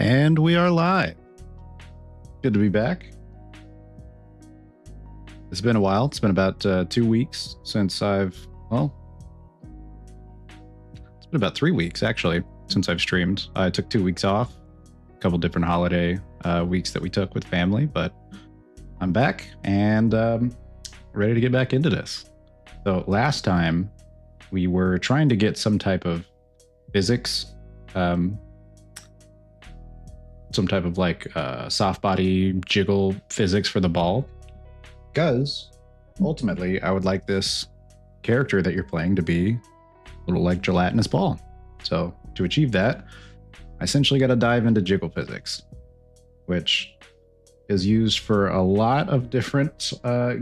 And we are live. Good to be back. It's been a while. It's been about 2 weeks since it's been about 3 weeks actually since I've streamed. I took 2 weeks off, a couple different holiday weeks that we took with family, but I'm back and ready to get back into this. So last time we were trying to get some type of physics, some type of like soft body jiggle physics for the ball, because ultimately I would like this character that you're playing to be a little like gelatinous ball. So to achieve that, I essentially got to dive into jiggle physics, which is used for a lot of different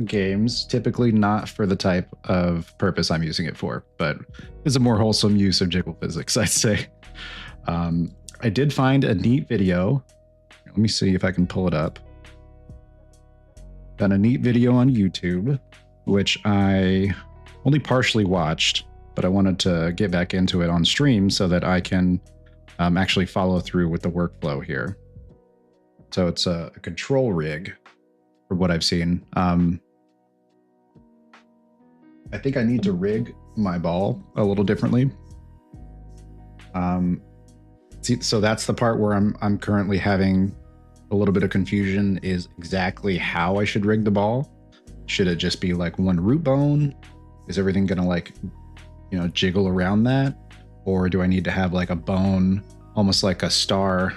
games, typically not for the type of purpose I'm using it for, but it's a more wholesome use of jiggle physics, I'd say. I did find a neat video. Let me see if I can pull it up. Found a neat video on YouTube, which I only partially watched, but I wanted to get back into it on stream so that I can actually follow through with the workflow here. So it's a control rig for what I've seen. I think I need to rig my ball a little differently. So that's the part where I'm currently having a little bit of confusion, is exactly how I should rig the ball. Should it just be like one root bone? Is everything gonna like, jiggle around that? Or do I need to have like a bone, almost like a star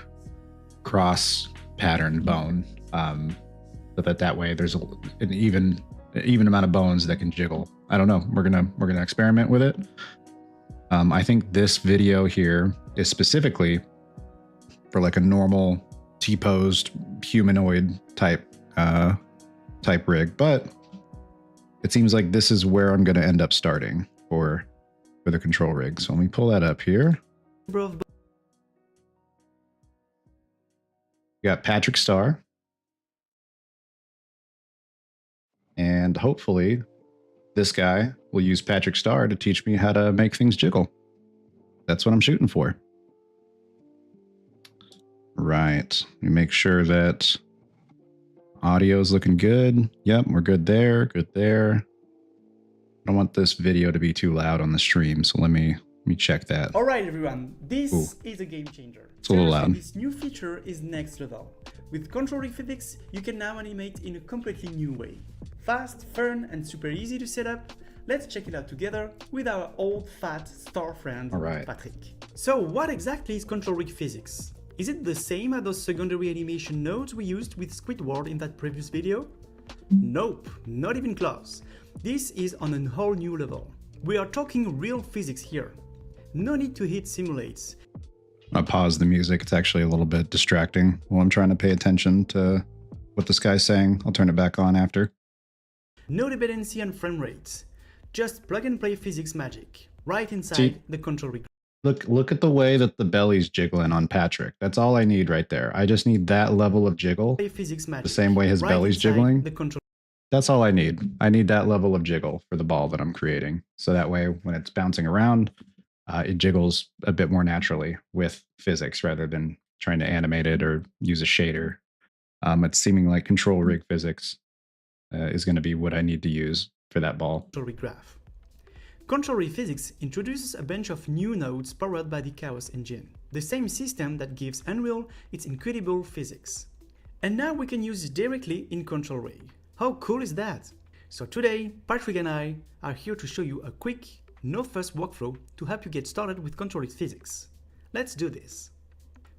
cross pattern bone, so that way there's an even amount of bones that can jiggle? I don't know. We're gonna experiment with it. I think this video here is specifically for like a normal T-posed humanoid type rig, but it seems like this is where I'm going to end up starting for the control rig. So let me pull that up here. We got Patrick Star, and hopefully this guy will use Patrick Star to teach me how to make things jiggle. That's what I'm shooting for. Right. Let me make sure that audio is looking good. Yep, we're good there. Good there. I don't want this video to be too loud on the stream, so let me check that. All right, everyone. This is a game changer. It's a little loud. This new feature is next level. With control rig physics, you can now animate in a completely new way. Fast, fun, and super easy to set up. Let's check it out together with our old fat star friend, Patrick. So what exactly is control rig physics? Is it the same as those secondary animation nodes we used with Squidward in that previous video? Nope, not even close. This is on a whole new level. We are talking real physics here. No need to hit simulates. I'll pause the music. It's actually a little bit distracting while I'm trying to pay attention to what this guy's saying. I'll turn it back on after. No dependency on frame rates. Just plug and play physics magic right inside the control rig. Look at the way that the belly's jiggling on Patrick. That's all I need right there. I just need that level of jiggle. Physics magic, the same way his belly's jiggling. That's all I need. I need that level of jiggle for the ball that I'm creating. So that way when it's bouncing around, it jiggles a bit more naturally with physics rather than trying to animate it or use a shader. It's seeming like control rig physics is going to be what I need to use for that ball. Control rig graph. Control rig physics introduces a bunch of new nodes powered by the Chaos engine, the same system that gives Unreal its incredible physics. And now we can use it directly in control rig. How cool is that? So today, Patrick and I are here to show you a quick, no-fuss workflow to help you get started with control rig physics. Let's do this.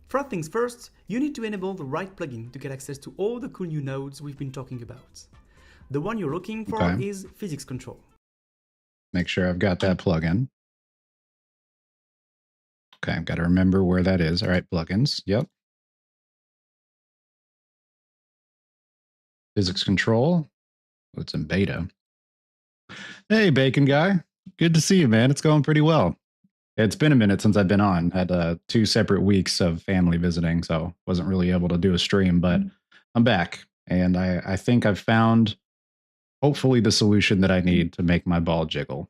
First things first, you need to enable the right plugin to get access to all the cool new nodes we've been talking about. The one you're looking for is Physics Control. Make sure I've got that plugin. Okay, I've got to remember where that is. All right, plugins. Yep. Physics Control. It's in beta. Hey, Bacon Guy. Good to see you, man. It's going pretty well. It's been a minute since I've been on. Had 2 separate weeks of family visiting, so wasn't really able to do a stream, but I'm back. And I think I've found hopefully the solution that I need to make my ball jiggle.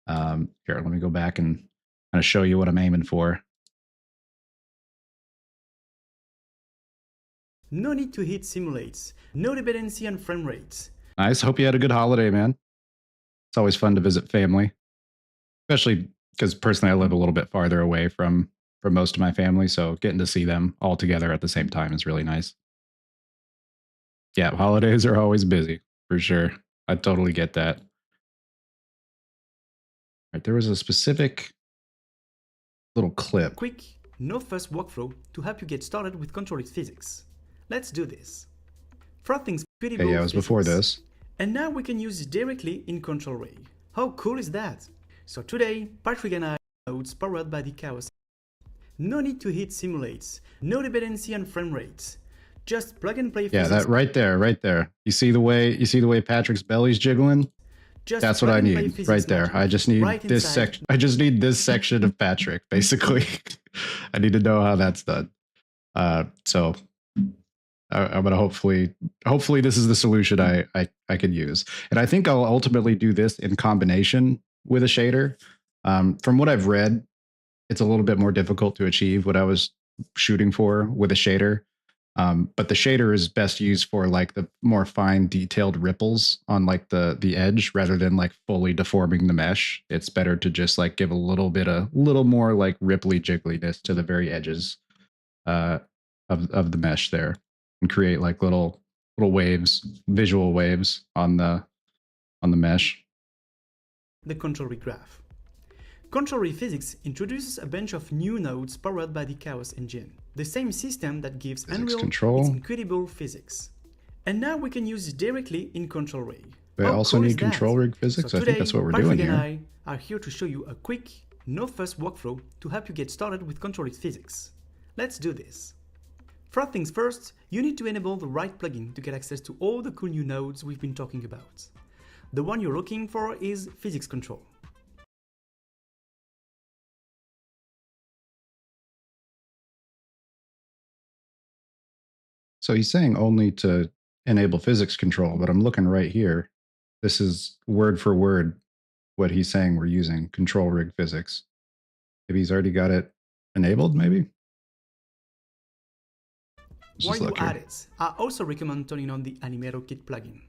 Here, let me go back and kind of show you what I'm aiming for. No need to hit simulates. No dependency on frame rates. Nice. Hope you had a good holiday, man. It's always fun to visit family, especially because personally I live a little bit farther away from most of my family, so getting to see them all together at the same time is really nice. Yeah, holidays are always busy for sure. I totally get that. Right, there was a specific little clip. Quick, no fuss walkthrough to help you get started with Control X Physics. Let's do this. First things Okay, yeah, it was before physics. this. And now we can use it directly in Control Rig. How cool is that? So today, Patrick and I nodes powered by the Chaos. No need to hit simulates, no dependency on frame rates. Just plug and play Yeah, physics. that right there. You see the way Patrick's belly's jiggling? Just That's what plug I and play need physics right there. magic. I just need Right this inside. section. I just need this section of Patrick, basically. I need to know how that's done. So I'm gonna hopefully this is the solution I can use, and I think I'll ultimately do this in combination with a shader. From what I've read, it's a little bit more difficult to achieve what I was shooting for with a shader. But the shader is best used for like the more fine detailed ripples on like the edge rather than like fully deforming the mesh. It's better to just like give a little more like ripply jiggliness to the very edges uh, of the mesh there, and create like little waves, visual waves on the mesh. The Control Rig graph. Control Rig Physics introduces a bunch of new nodes powered by the Chaos engine, the same system that gives Physics Unreal control. its incredible physics. And now we can use it directly in Control Rig. Do I How also cool is need that? control rig physics? So I think today, that's what we're Patrick doing and here. I are here to show you a quick, no fuss walkthrough to help you get started with Control Rig Physics. Let's do this. First things first, you need to enable the right plugin to get access to all the cool new nodes we've been talking about. The one you're looking for is Physics Control. So he's saying only to enable physics control, but I'm looking right here. This is word for word what he's saying we're using, control rig physics. Maybe he's already got it enabled, maybe? Let's While just you look at here. it, I also recommend turning on the Animator Kit plugin.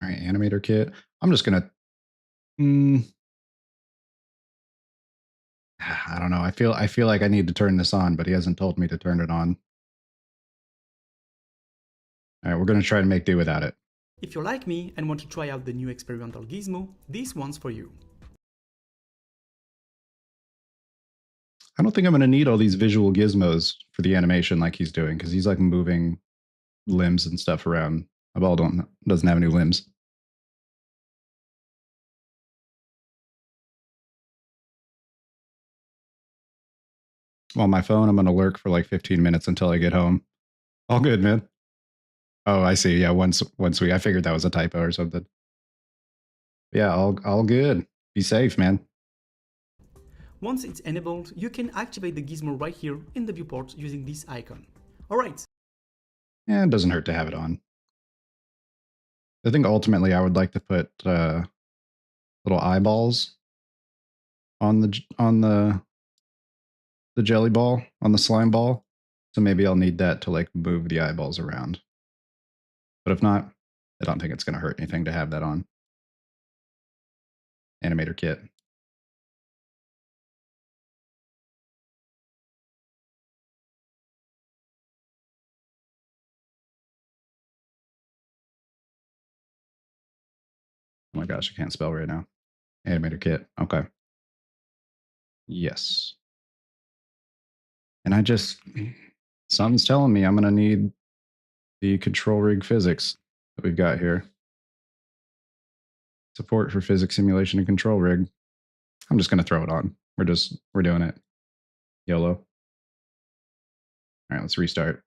All right, animator kit. I'm just gonna, mm, I don't know. I feel like I need to turn this on, but he hasn't told me to turn it on. All right, we're gonna try to make do without it. If you're like me and want to try out the new experimental gizmo, this one's for you. I don't think I'm gonna need all these visual gizmos for the animation like he's doing, because he's like moving limbs and stuff around. My ball doesn't have any limbs. On my phone, I'm gonna lurk for like 15 minutes until I get home. All good, man. Oh, I see. Yeah, once we I figured that was a typo or something. Yeah, all good. Be safe, man. Once it's enabled, you can activate the gizmo right here in the viewport using this icon. Alright, Yeah, it doesn't hurt to have it on. I think ultimately I would like to put little eyeballs on the jelly ball, on the slime ball. So maybe I'll need that to like move the eyeballs around. But if not, I don't think it's going to hurt anything to have that on. Animator kit. Oh my gosh, I can't spell right now. Animator kit. Okay. Yes. And something's telling me I'm going to need the control rig physics that we've got here. Support for physics simulation and control rig. I'm just going to throw it on. We're doing it. YOLO. All right, let's restart.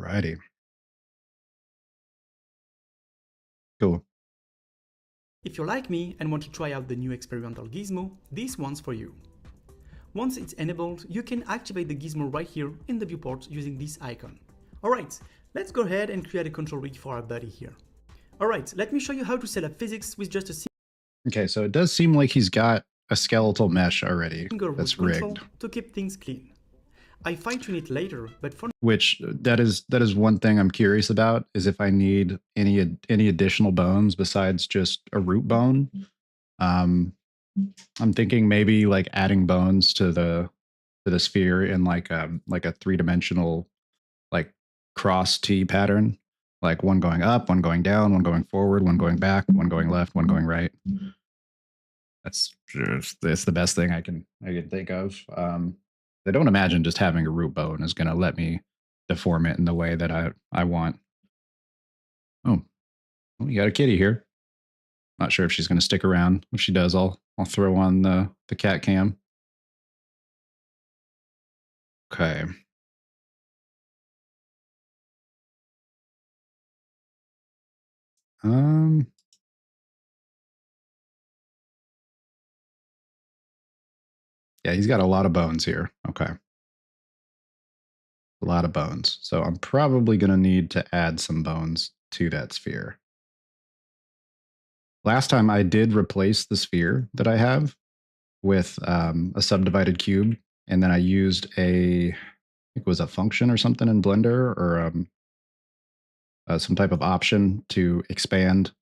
Alrighty. Cool. If you're like me and want to try out the new experimental gizmo, this one's for you. Once it's enabled, you can activate the gizmo right here in the viewport using this icon. Alright, let's go ahead and create a control rig for our buddy here. Alright, let me show you how to set up physics with just a Okay, so it does seem like he's got a skeletal mesh already single that's root control rigged. to keep things clean. I fine-tune it later, but for Which that is one thing I'm curious about, is if I need any additional bones besides just a root bone. I'm thinking maybe like adding bones to the sphere in like a three-dimensional like cross T pattern, like one going up, one going down, one going forward, one going back, one going left, one going right. That's the best thing I can think of. I don't imagine just having a root bone is going to let me deform it in the way that I want. Oh, well, you got a kitty here. Not sure if she's going to stick around. If she does, I'll throw on the cat cam. Okay. Yeah, he's got a lot of bones here. Okay. A lot of bones. So I'm probably going to need to add some bones to that sphere. Last time I did replace the sphere that I have with a subdivided cube, and then I used I think it was a function or something in Blender, or some type of option to expand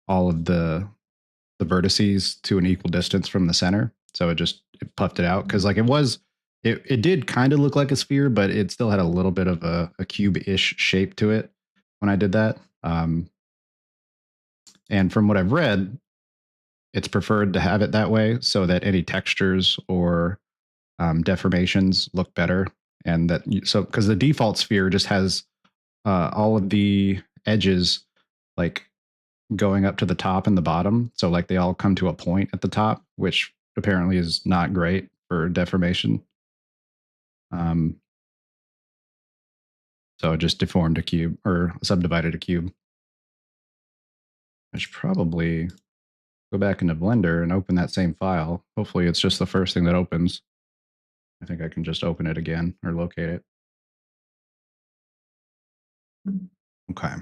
all of the vertices to an equal distance from the center. So it puffed it out, because like it did kind of look like a sphere, but it still had a little bit of a cube-ish shape to it when I did that. And from what I've read, it's preferred to have it that way so that any textures or deformations look better. And because the default sphere just has all of the edges like going up to the top and the bottom. So like they all come to a point at the top, which apparently is not great for deformation. So it just deformed a cube, or subdivided a cube. I should probably go back into Blender and open that same file. Hopefully it's just the first thing that opens. I think I can just open it again or locate it. Okay.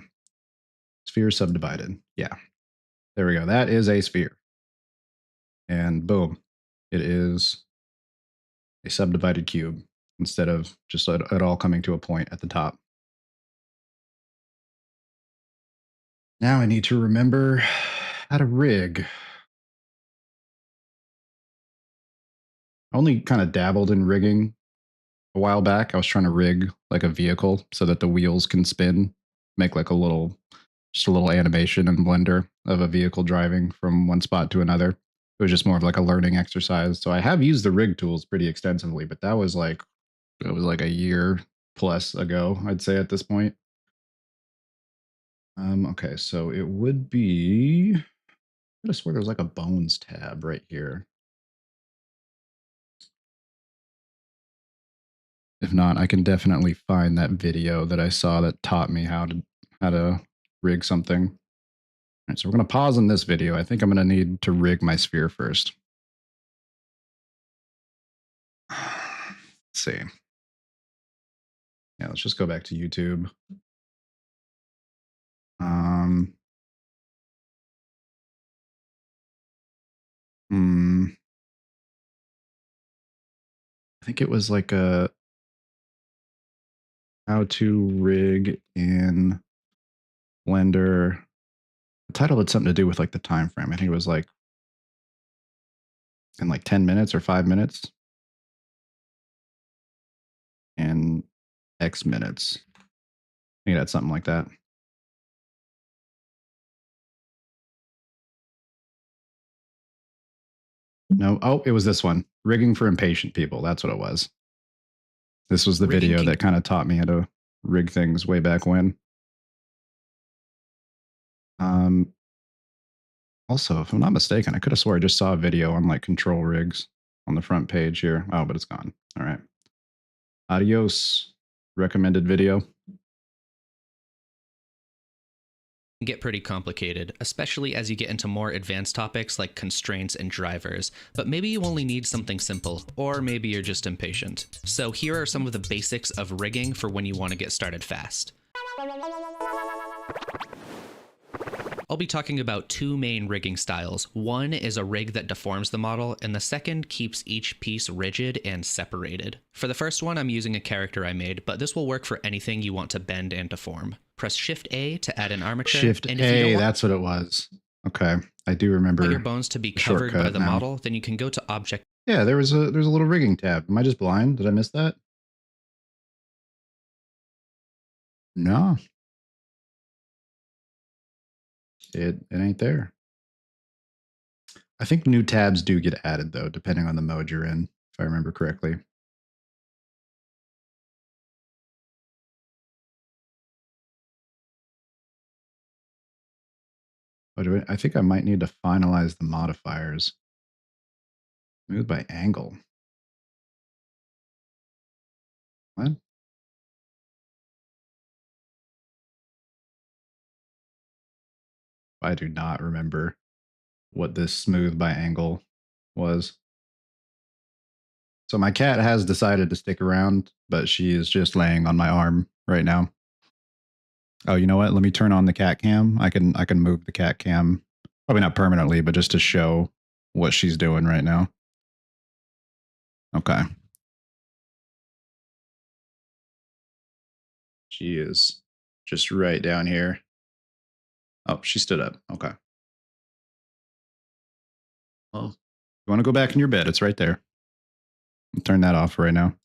Sphere subdivided. Yeah. There we go. That is a sphere. And boom, it is a subdivided cube instead of just it all coming to a point at the top. Now I need to remember how to rig. I only kind of dabbled in rigging a while back. I was trying to rig like a vehicle so that the wheels can spin, make like just a little animation in Blender of a vehicle driving from one spot to another. It was just more of like a learning exercise. So I have used the rig tools pretty extensively, but it was like a year plus ago, I'd say at this point. Okay, so it would be, I could have swear there's like a bones tab right here. If not, I can definitely find that video that I saw that taught me how to rig something. All right, so we're going to pause on this video. I think I'm going to need to rig my sphere first. Let's see. Yeah, let's just go back to YouTube. I think it was like a how to rig in Blender. The title had something to do with like the time frame. I think it was like in like 10 minutes or 5 minutes and X minutes. I think that's something like that. No, oh, it was this one. Rigging for impatient people. That's what it was. This was the video that kind of taught me how to rig things way back when. Also, if I'm not mistaken, I could have swore I just saw a video on like control rigs on the front page here. Oh, but it's gone. All right. Adios. Recommended video. Get pretty complicated, especially as you get into more advanced topics like constraints and drivers, but maybe you only need something simple, or maybe you're just impatient. So here are some of the basics of rigging for when you want to get started fast. I'll be talking about two main rigging styles. One is a rig that deforms the model, and the second keeps each piece rigid and separated. For the first one, I'm using a character I made, but this will work for anything you want to bend and deform. Press Shift A to add an armature. Shift and if you A, don't want that's what it was. Okay, I do remember. your bones to be covered by the model, then you can go to Object. Yeah, there's a little rigging tab. Am I just blind? Did I miss that? No. It ain't there. I think new tabs do get added though, depending on the mode you're in, if I remember correctly. But I think I might need to finalize the modifiers. Smooth by angle. What? I do not remember what this smooth by angle was. So my cat has decided to stick around, but she is just laying on my arm right now. Oh, you know what? Let me turn on the cat cam. I can move the cat cam, probably not permanently, but just to show what she's doing right now. Okay. She is just right down here. Oh, she stood up. Okay. Well, you want to go back in your bed? It's right there. I'll turn that off right now.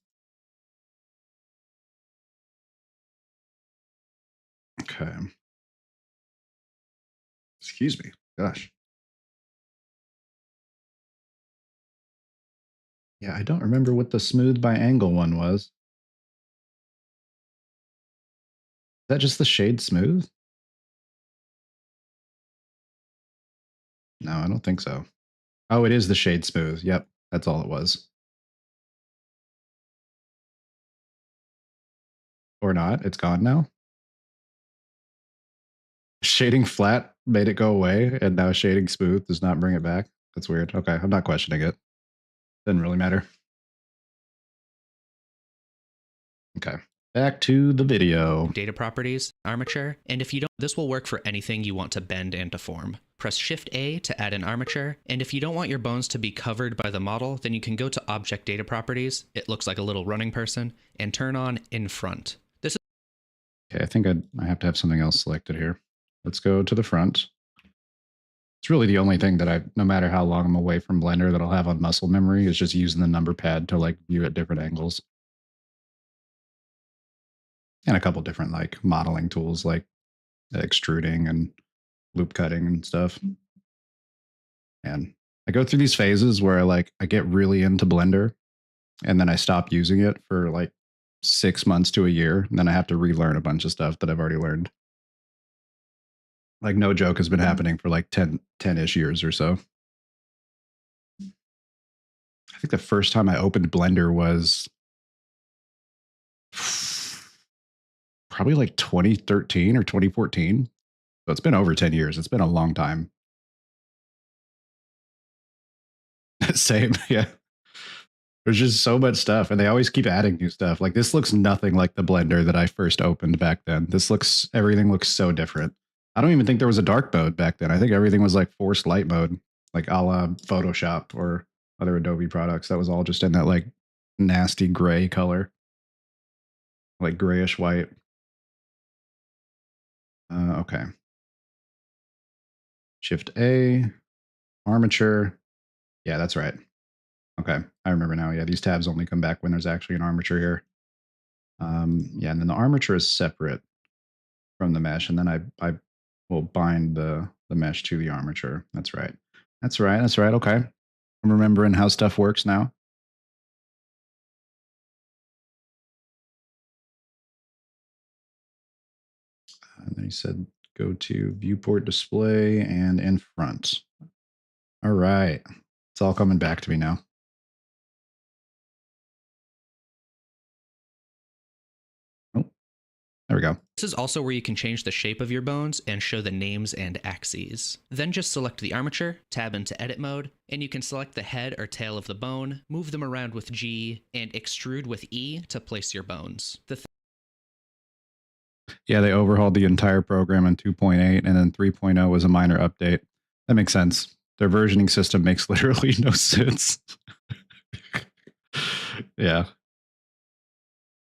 Okay. Excuse me. Gosh. Yeah, I don't remember what the smooth by angle one was. Is that just the shade smooth? No, I don't think so. Oh, it is the shade smooth. Yep, that's all it was. Or not. It's gone now. Shading flat made it go away, and now shading smooth does not bring it back. That's weird. Okay, I'm not questioning it. Doesn't really matter. Okay, back to the video. Data properties, armature, and if you don't, this will work for anything you want to bend and deform. Press Shift A to add an armature, and if you don't want your bones to be covered by the model, then you can go to Object Data Properties, it looks like a little running person, and turn on In Front. This is okay, I think I have to have something else selected here. Let's go to the front. It's really the only thing that no matter how long I'm away from Blender, that I'll have on muscle memory is just using the number pad to like view at different angles. And a couple different like modeling tools like extruding and loop cutting and stuff. And I go through these phases where I get really into Blender and then I stop using it for like 6 months to a year. And then I have to relearn a bunch of stuff that I've already learned. Like no joke has been happening for like 10-ish years or so. I think the first time I opened Blender was probably like 2013 or 2014. So it's been over 10 years. It's been a long time. Same, yeah. There's just so much stuff, and they always keep adding new stuff. Like this looks nothing like the Blender that I first opened back then. Everything looks so different. I don't even think there was a dark mode back then. I think everything was like forced light mode, like a la Photoshop or other Adobe products. That was all just in that like nasty gray color, like grayish white. Okay. Shift A, armature. Yeah, that's right. Okay, I remember now. Yeah, these tabs only come back when there's actually an armature here. Yeah, and then the armature is separate from the mesh, and then I will bind the mesh to the armature. That's right. That's right. That's right. Okay, I'm remembering how stuff works now. And then he said go to viewport display and in front. All right, it's all coming back to me now. Oh, There we go. This is also where you can change the shape of your bones and show the names and axes. Then just select the armature, tab into edit mode, and you can select the head or tail of the bone, move them around with G, and extrude with E to place your bones. Yeah, they overhauled the entire program in 2.8, and then 3.0 was a minor update. That makes sense. Their versioning system makes literally no sense. Yeah.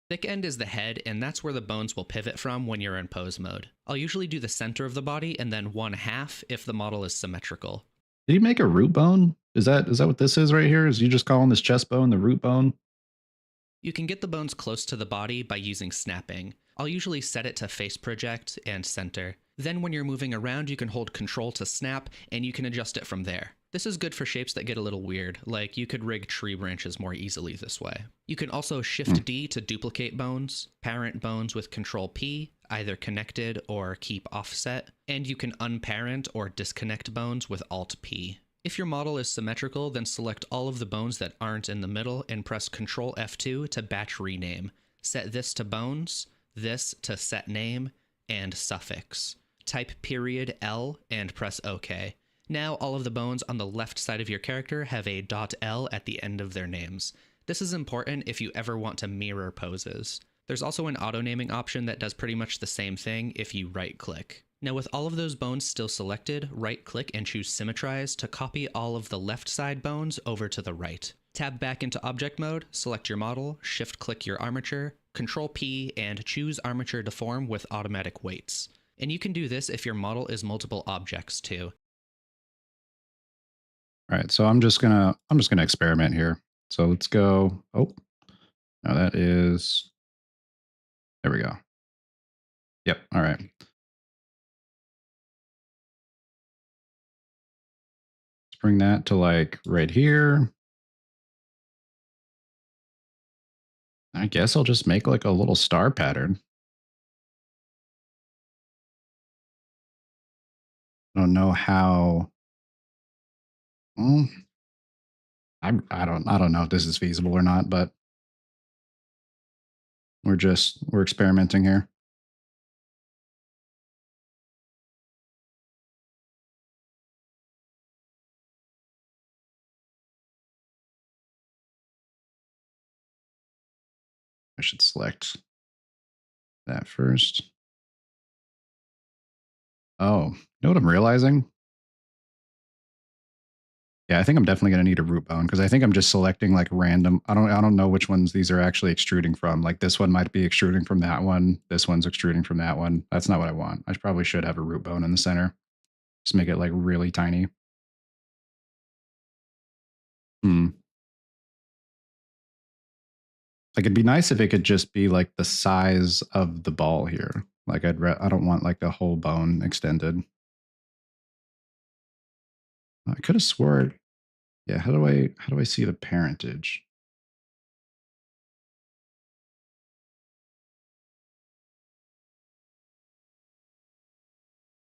Thick end is the head, and that's where the bones will pivot from when you're in pose mode. I'll usually do the center of the body and then one half if the model is symmetrical. Did he make a root bone? Is that what this is right here? Is you just calling this chest bone the root bone? You can get the bones close to the body by using snapping. I'll usually set it to face project and center. Then when you're moving around, you can hold Control to snap, and you can adjust it from there. This is good for shapes that get a little weird, like you could rig tree branches more easily this way. You can also Shift D to duplicate bones, parent bones with Control P, either connected or keep offset, and you can unparent or disconnect bones with Alt P. If your model is symmetrical, then select all of the bones that aren't in the middle and press Ctrl F2 to batch rename. Set this to bones, this to set name, and suffix. Type period L and press OK. Now all of the bones on the left side of your character have a .L at the end of their names. This is important if you ever want to mirror poses. There's also an auto-naming option that does pretty much the same thing if you right-click. Now with all of those bones still selected, right-click and choose Symmetrize to copy all of the left side bones over to the right. Tab back into object mode, select your model, shift-click your armature, Control P, and choose Armature Deform with automatic weights. And you can do this if your model is multiple objects too. All right, so I'm just gonna experiment here. So let's go. Oh, now that is. There we go. Yep. All right. Let's bring that to like right here. I guess I'll just make like a little star pattern. I don't know how. Well, I don't know if this is feasible or not, but we're experimenting here. I should select that first. Oh, you know what I'm realizing? Yeah, I think I'm definitely going to need a root bone because I think I'm just selecting like random. I don't know which ones these are actually extruding from. Like this one might be extruding from that one. This one's extruding from that one. That's not what I want. I probably should have a root bone in the center. Just make it like really tiny. Like it'd be nice if it could just be like the size of the ball here. Like I don't want like the whole bone extended. I could have swore. Yeah, how do I see the parentage?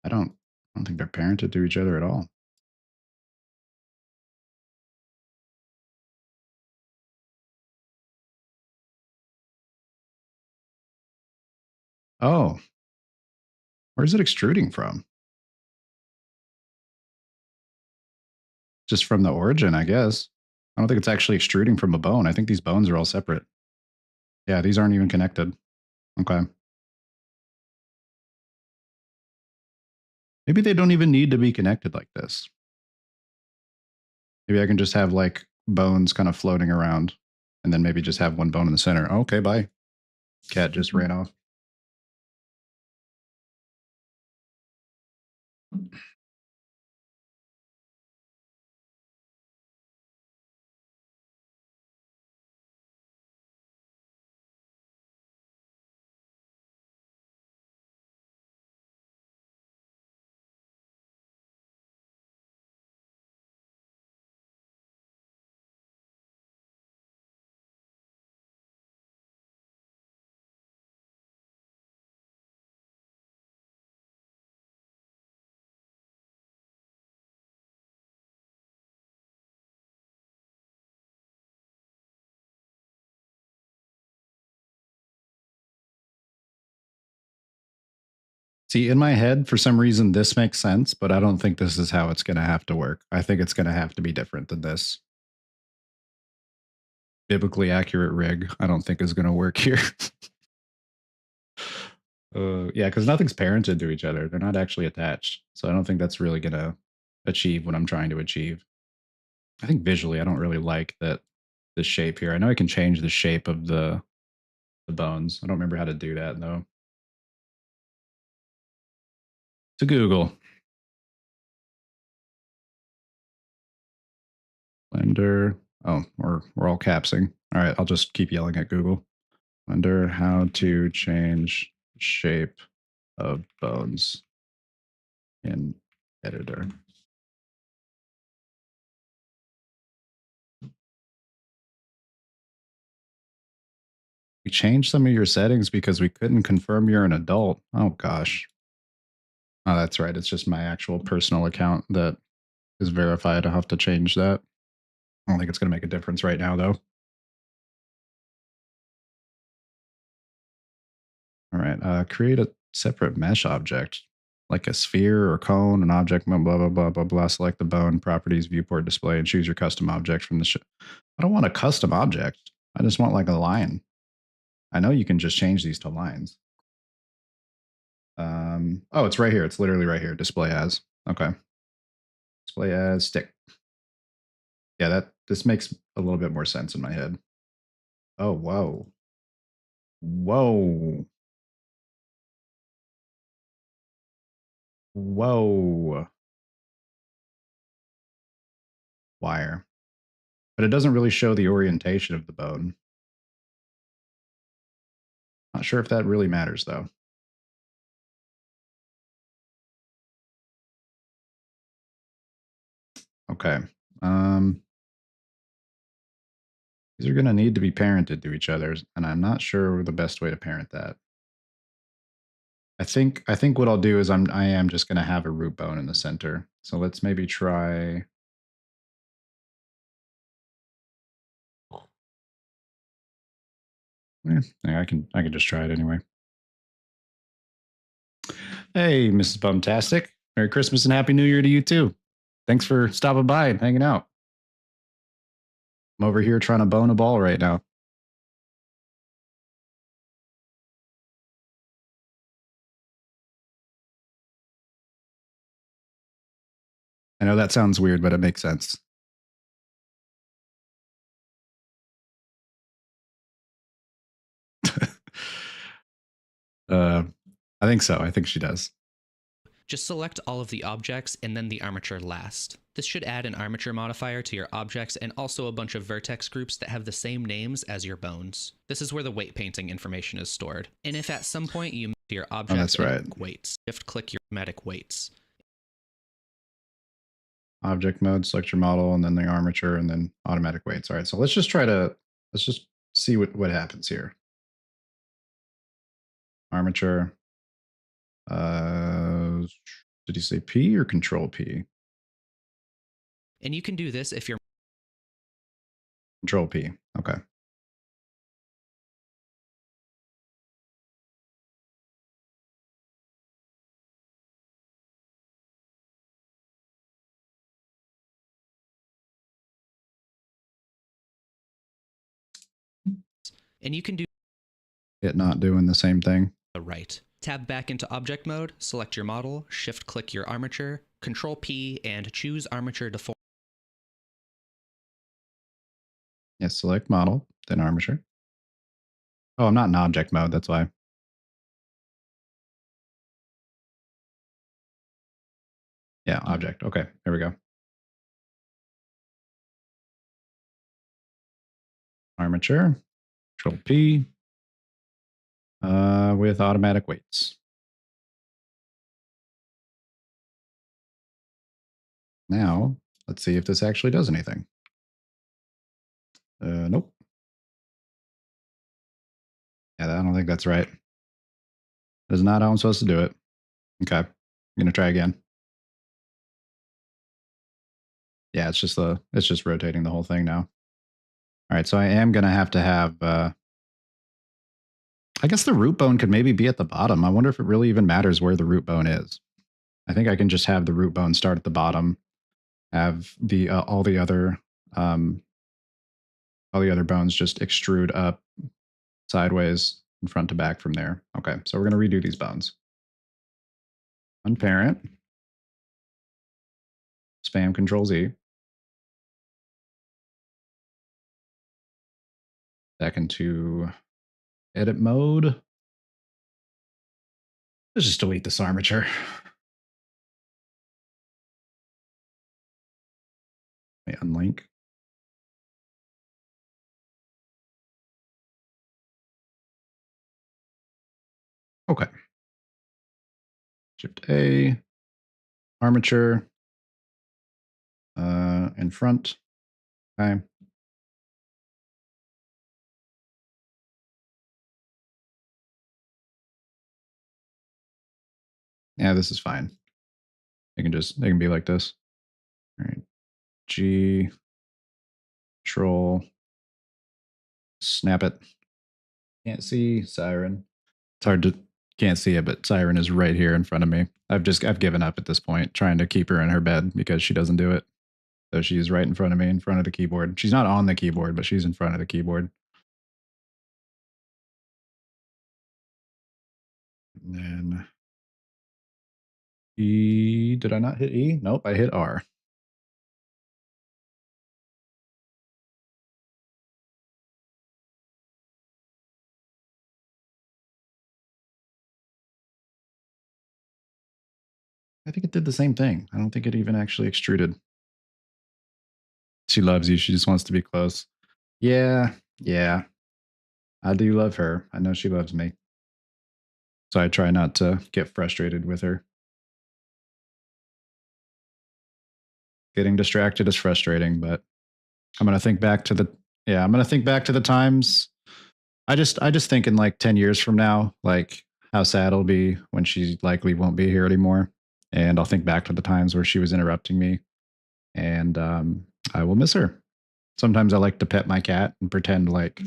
I don't think they're parented to each other at all. Oh, where's it extruding from? Just from the origin, I guess. I don't think it's actually extruding from a bone. I think these bones are all separate. Yeah, these aren't even connected. Okay. Maybe they don't even need to be connected like this. Maybe I can just have like bones kind of floating around and then maybe just have one bone in the center. Okay, bye. Cat just ran off. See, in my head, for some reason, this makes sense, but I don't think this is how it's going to have to work. I think it's going to have to be different than this. Biblically accurate rig, I don't think is going to work here. Yeah, because nothing's parented to each other. They're not actually attached. So I don't think that's really going to achieve what I'm trying to achieve. I think visually, I don't really like that the shape here. I know I can change the shape of the bones. I don't remember how to do that though. To Google. Blender. Oh, we're all capsing. All right, I'll just keep yelling at Google. Wonder how to change shape of bones in editor. We changed some of your settings because we couldn't confirm you're an adult. Oh gosh. Oh, that's right. It's just my actual personal account that is verified. I'll have to change that. I don't think it's going to make a difference right now, though. All right. Create a separate mesh object, like a sphere or cone, an object, blah, blah, blah, blah, blah, blah. Select the bone, properties, viewport, display, and choose your custom object from the I don't want a custom object. I just want like a line. I know you can just change these to lines. Oh, it's right here. It's literally right here. Display as. Okay. Display as stick. Yeah, this makes a little bit more sense in my head. Oh, whoa. Whoa. Whoa. Wire. But it doesn't really show the orientation of the bone. Not sure if that really matters, though. Okay. These are going to need to be parented to each other, and I'm not sure the best way to parent that. I think what I'll do is I am just going to have a root bone in the center. So let's maybe try. Yeah, I can just try it anyway. Hey, Mrs. Bumtastic. Merry Christmas and Happy New Year to you too. Thanks for stopping by and hanging out. I'm over here trying to bone a ball right now. I know that sounds weird, but it makes sense. I think so. I think she does. Just select all of the objects and then the armature last. This should add an armature modifier to your objects and also a bunch of vertex groups that have the same names as your bones. This is where the weight painting information is stored. And if at some point you move to your objects weights, shift-click your automatic weights. Object mode, select your model, and then the armature, and then automatic weights. All right, so let's just see what happens here. Armature. Did you say P or Control P? And you can do this if you're Control P. Okay. And you can do it not doing the same thing. Right. Tab back into object mode, select your model, shift-click your armature, Control P, and choose armature deform. Yes, select model, then armature. Oh, I'm not in object mode, that's why. Yeah, object. Okay, here we go. Armature, Control P, with automatic weights. Now, let's see if this actually does anything. Nope. Yeah, I don't think that's right. That is not how I'm supposed to do it. Okay, I'm gonna try again. Yeah, it's just rotating the whole thing now. All right, so I am gonna have to have. I guess the root bone could maybe be at the bottom. I wonder if it really even matters where the root bone is. I think I can just have the root bone start at the bottom, have the all the other bones just extrude up sideways and front to back from there. Okay, so we're going to redo these bones. Unparent. Spam Control Z. Back into edit mode. Let's just delete this armature. Let me unlink. Okay. Shift A, armature, in front. Okay. Yeah, this is fine. They can be like this. All right. G, Control, snap it. Can't see Siren. It's hard to can't see it, but Siren is right here in front of me. I've given up at this point, trying to keep her in her bed because she doesn't do it. So she's right in front of me, in front of the keyboard. She's not on the keyboard, but she's in front of the keyboard. And then E, did I not hit E? Nope, I hit R. I think it did the same thing. I don't think it even actually extruded. She loves you. She just wants to be close. Yeah. I do love her. I know she loves me. So I try not to get frustrated with her. Getting distracted is frustrating, but I'm going to think back to the times. I just think in like 10 years from now, like how sad it'll be when she likely won't be here anymore. And I'll think back to the times where she was interrupting me, and I will miss her. Sometimes I like to pet my cat and pretend like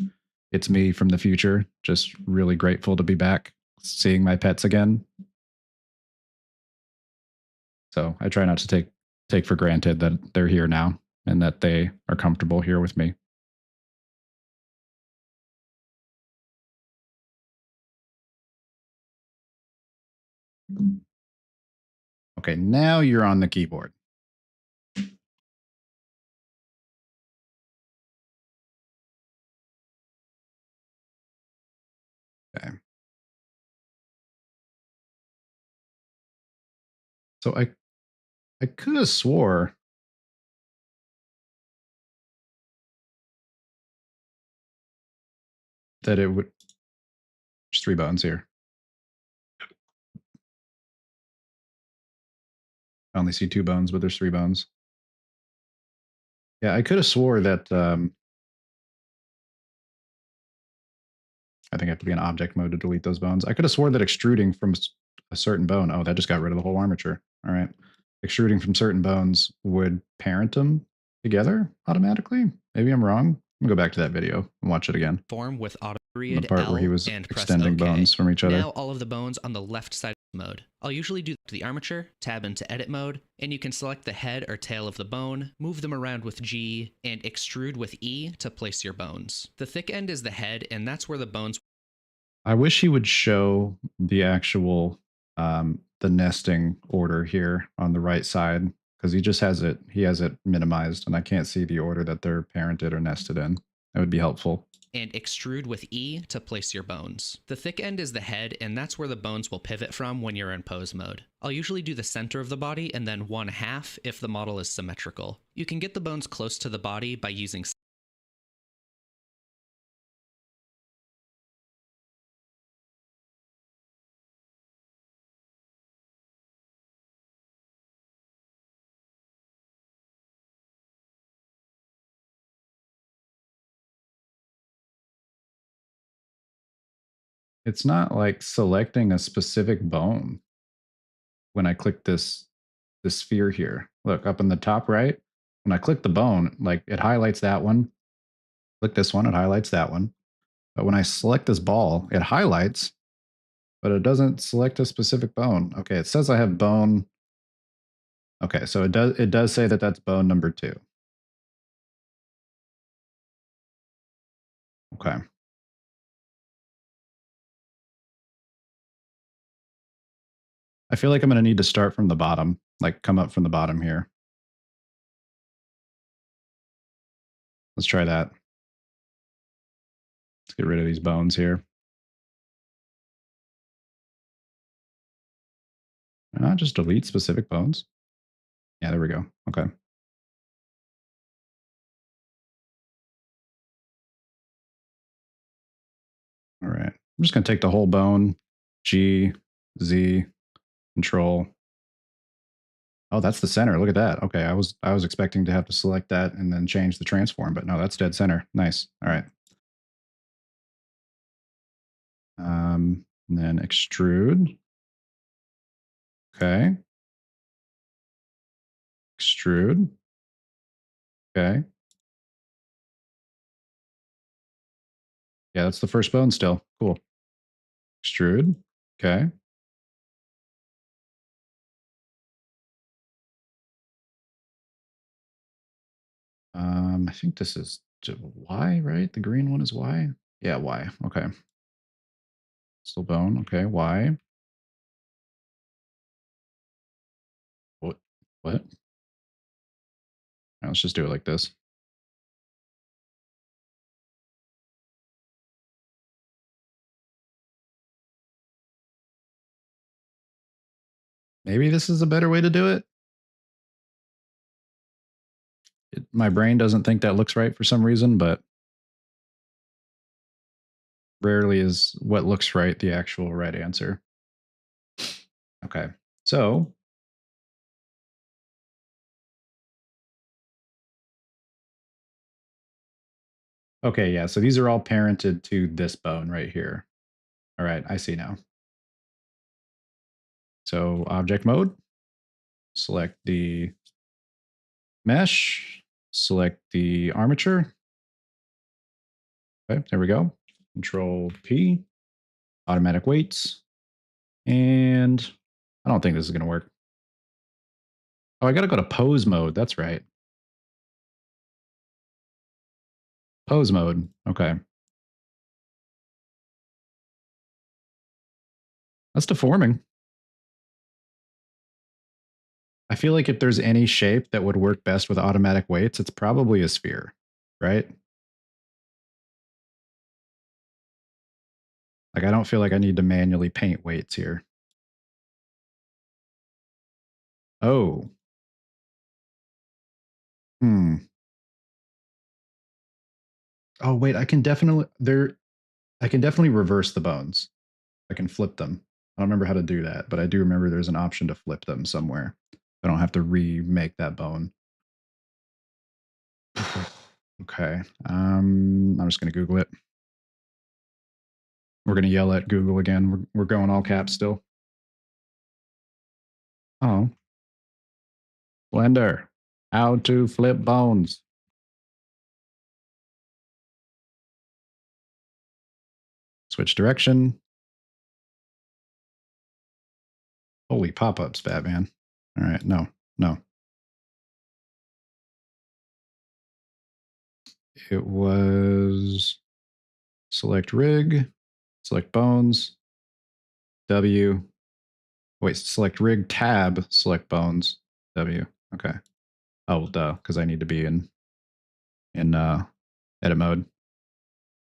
it's me from the future, just really grateful to be back, seeing my pets again. So I try not to take for granted that they're here now and that they are comfortable here with me. Okay, now you're on the keyboard. Okay. So I could have swore that it would. There's 3 bones here. I only see 2 bones, but there's 3 bones. Yeah, I could have swore that. I think I have to be in object mode to delete those bones. I could have sworn that extruding from a certain bone. Oh, that just got rid of the whole armature. All right. Extruding from certain bones would parent them together automatically. Maybe I'm wrong. I'm gonna go back to that video and watch it again. Form with auto The period part L where he was and press extending OK. bones from each other. Now all of the bones on the left side of mode. I'll usually do the armature, tab into edit mode, and you can select the head or tail of the bone, move them around with G, and extrude with E to place your bones. The thick end is the head, and that's where the bones. I wish he would show the actual the nesting order here on the right side, because he has it minimized and I can't see the order that they're parented or nested in. That would be helpful. And extrude with E to place your bones. The thick end is the head, and that's where the bones will pivot from when you're in pose mode. I'll usually do the center of the body and then 1/2 if the model is symmetrical. You can get the bones close to the body by using. It's not like selecting a specific bone when I click this sphere here. Look up in the top right. When I click the bone, like it highlights that one. Click this one, it highlights that one. But when I select this ball, it highlights, but it doesn't select a specific bone. Okay, it says I have bone. Okay, so it does say that that's bone number 2. Okay. I feel like I'm going to need to start from the bottom, like come up from the bottom here. Let's try that. Let's get rid of these bones here. Just delete specific bones. Yeah, there we go. Okay. All right. I'm just going to take the whole bone, G, Z, Control. Oh, that's the center. Look at that. Okay, I was expecting to have to select that and then change the transform, but no, that's dead center. Nice. All right. And then extrude. Okay. Extrude. Okay. Yeah, that's the first bone still. Cool. Extrude. Okay. I think this is Y, right? The green one is Y. Yeah, Y. Okay. Still bone. Okay, Y. What? What? Let's just do it like this. Maybe this is a better way to do it. My brain doesn't think that looks right for some reason, but rarely is what looks right the actual right answer. Okay, so okay, yeah, so these are all parented to this bone right here. All right, I see now. So object mode, select the mesh, select the armature. Okay, there we go. Control P, automatic weights. And I don't think this is going to work. Oh, I got to go to pose mode. That's right. Pose mode. Okay. That's deforming. I feel like if there's any shape that would work best with automatic weights, it's probably a sphere, right? Like, I don't feel like I need to manually paint weights here. Oh. Hmm. Oh, wait, I can definitely reverse the bones. I can flip them. I don't remember how to do that, but I do remember there's an option to flip them somewhere. I don't have to remake that bone. Okay. I'm just going to Google it. We're going to yell at Google again. We're going all caps still. Oh. Blender. How to flip bones. Switch direction. Holy pop-ups, Batman. All right, no. It was select rig, select bones, W. Wait, select rig tab, select bones, W. Okay. Oh, duh, because I need to be in edit mode,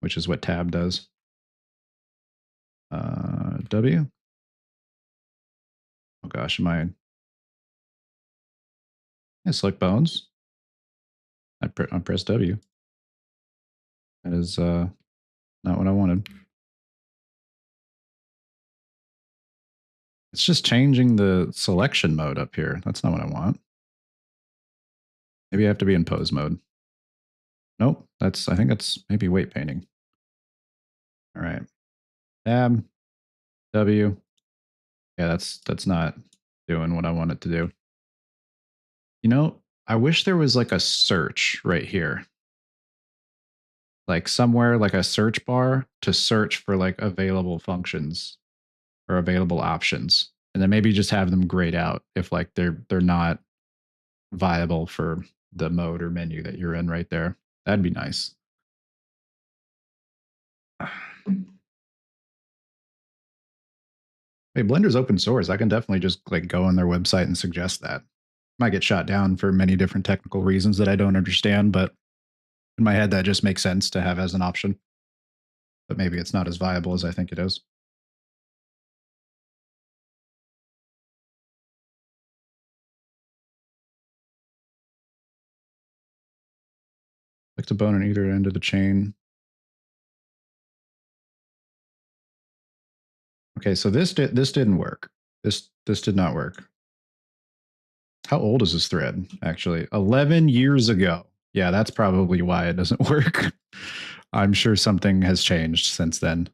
which is what tab does. W. Oh gosh, I select bones. I press W. That is not what I wanted. It's just changing the selection mode up here. That's not what I want. Maybe I have to be in pose mode. Nope, I think that's maybe weight painting. All right. Tab, W. Yeah, that's not doing what I want it to do. You know, I wish there was like a search right here. like somewhere like a search bar to search for like available functions or available options, and then maybe just have them grayed out if like they're not viable for the mode or menu that you're in right there. That'd be nice. Hey, Blender's open source. I can definitely just like go on their website and suggest that. Might get shot down for many different technical reasons that I don't understand, but in my head that just makes sense to have as an option. But maybe it's not as viable as I think it is. Click the bone on either end of the chain. Okay, so this didn't work. This did not work. How old is this thread, actually? 11 years ago. Yeah, that's probably why it doesn't work. I'm sure something has changed since then.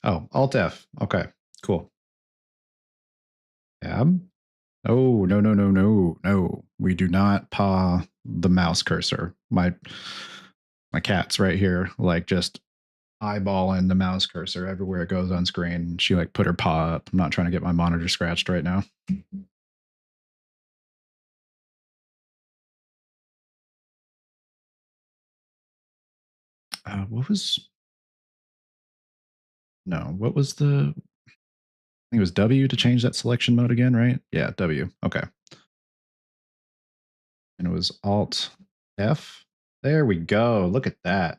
Oh, Alt F. Okay, cool. Tab. Oh, no, no, no, no, no. We do not paw the mouse cursor. My cat's right here, like just eyeballing the mouse cursor everywhere it goes on screen. She like put her paw up. I'm not trying to get my monitor scratched right now. What was no? What was the? I think it was W to change that selection mode again, right? Yeah, W. Okay. And it was Alt F. There we go. Look at that.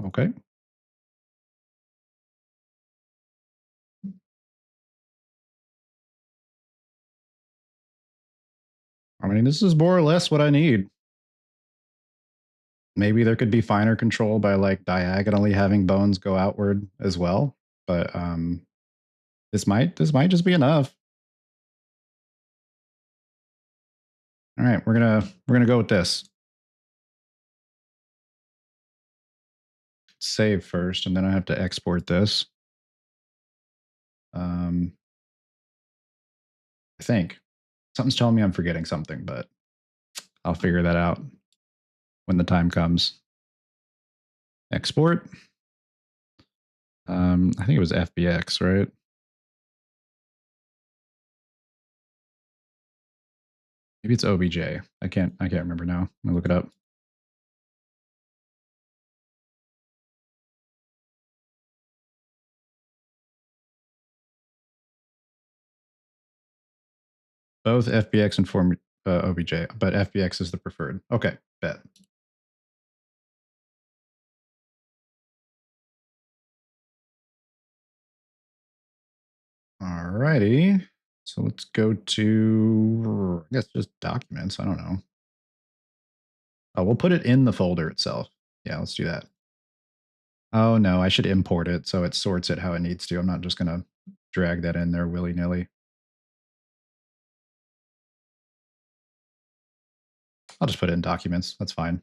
Okay. I mean, this is more or less what I need. Maybe there could be finer control by like diagonally having bones go outward as well, but this might just be enough. All right, we're gonna go with this. Save first, and then I have to export this. I think something's telling me I'm forgetting something, but I'll figure that out when the time comes. Export. I think it was FBX, right? Maybe it's OBJ. I can't remember now. Let me look it up. Both FBX and Form OBJ, but FBX is the preferred. Okay, bet. All righty. So let's go to, I guess, just documents. I don't know. Oh, we'll put it in the folder itself. Yeah, let's do that. Oh, no, I should import it so it sorts it how it needs to. I'm not just going to drag that in there willy-nilly. I'll just put it in documents. That's fine.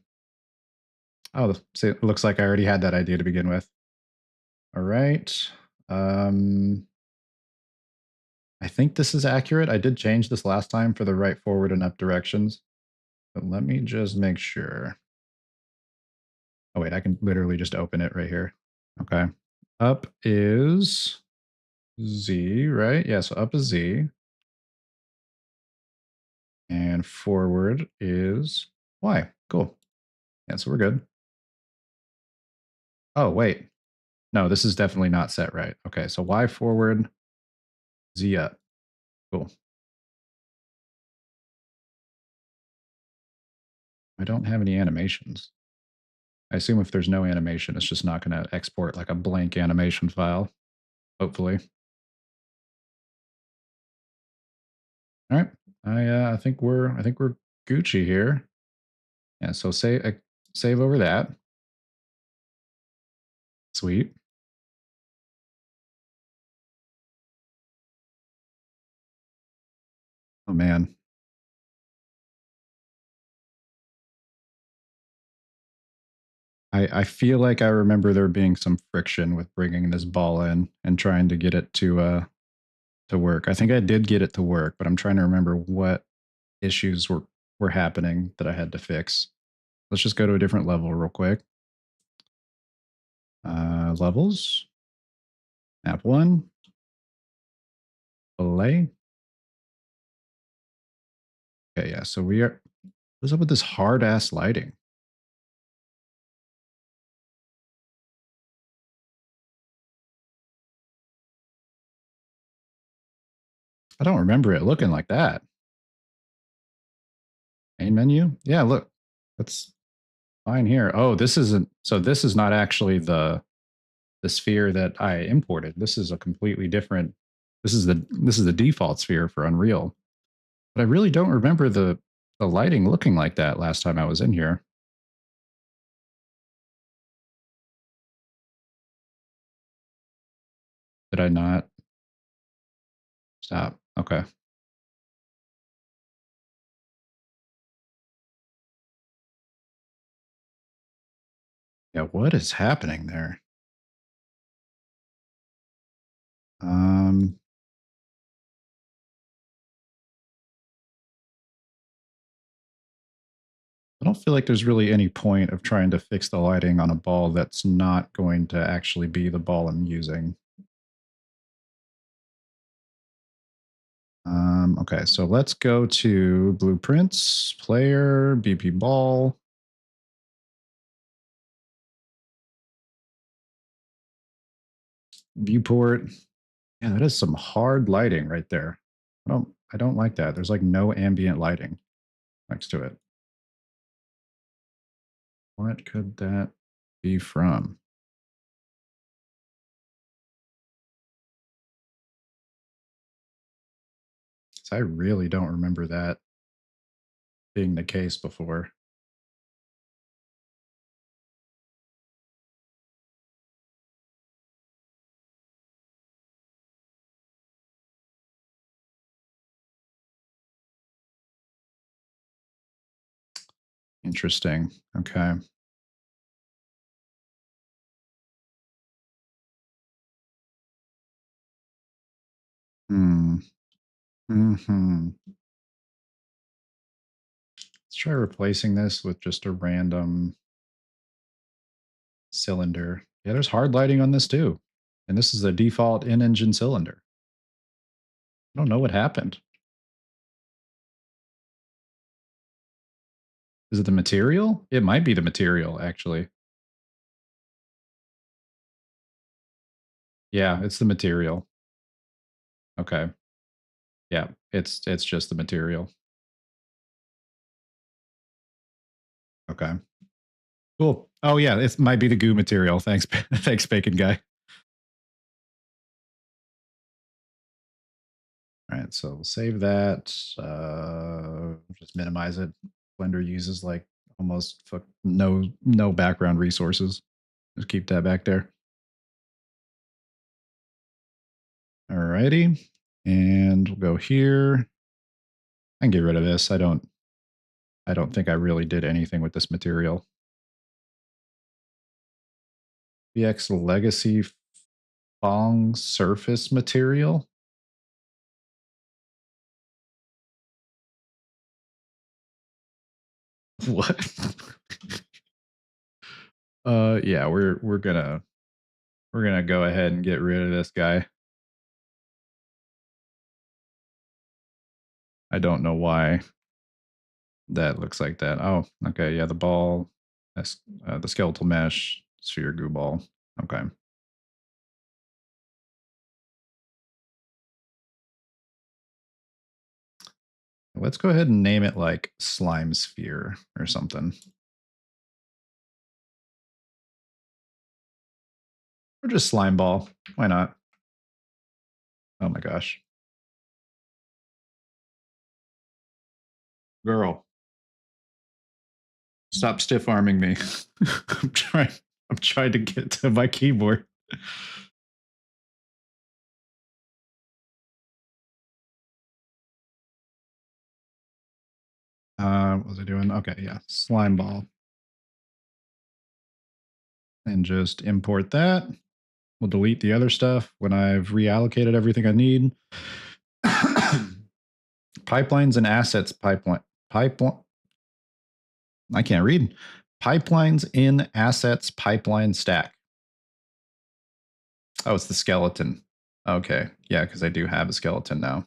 Oh, see, it looks like I already had that idea to begin with. All right. I think this is accurate. I did change this last time for the right, forward, and up directions. But let me just make sure. Oh, wait, I can literally just open it right here. Okay. Up is Z, right? Yeah, so up is Z. And forward is Y. Cool. Yeah, so we're good. Oh, wait. No, this is definitely not set right. Okay, so Y forward, Z up. Cool. I don't have any animations. I assume if there's no animation, it's just not going to export like a blank animation file. Hopefully. All right. I think we're Gucci here. Yeah. So say save over that. Sweet. Oh man. I feel like I remember there being some friction with bringing this ball in and trying to get it to work. I think I did get it to work, but I'm trying to remember what issues were happening that I had to fix. Let's just go to a different level real quick. Levels. Map 1. Belay. Okay, yeah. So we are. What's up with this hard ass lighting? I don't remember it looking like that. Main menu? Yeah, look. That's fine here. Oh, this isn't, so this is not actually the sphere that I imported. This is a completely different, this is the default sphere for Unreal. But I really don't remember the lighting looking like that last time I was in here. Did I not? Stop. Okay. Yeah, what is happening there? Um I don't feel like there's really any point of trying to fix the lighting on a ball that's not going to actually be the ball I'm using. Okay, so let's go to blueprints, player, BP ball. Viewport. Yeah, that is some hard lighting right there. I don't like that. There's like no ambient lighting next to it. What could that be from? I really don't remember that being the case before. Interesting. Okay. Hmm. Hmm. Let's try replacing this with just a random cylinder. Yeah, there's hard lighting on this too. And this is the default in-engine cylinder. I don't know what happened. Is it the material? It might be the material, actually. Yeah, it's the material. Okay. Yeah, it's just the material. Okay. Cool. Oh yeah, it might be the goo material. Thanks, thanks, bacon guy. All right, so we'll save that. Just minimize it. Blender uses like almost no background resources. Just keep that back there. Alrighty, and we'll go here and get rid of this. I don't think I really did anything with this material. VX Legacy Fong surface material. What? Yeah, we're gonna go ahead and get rid of this guy. I don't know why that looks like that. Oh, okay, yeah, the ball, that's the skeletal mesh, sphere goo ball. Okay. Let's go ahead and name it like slime sphere or something. Or just slime ball. Why not? Oh my gosh. Girl. Stop stiff arming me. I'm trying to get to my keyboard. What was I doing? Okay, yeah. Slime ball. And just import that. We'll delete the other stuff when I've reallocated everything I need. Pipelines and assets pipeline. I can't read. Pipelines in assets pipeline stack. Oh, it's the skeleton. Okay. Yeah, because I do have a skeleton now.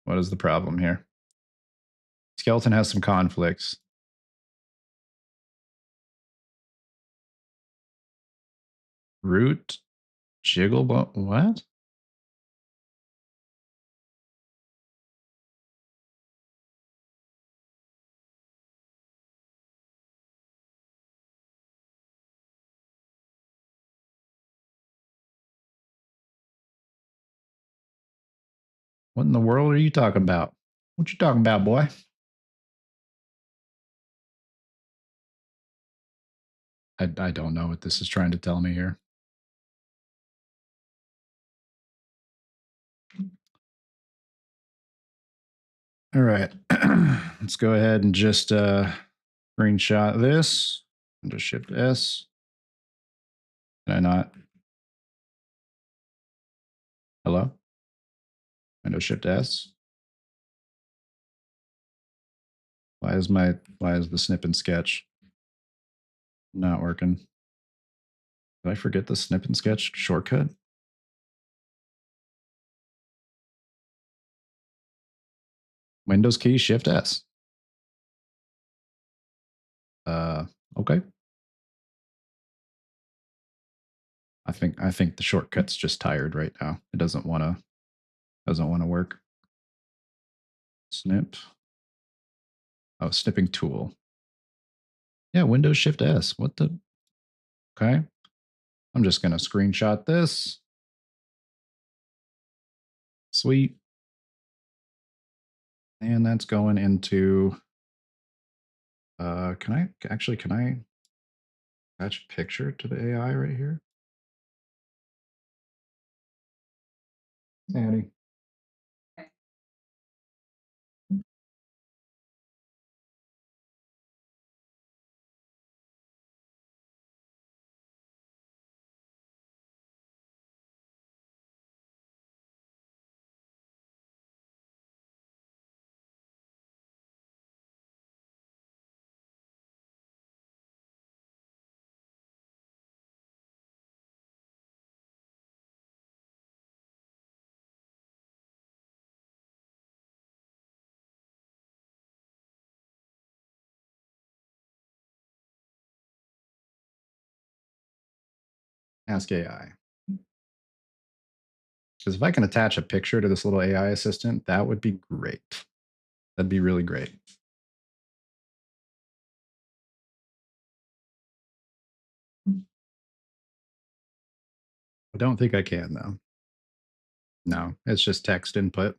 What is the problem here? Skeleton has some conflicts. Root, jiggle, what? What in the world are you talking about? What you talking about, boy? I don't know what this is trying to tell me here. All right. Let's go ahead and just screenshot this and just shift S. Can I not? Hello? Windows shift S. Why is the snip and sketch not working? Did I forget the snip and sketch shortcut? Windows key shift S. Okay. I think the shortcut's just tired right now. It doesn't want to work. Snip. Oh, snipping tool. Yeah, Windows shift S. What the? Okay. I'm just going to screenshot this. Sweet. And that's going into, can I attach a picture to the AI right here? Annie. Ask AI. Because if I can attach a picture to this little AI assistant, that would be great. That'd be really great. I don't think I can, though. No, it's just text input.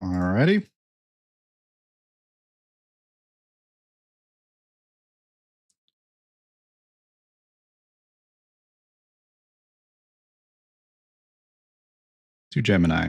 Alrighty. To Gemini.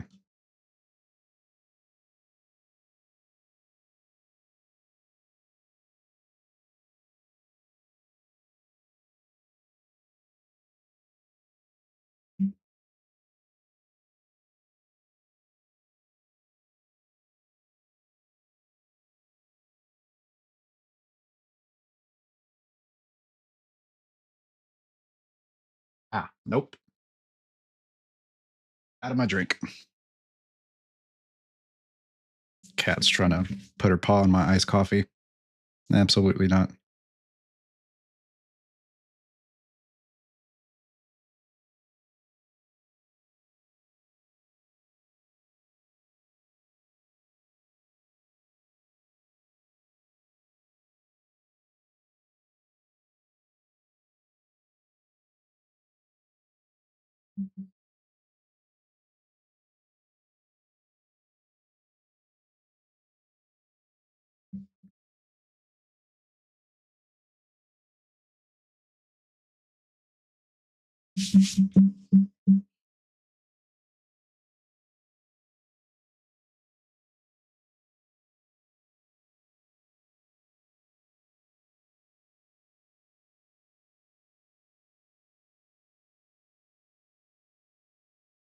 Ah, nope. Out of my drink. Cat's trying to put her paw in my iced coffee. Absolutely not.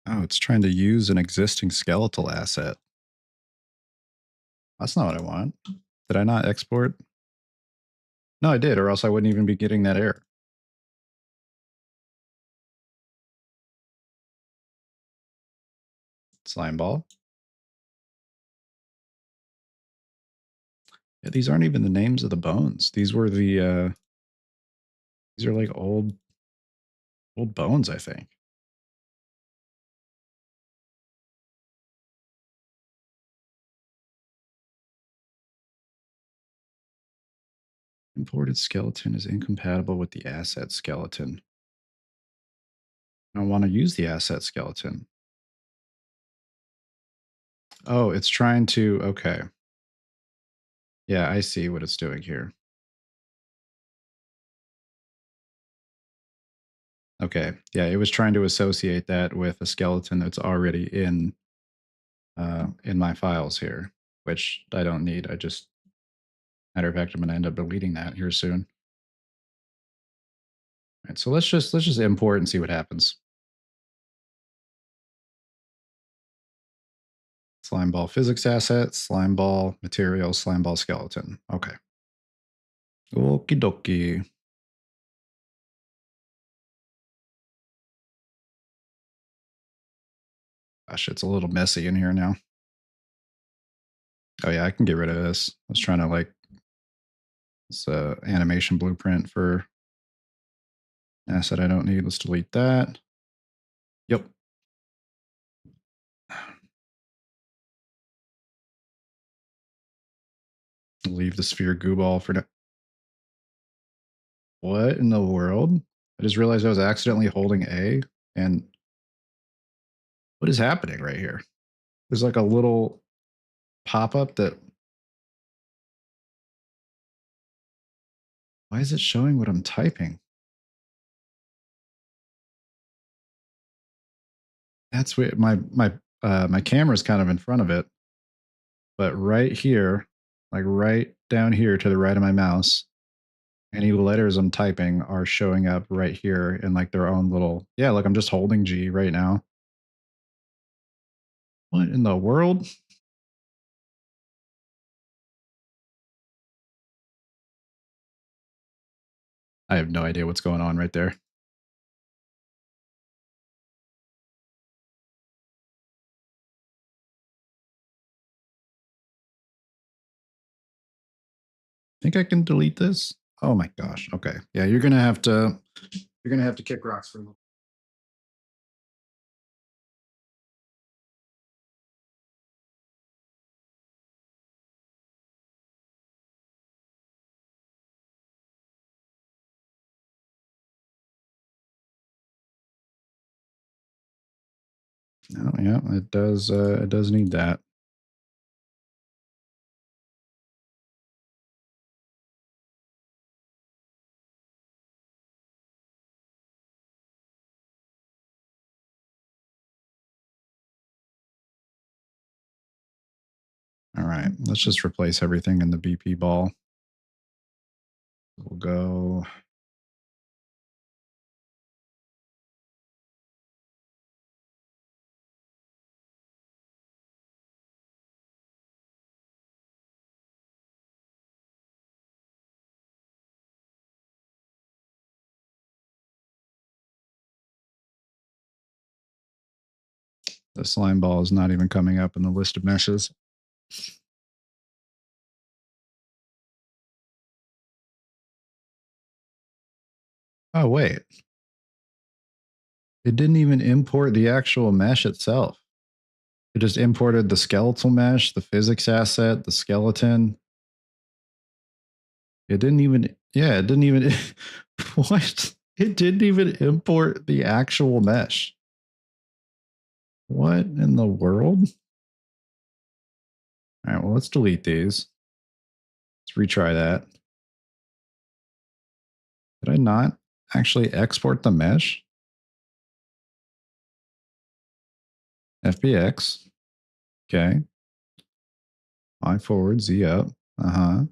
Oh, it's trying to use an existing skeletal asset. That's not what I want. Did I not export? No, I did, or else I wouldn't even be getting that error. Slime ball. Yeah, these aren't even the names of the bones. These were the these are like old bones, I think. Imported skeleton is incompatible with the asset skeleton. I don't want to use the asset skeleton. Oh, it's trying to, okay. Yeah, I see what it's doing here. Okay. Yeah, it was trying to associate that with a skeleton that's already in my files here, which I don't need. I just, matter of fact, I'm going to end up deleting that here soon. All right, so let's just import and see what happens. Slime ball physics asset, slime ball material, slime ball skeleton. Okay. Okie dokie. Gosh, it's a little messy in here now. Oh yeah, I can get rid of this. I was trying to like this animation blueprint for asset I don't need. Let's delete that. Yep. Leave the sphere goo ball for now. What in the world? I just realized I was accidentally holding A, and what is happening right here? There's like a little pop-up that, why is it showing what I'm typing? That's weird. My camera's kind of in front of it, but right here, like right down here to the right of my mouse, any letters I'm typing are showing up right here in like their own little, yeah, like I'm just holding G right now. What in the world? I have no idea what's going on right there. Think I can delete this? Oh my gosh. Okay. Yeah, you're gonna have to kick rocks for a little. Oh yeah, it does need that. All right, let's just replace everything in the BP ball. We'll go. The slime ball is not even coming up in the list of meshes. Oh, wait. It didn't even import the actual mesh itself. It just imported the skeletal mesh, the physics asset, the skeleton. It didn't even, yeah, it didn't even, what? It didn't even import the actual mesh. What in the world? All right, well, let's delete these. Let's retry that. Did I not actually export the mesh? FBX. Okay. Y forward, Z up. Uh-huh.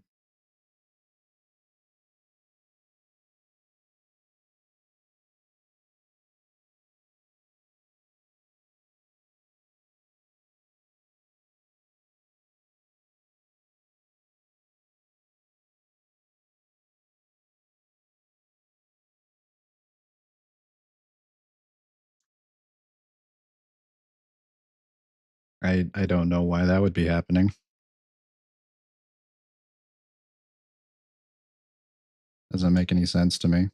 I don't know why that would be happening. Doesn't make any sense to me.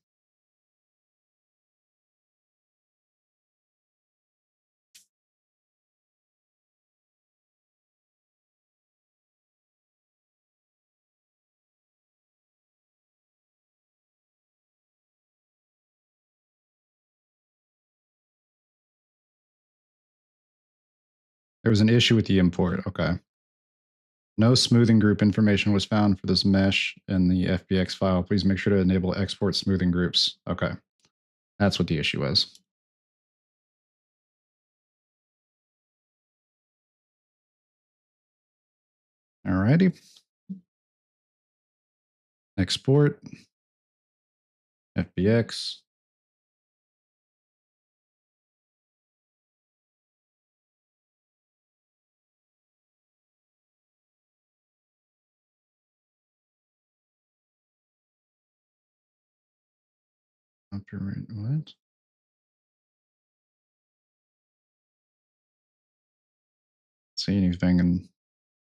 There was an issue with the import. Okay. No smoothing group information was found for this mesh in the FBX file. Please make sure to enable export smoothing groups. Okay. That's what the issue was. Alrighty. Export. FBX. What? See anything in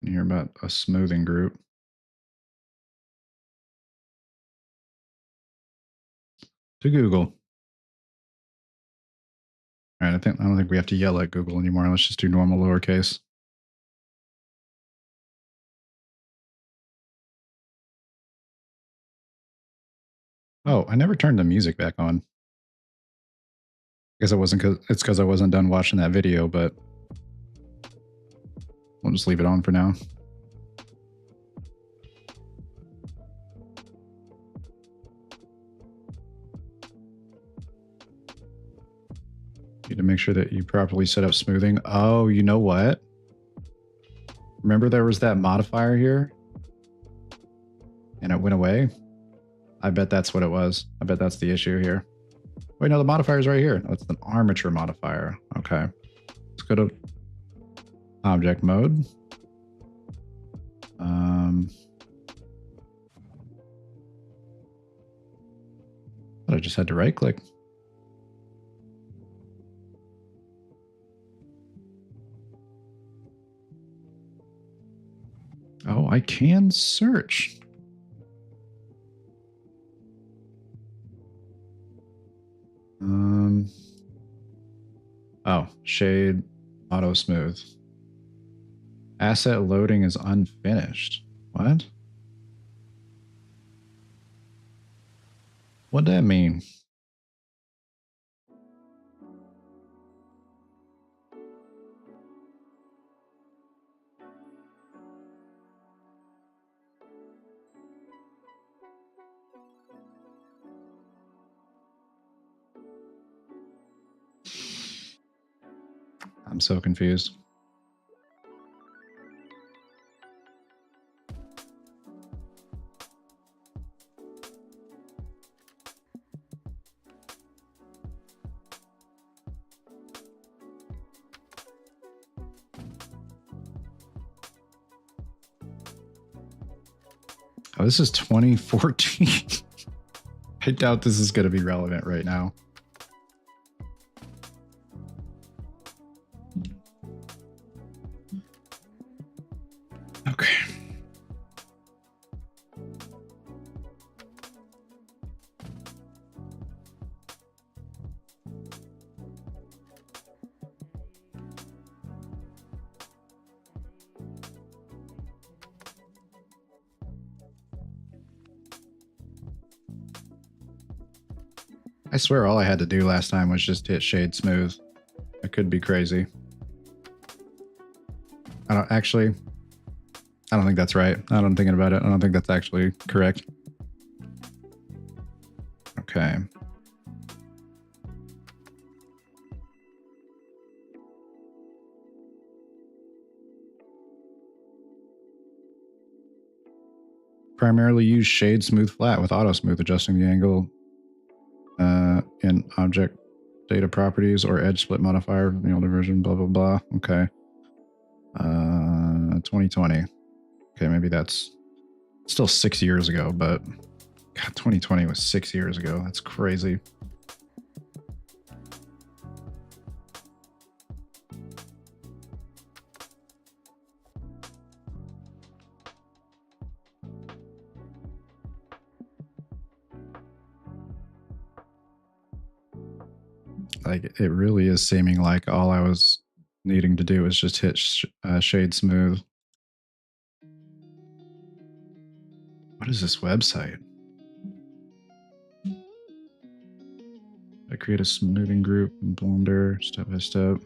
here about a smoothing group? To Google. All right, I don't think we have to yell at Google anymore. Let's just do normal lowercase. Oh, I never turned the music back on. I guess it wasn't because I wasn't done watching that video, but we'll just leave it on for now. Need to make sure that you properly set up smoothing. Oh, you know what? Remember there was that modifier here? And it went away? I bet that's what it was. I bet that's the issue here. Wait, no, the modifier's right here. No, it's an armature modifier. Okay. Let's go to object mode. But I just had to right click. Oh, I can search. Oh, shade, auto smooth. Asset loading is unfinished. What? What'd that mean? I'm so confused. Oh, this is 2014. I doubt this is going to be relevant right now. Okay. I swear all I had to do last time was just hit shade smooth. I could be crazy. I don't think that's right. I'm thinking about it. I don't think that's actually correct. Okay. primarily use shade smooth flat with auto smooth, adjusting the angle in object data properties or edge split modifier from the older version, blah, blah, blah. Okay. 2020. Okay, maybe that's still 6 years ago, but God, 2020 was 6 years ago. That's crazy. Like, it really is seeming like all I was needing to do was just hit shade smooth. What is this website? I create a smoothing group in Blender, step by step.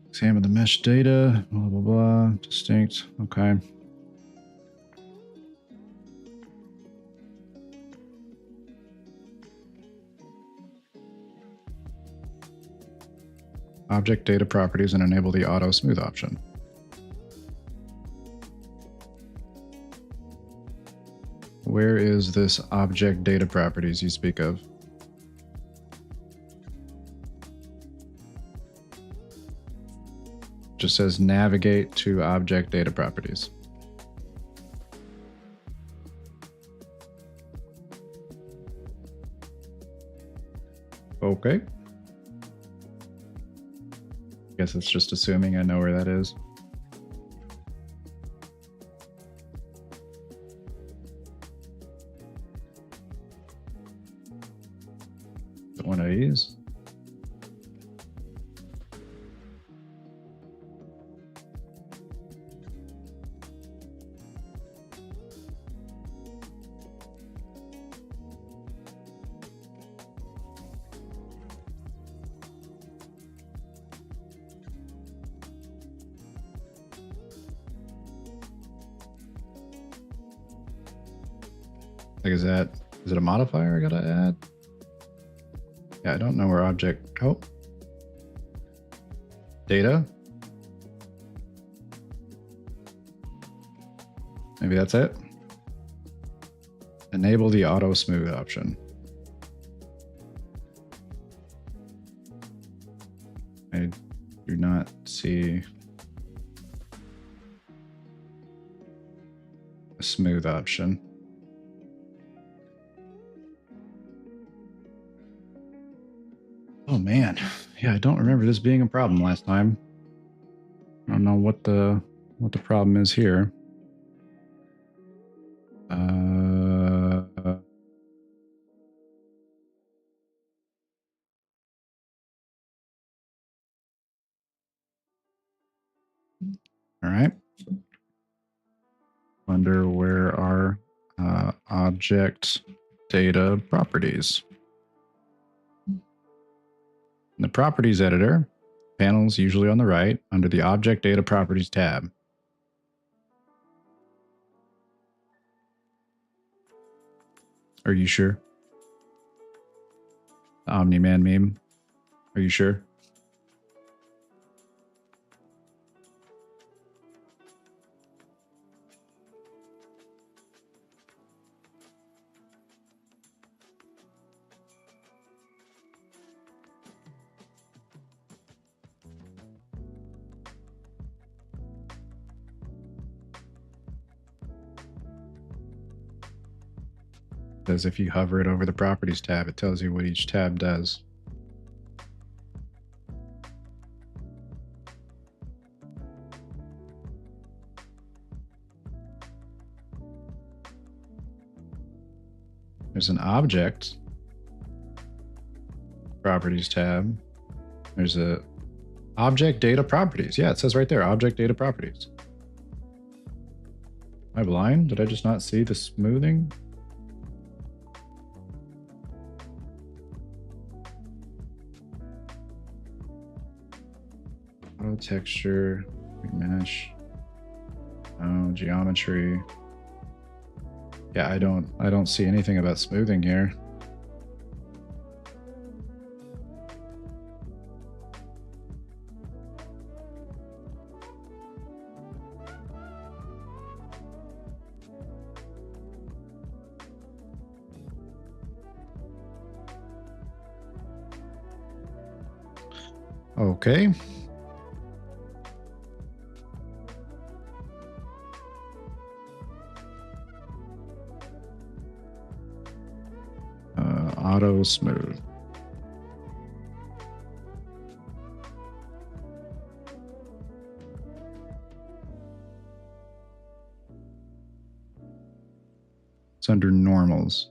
Examine the mesh data, blah, blah, blah, distinct, okay. Object data properties and enable the auto smooth option. Where is this object data properties you speak of? Just says navigate to object data properties. Okay. Guess it's just assuming I know where that is. Is it one of these? Like, is it a modifier I gotta add? Yeah, I don't know where object, oh. Data? Maybe that's it. Enable the auto smooth option. I do not see a smooth option. Oh man, yeah, I don't remember this being a problem last time. I don't know what the problem is here. All right. Wonder where are object data properties. In the properties editor, panels usually on the right under the object data properties tab. Are you sure? The Omni-Man meme. Are you sure? Because if you hover it over the properties tab, it tells you what each tab does. There's an object properties tab. There's a object data properties. Yeah, it says right there, object data properties. Am I blind? Did I just not see the smoothing? Auto texture, mesh, oh, geometry. Yeah, I don't see anything about smoothing here. Okay. Auto smooth. It's under normals.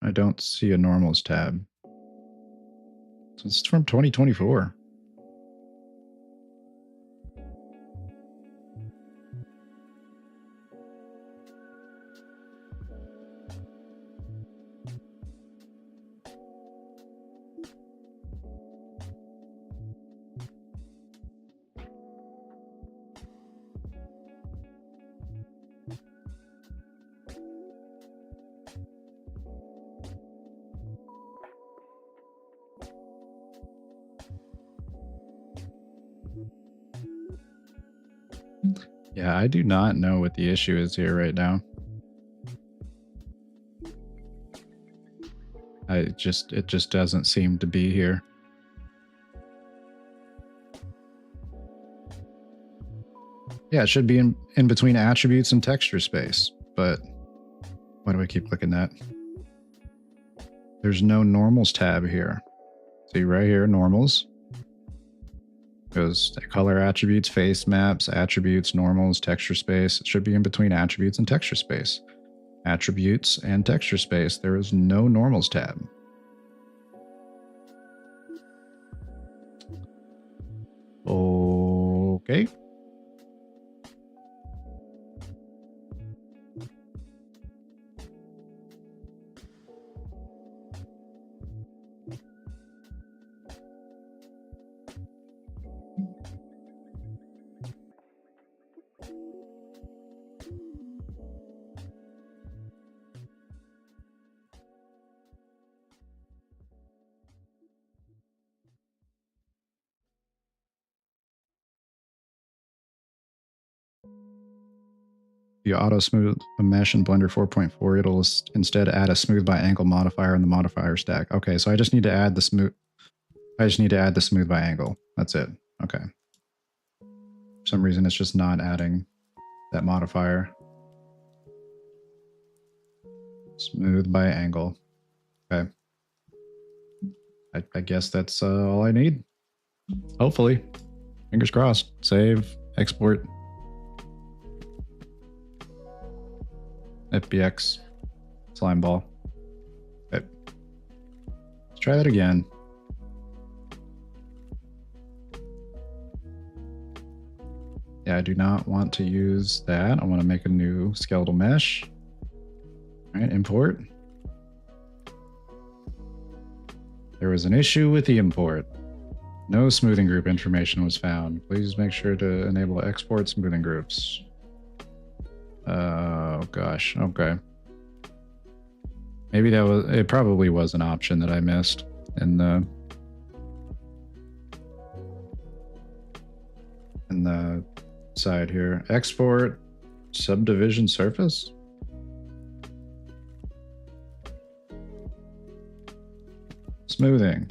I don't see a normals tab. So it's from 2024. Yeah, I do not know what the issue is here right now. It just doesn't seem to be here. Yeah, it should be in between attributes and texture space, but why do I keep clicking that? There's no normals tab here. See right here, normals. Goes color attributes, face maps, attributes, normals, texture space. It should be in between attributes and texture space. Attributes and texture space. There is no normals tab. Okay. You auto smooth a mesh in Blender 4.4, it'll instead add a smooth by angle modifier in the modifier stack. Okay, so I just need to add the smooth. I just need to add the smooth by angle. That's it. Okay. For some reason, it's just not adding that modifier. Smooth by angle. Okay. I guess that's all I need. Hopefully. Fingers crossed. Save, export. FBX. Slime ball. Okay. Let's try that again. Yeah, I do not want to use that. I want to make a new skeletal mesh. All right, import. There was an issue with the import. No smoothing group information was found. Please make sure to enable export smoothing groups. Oh gosh, okay. Maybe it probably was an option that I missed in the side here. Export subdivision surface. Smoothing.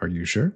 Are you sure?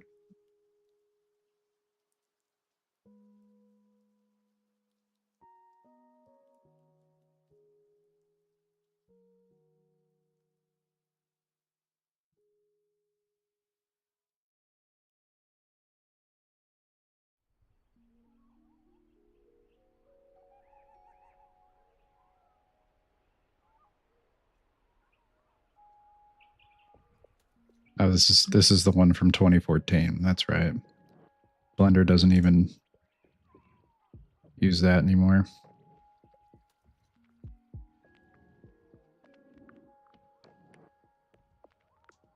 Oh, this is the one from 2014. That's right. Blender doesn't even use that anymore.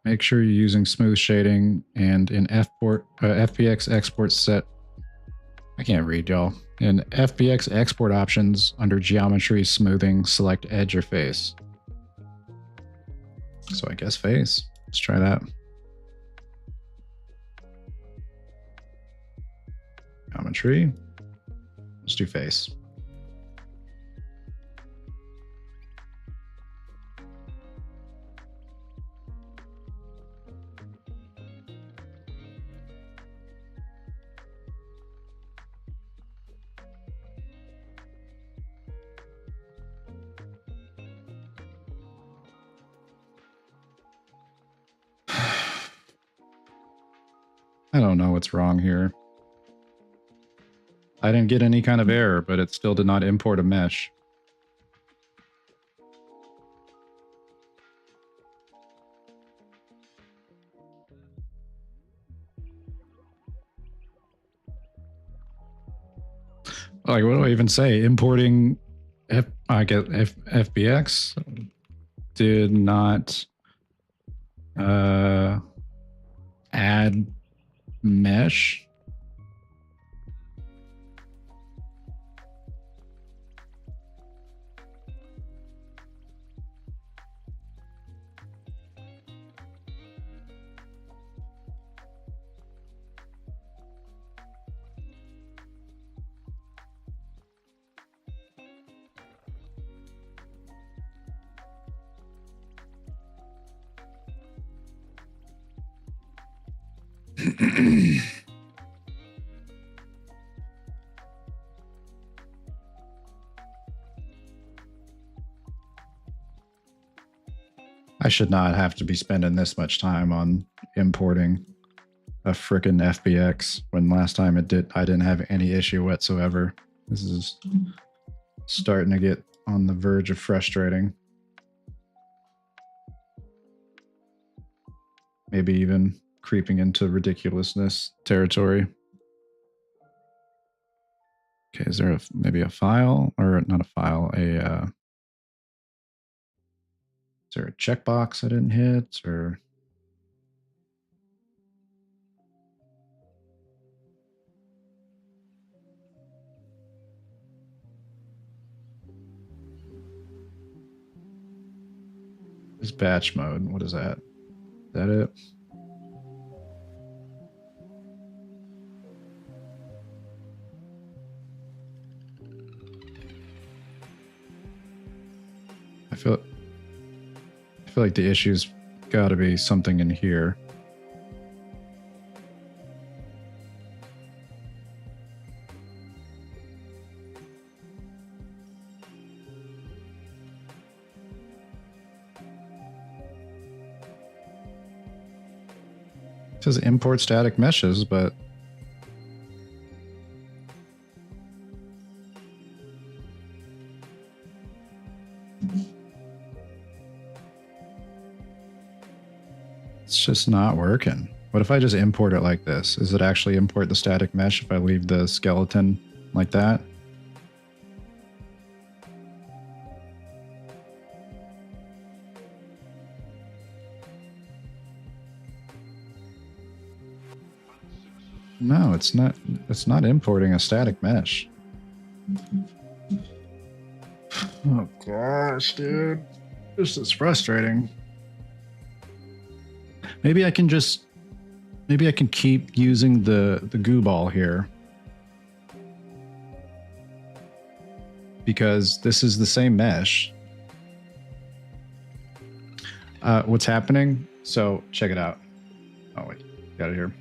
make sure you're using smooth shading, and in FBX export set. I can't read, y'all. In FBX export options under geometry smoothing, select edge or face. So I guess face. Let's try that. Geometry. Let's do face. I don't know what's wrong here. I didn't get any kind of error, but it still did not import a mesh. Like, what do I even say? Importing FBX did not add mesh. I should not have to be spending this much time on importing a frickin' FBX when last time I didn't have any issue whatsoever. This is starting to get on the verge of frustrating. Maybe even creeping into ridiculousness territory. Okay, is there maybe a file, or not a file, is there a checkbox I didn't hit, or? This batch mode, what is that? Is that it? I feel like the issue's got to be something in here. It says import static meshes, but it's just not working. What if I just import it like this? Does it actually import the static mesh if I leave the skeleton like that? No, it's not. It's not importing a static mesh. Oh gosh, dude, this is frustrating. Maybe I can keep using the goo ball here, because this is the same mesh. What's happening? So check it out. Oh wait, got it here.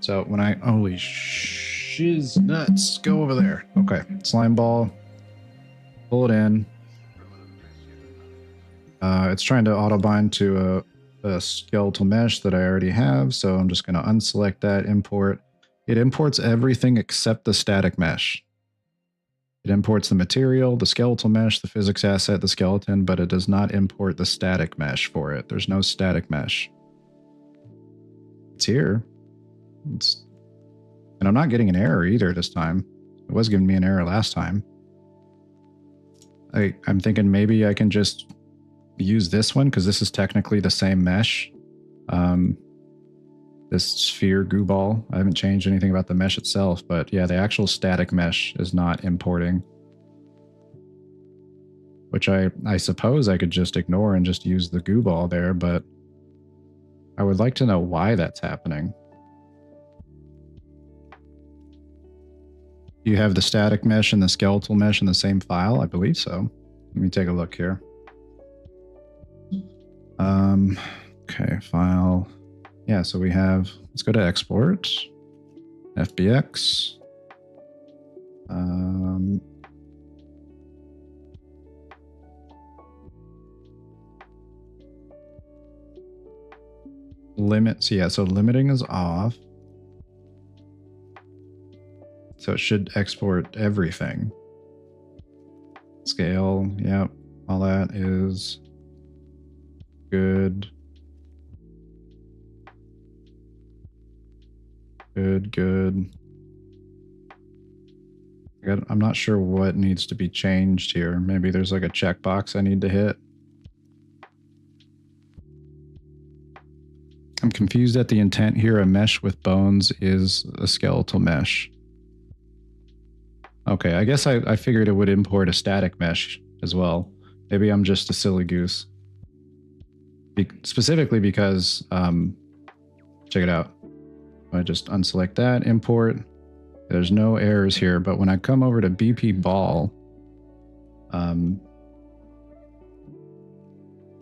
So when holy shiz nuts, go over there. Okay, slime ball, pull it in. It's trying to auto bind to a skeletal mesh that I already have, so I'm just going to unselect that, import. It imports everything except the static mesh. It imports the material, the skeletal mesh, the physics asset, the skeleton, but it does not import the static mesh for it. There's no static mesh. It's here. And I'm not getting an error either this time. It was giving me an error last time. I'm thinking maybe I can just use this one because this is technically the same mesh. This sphere goo ball. I haven't changed anything about the mesh itself, but yeah, the actual static mesh is not importing. Which I suppose I could just ignore and just use the goo ball there, but I would like to know why that's happening. Do you have the static mesh and the skeletal mesh in the same file? I believe so. Let me take a look here. Okay, file. Yeah, so we have, let's go to export, FBX. Limits, yeah, so limiting is off. So it should export everything. Scale, yep, all that is good. Good. I'm not sure what needs to be changed here. Maybe there's like a checkbox I need to hit. I'm confused at the intent here. A mesh with bones is a skeletal mesh. Okay, I guess I figured it would import a static mesh as well. Maybe I'm just a silly goose. Specifically because, check it out. I just unselect that, import. There's no errors here, but when I come over to BP ball,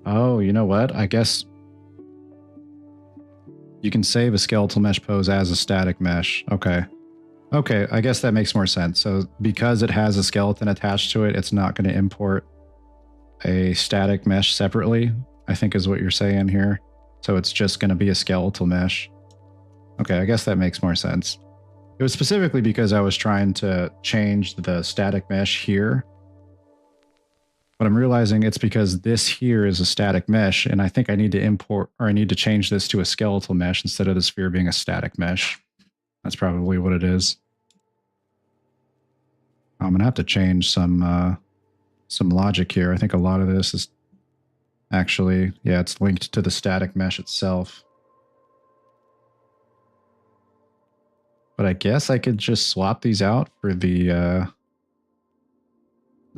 oh, you know what? I guess you can save a skeletal mesh pose as a static mesh. Okay. Okay, I guess that makes more sense. So because it has a skeleton attached to it, it's not going to import a static mesh separately, I think is what you're saying here. So it's just going to be a skeletal mesh. Okay, I guess that makes more sense. It was specifically because I was trying to change the static mesh here. But I'm realizing it's because this here is a static mesh, and I think I need to import, or I need to change this to a skeletal mesh instead of the sphere being a static mesh. That's probably what it is. I'm going to have to change some logic here. I think a lot of this is actually, yeah, it's linked to the static mesh itself. But I guess I could just swap these out for the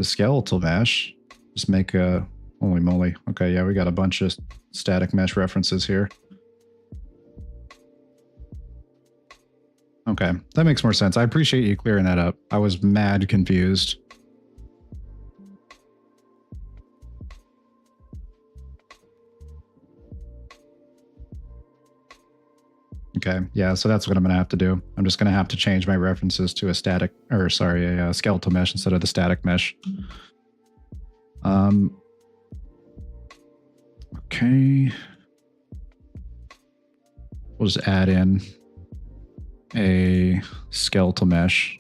skeletal mesh. Just make a, holy moly. Okay, yeah, we got a bunch of static mesh references here. Okay, that makes more sense. I appreciate you clearing that up. I was mad confused. Okay, yeah, so that's what I'm going to have to do. I'm just going to have to change my references to a static, or sorry, a skeletal mesh instead of the static mesh. Okay. We'll just add in a skeletal mesh.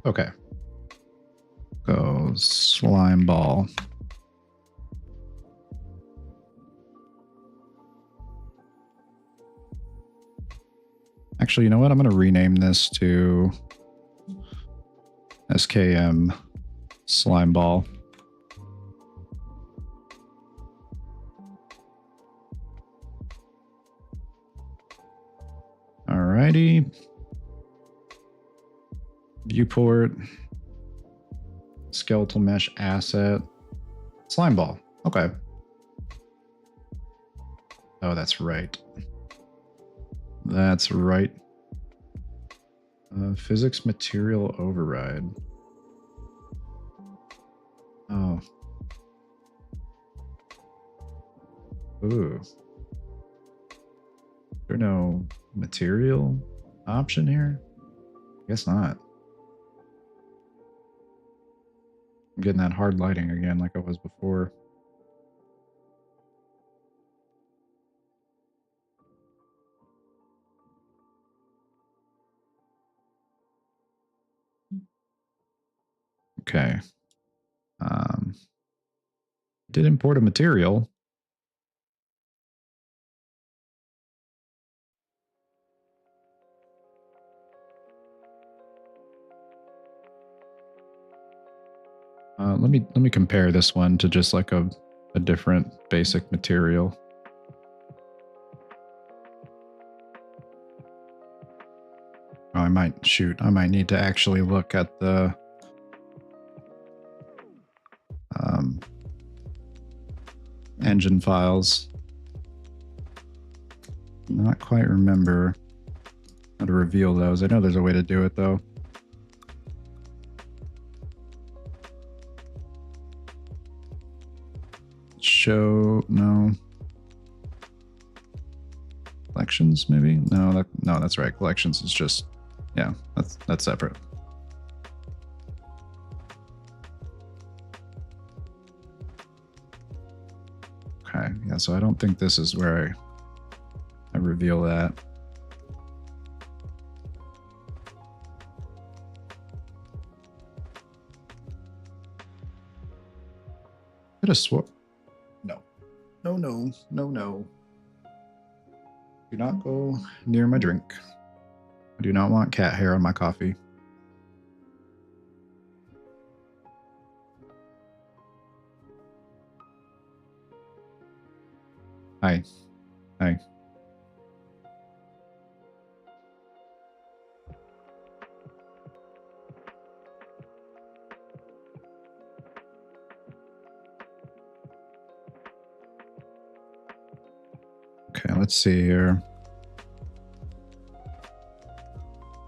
Okay. Go slime ball. Actually, you know what? I'm going to rename this to SKM slime ball. Alrighty. Viewport. Skeletal mesh asset. Slime ball. Okay. Oh, that's right. That's right. Physics material override. Oh. Ooh. Is there no material option here? Guess not. I'm getting that hard lighting again like I was before. Okay. Did import a material. Let me compare this one to just like a different basic material. Oh, I might need to actually look at the engine files. Not quite remember how to reveal those. I know there's a way to do it though. Show, no. Collections, maybe? No, that's right. Collections is just, yeah, that's separate. Okay, yeah, so I don't think this is where I reveal that. Could have swore. No. No. Do not go near my drink. I do not want cat hair on my coffee. Hi. Okay, let's see here.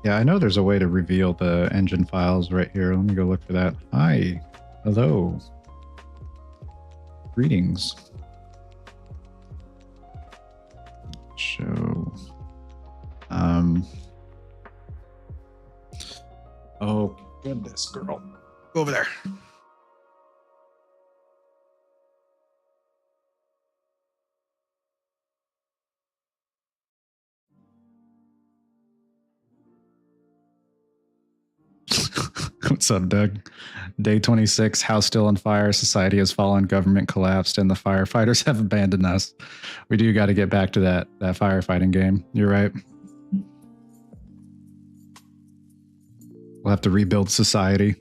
Yeah, I know there's a way to reveal the engine files right here. Let me go look for that. Hi. Hello. Greetings. Show. Oh, goodness, girl. Go over there. What's up, Doug? Day 26, house still on fire, society has fallen, government collapsed, and the firefighters have abandoned us. We do got to get back to that firefighting game. You're right. We'll have to rebuild society.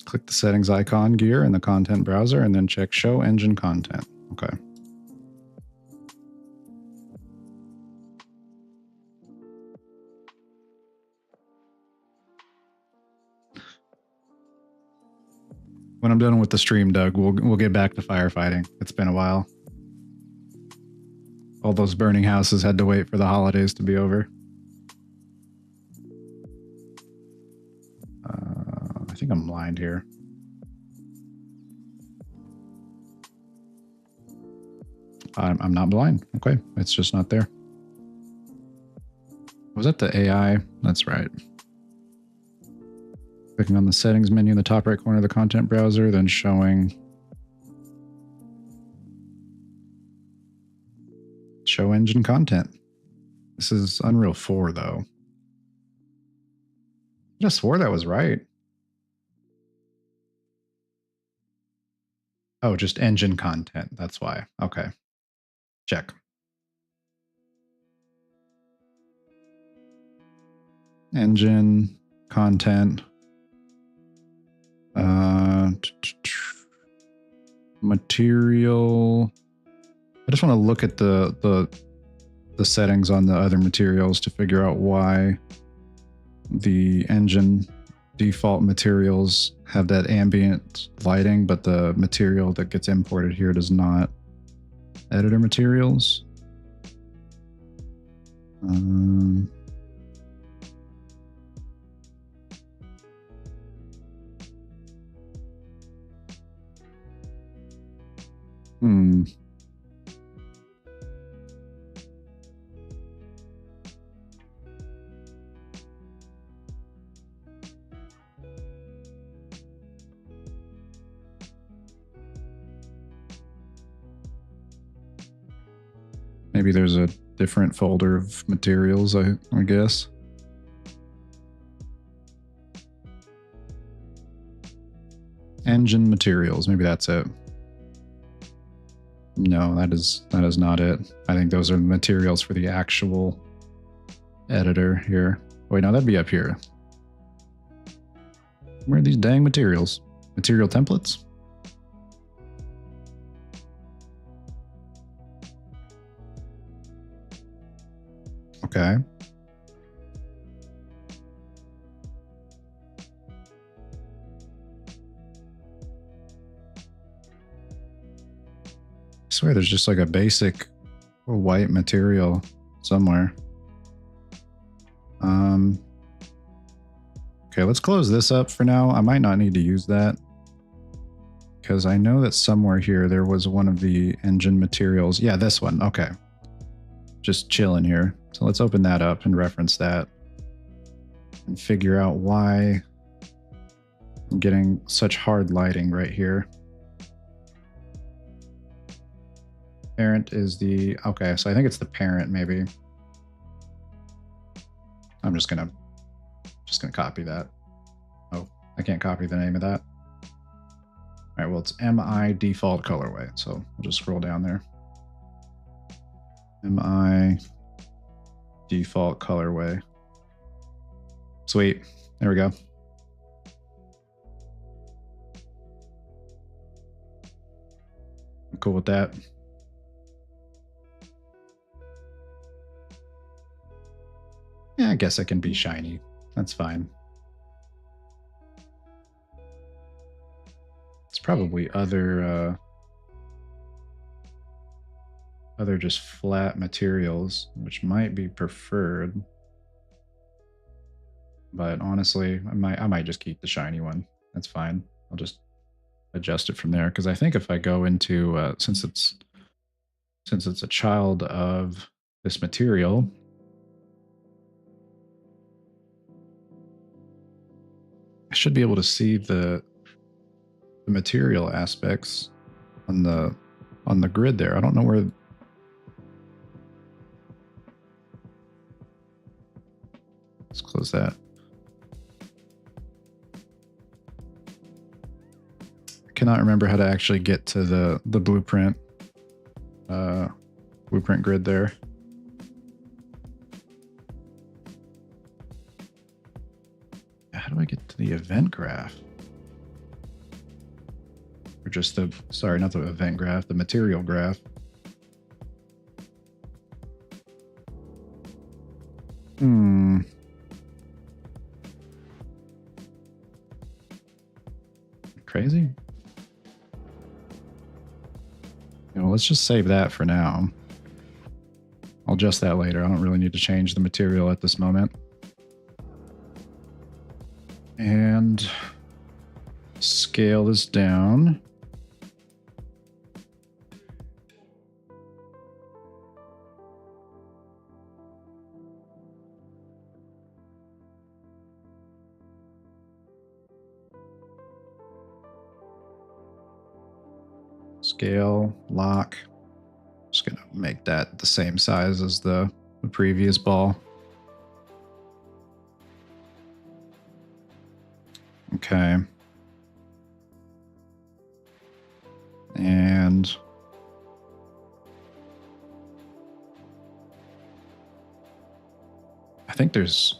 Click the settings icon gear in the content browser and then check show engine content. Okay. When I'm done with the stream, Doug, we'll get back to firefighting. It's been a while. All those burning houses had to wait for the holidays to be over. I think I'm blind here. I'm not blind. Okay, it's just not there. Was that the AI? That's right. Clicking on the settings menu in the top right corner of the content browser, then showing show engine content. This is Unreal 4 though. I just swore that was right. Oh, just engine content. That's why. Okay. Check. Engine content. Material. I just want to look at the settings on the other materials to figure out why the engine default materials have that ambient lighting, but the material that gets imported here does not. Editor materials. Maybe there's a different folder of materials, I guess. Engine materials, maybe that's it. No, that is not it. I think those are materials for the actual editor here. Wait, no, that'd be up here. Where are these dang materials? Material templates? Okay. I swear there's just like a basic white material somewhere. Okay, let's close this up for now. I might not need to use that because I know that somewhere here there was one of the engine materials. Yeah, this one. Okay. Just chilling here. So let's open that up and reference that and figure out why I'm getting such hard lighting right here. Parent is the, okay, so I think it's the parent maybe. I'm just gonna copy that. Oh, I can't copy the name of that. All right, well, it's MI default colorway. So we'll just scroll down there. MI default colorway. Sweet. There we go. I'm cool with that. Yeah, I guess it can be shiny. That's fine. It's probably other just flat materials, which might be preferred. But honestly, I might just keep the shiny one. That's fine. I'll just adjust it from there because I think if I go into since it's a child of this material, I should be able to see the material aspects on the grid there. I don't know where. Let's close that. I cannot remember how to actually get to the blueprint grid there. How do I get to the event graph? Or just the, sorry, not the event graph, the material graph. Crazy. You know, let's just save that for now. I'll adjust that later. I don't really need to change the material at this moment. And scale this down. Scale, lock. Just gonna make that the same size as the previous ball. Okay. And I think there's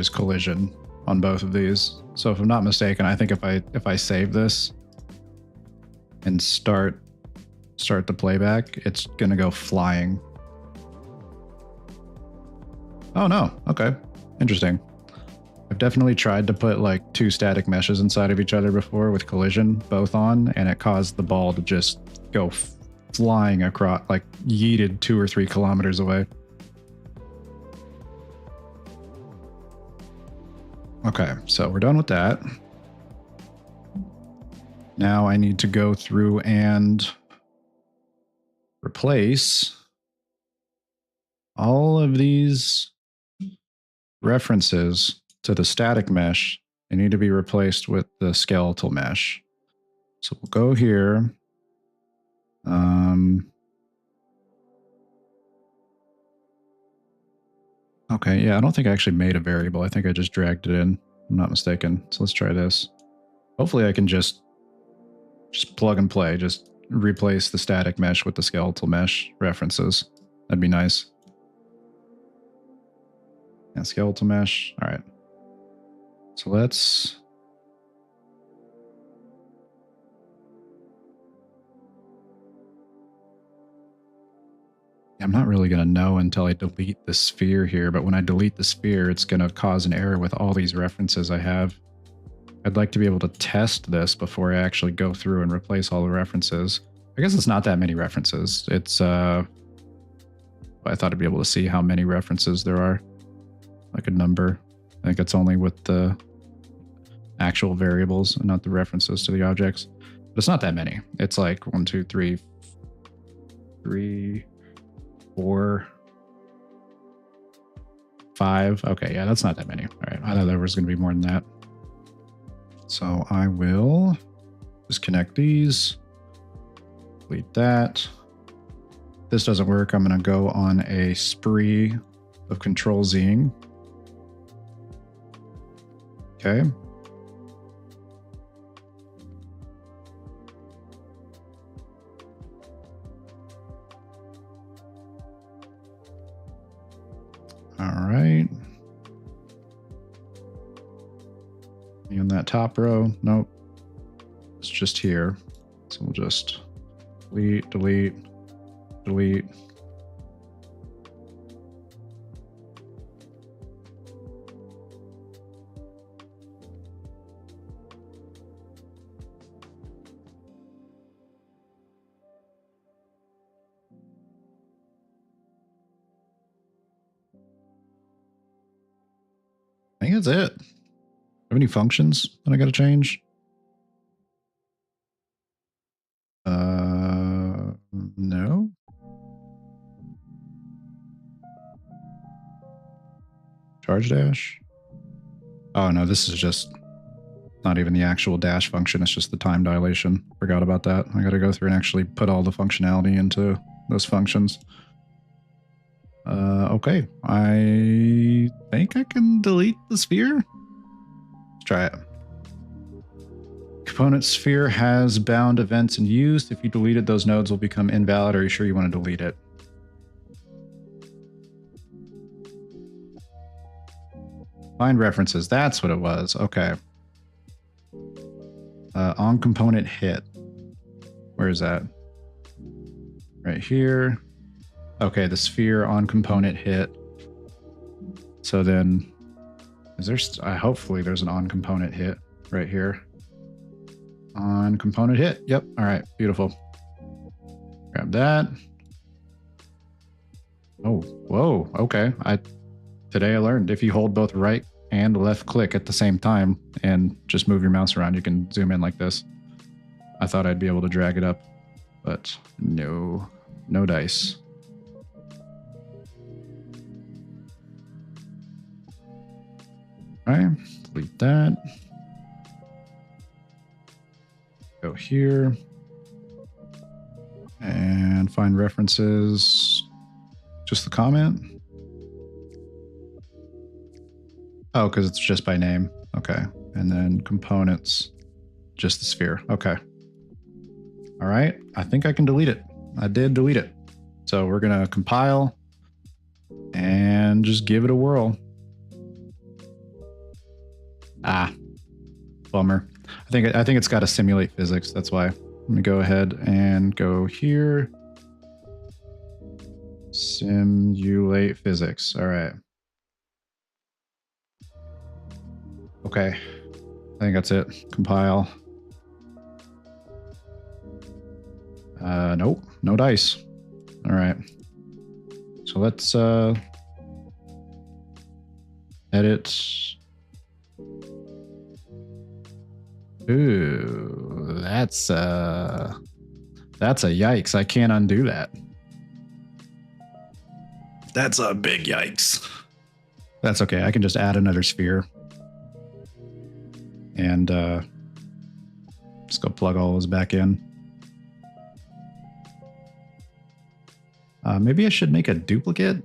collision on both of these. So if I'm not mistaken, I think if I save this and start the playback, it's gonna go flying. Oh no, okay. Interesting. I've definitely tried to put like two static meshes inside of each other before with collision both on, and it caused the ball to just go flying across, like yeeted 2 or 3 kilometers away. Okay, so we're done with that. Now I need to go through and replace all of these references to the static mesh. They need to be replaced with the skeletal mesh. So we'll go here. Okay, yeah, I don't think I actually made a variable. I think I just dragged it in. I'm not mistaken. So let's try this. Hopefully I can just plug and play, just replace the static mesh with the skeletal mesh references. That'd be nice. Yeah, skeletal mesh. All right. So let's... I'm not really going to know until I delete the sphere here, but when I delete the sphere, it's going to cause an error with all these references I have. I'd like to be able to test this before I actually go through and replace all the references. I guess it's not that many references. It's, I thought I'd be able to see how many references there are. Like a number. I think it's only with the actual variables and not the references to the objects. But it's not that many. It's like 1, 2, 3, 4, 5. Okay, yeah, that's not that many. All right, I thought there was going to be more than that. So I will disconnect these, delete that. If this doesn't work, I'm going to go on a spree of Control-Zing. Okay. All right. In that top row, nope. It's just here. So we'll just delete, delete, delete. I think that's it. Have any functions that I got to change? No. Charge dash. Oh no, this is just not even the actual dash function. It's just the time dilation. Forgot about that. I got to go through and actually put all the functionality into those functions. Okay. I think I can delete the sphere. Let's try it. Component sphere has bound events in use. If you delete it, those nodes will become invalid. Are you sure you want to delete it? Find references. That's what it was. Okay. On component hit. Where is that? Right here. Okay, the sphere on component hit. So then, is there? Hopefully, there's an on component hit right here. On component hit. Yep. All right. Beautiful. Grab that. Oh, whoa. Okay. Today I learned if you hold both right and left click at the same time and just move your mouse around, you can zoom in like this. I thought I'd be able to drag it up, but no dice. All right, delete that. Go here and find references. Just the comment. Oh, because it's just by name. Okay. And then components, just the sphere. Okay. All right. I think I can delete it. I did delete it. So we're going to compile and just give it a whirl. Ah, bummer. I think it's got to simulate physics. That's why. Let me go ahead and go here. Simulate physics. All right. Okay. I think that's it. Compile. Nope. No dice. All right. So let's edit. Ooh, that's a yikes. I can't undo that. That's a big yikes. That's okay. I can just add another sphere. And just go plug all those back in. Maybe I should make a duplicate.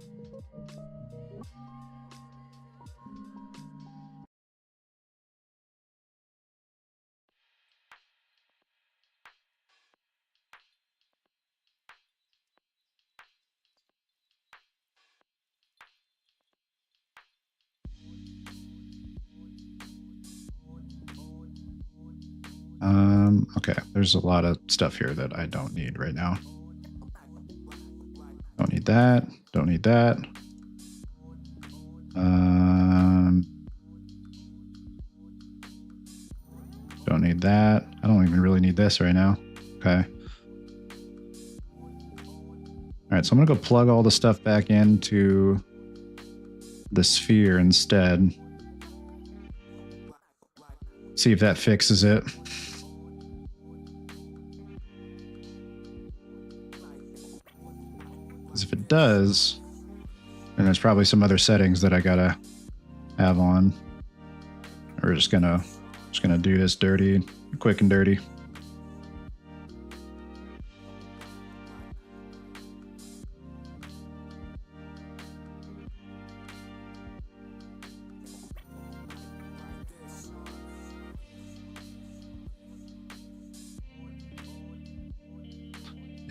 Okay, there's a lot of stuff here that I don't need right now. Don't need that. Don't need that. Don't need that. I don't even really need this right now. Okay. All right, so I'm gonna go plug all the stuff back into the sphere instead. See if that fixes it. Because if it does, then there's probably some other settings that I gotta have on. We're just gonna do this dirty, quick and dirty.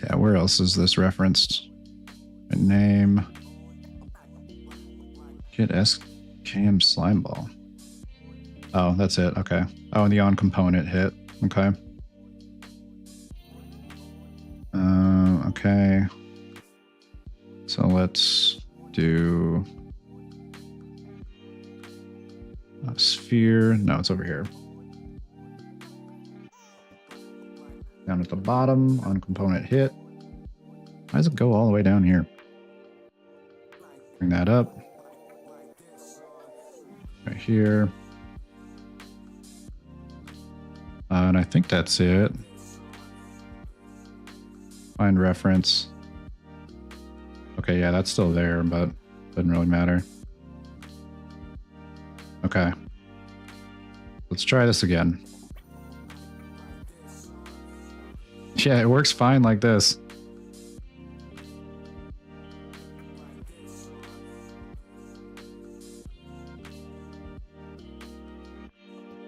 Yeah, where else is this referenced? My name. Get SKM slime ball. Oh, that's it. Okay. Oh, and the on component hit. Okay. Okay. So let's do a sphere. No, it's over here. Down at the bottom, on component hit. Why does it go all the way down here? Bring that up. Right here. And I think that's it. Find reference. Okay, yeah, that's still there, but doesn't really matter. Okay. Let's try this again. Yeah, it works fine like this.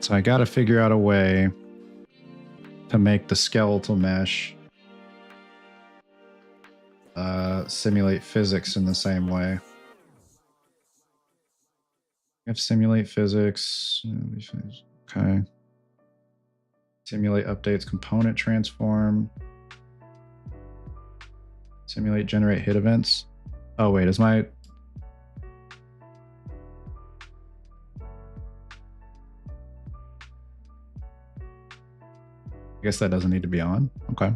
So I got to figure out a way to make the skeletal mesh simulate physics in the same way. We have simulate physics. Okay. Simulate updates, component transform. Simulate generate hit events. Oh wait, is my... I guess that doesn't need to be on. Okay.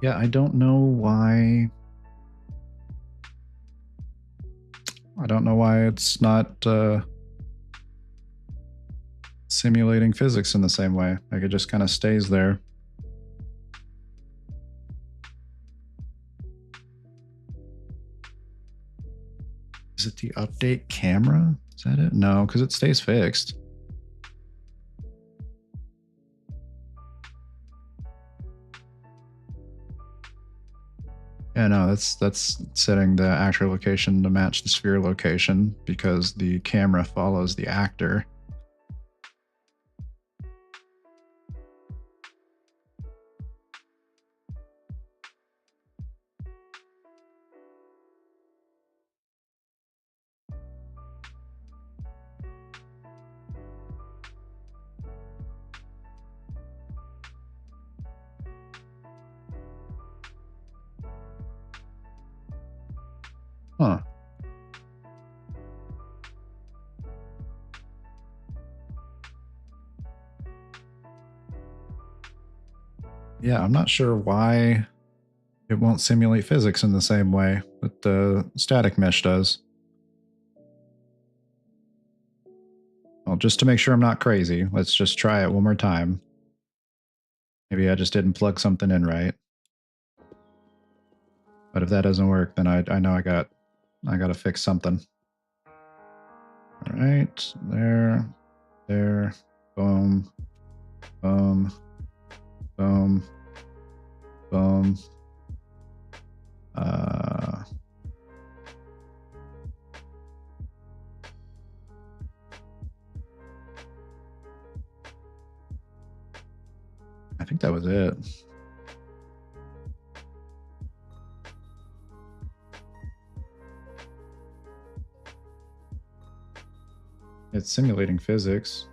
Yeah, I don't know why. I don't know why it's not simulating physics in the same way. Like it just kind of stays there. Is it the update camera? Is that it? No, because it stays fixed. Yeah, no, that's setting the actual location to match the sphere location because the camera follows the actor. Huh. Yeah, I'm not sure why it won't simulate physics in the same way that the static mesh does. Well, just to make sure I'm not crazy, let's just try it one more time. Maybe I just didn't plug something in right. But if that doesn't work, then I know I gotta fix something. All right, there, boom, boom, boom, boom. I think that was it. It's simulating physics.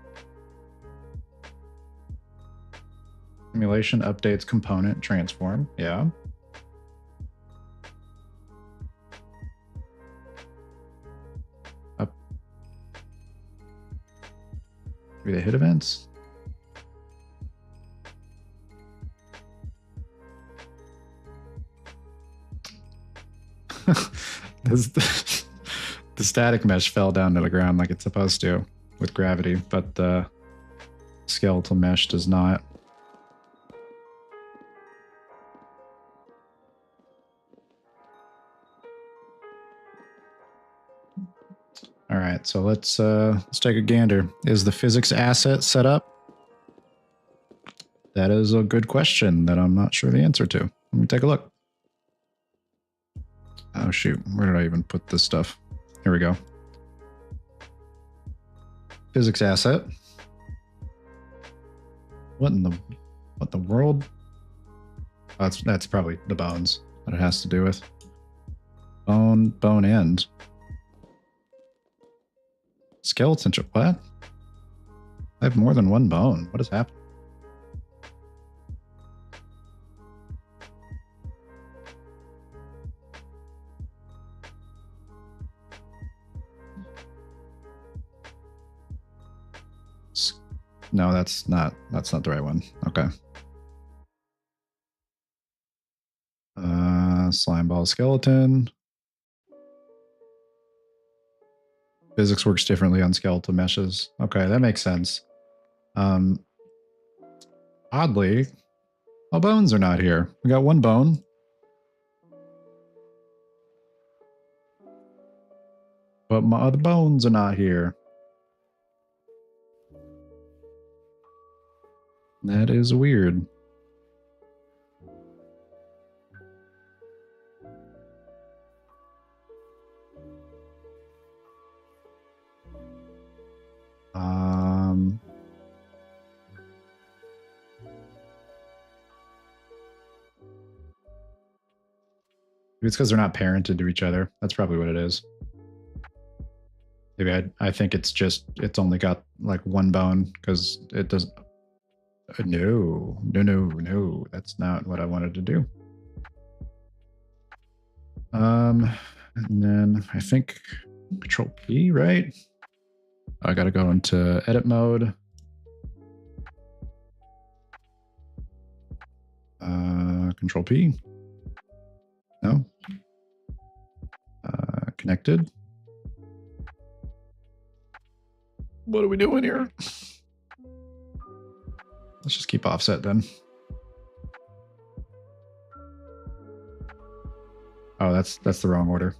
Simulation updates component transform. Yeah. Up. Maybe the hit events. The static mesh fell down to the ground like it's supposed to with gravity, but the skeletal mesh does not. All right, so let's take a gander. Is the physics asset set up? That is a good question that I'm not sure the answer to. Let me take a look. Oh shoot, where did I even put this stuff? Here we go. Physics asset. What in the world? Oh, that's probably the bones that it has to do with. Bone end. Skeleton. What? I have more than one bone. What has happened? No, that's not the right one. Okay. Slime ball skeleton. Physics works differently on skeletal meshes. Okay, that makes sense. Oddly, all bones are not here. We got one bone. But my other bones are not here. That is weird. Maybe it's because they're not parented to each other. That's probably what it is. Maybe I think it's only got like one bone because it doesn't. No. That's not what I wanted to do. And then I think Control P, right? I got to go into edit mode. Control P. No. Connected. What are we doing here? Let's just keep offset then. Oh, that's the wrong order.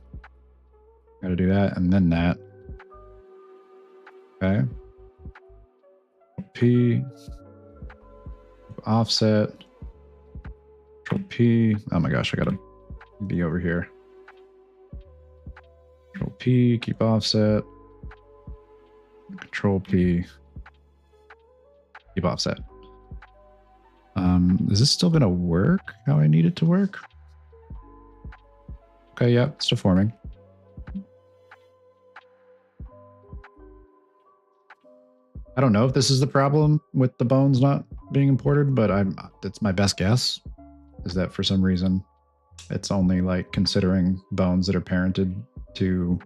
Got to do that and then that. Okay. P. Offset. Control P. Oh my gosh, I gotta be over here. Control P. Keep offset. Control P. Keep offset. Is this still gonna work how I need it to work? Okay, yeah, it's deforming. I don't know if this is the problem with the bones not being imported, but that's my best guess, is that for some reason it's only like considering bones that are parented to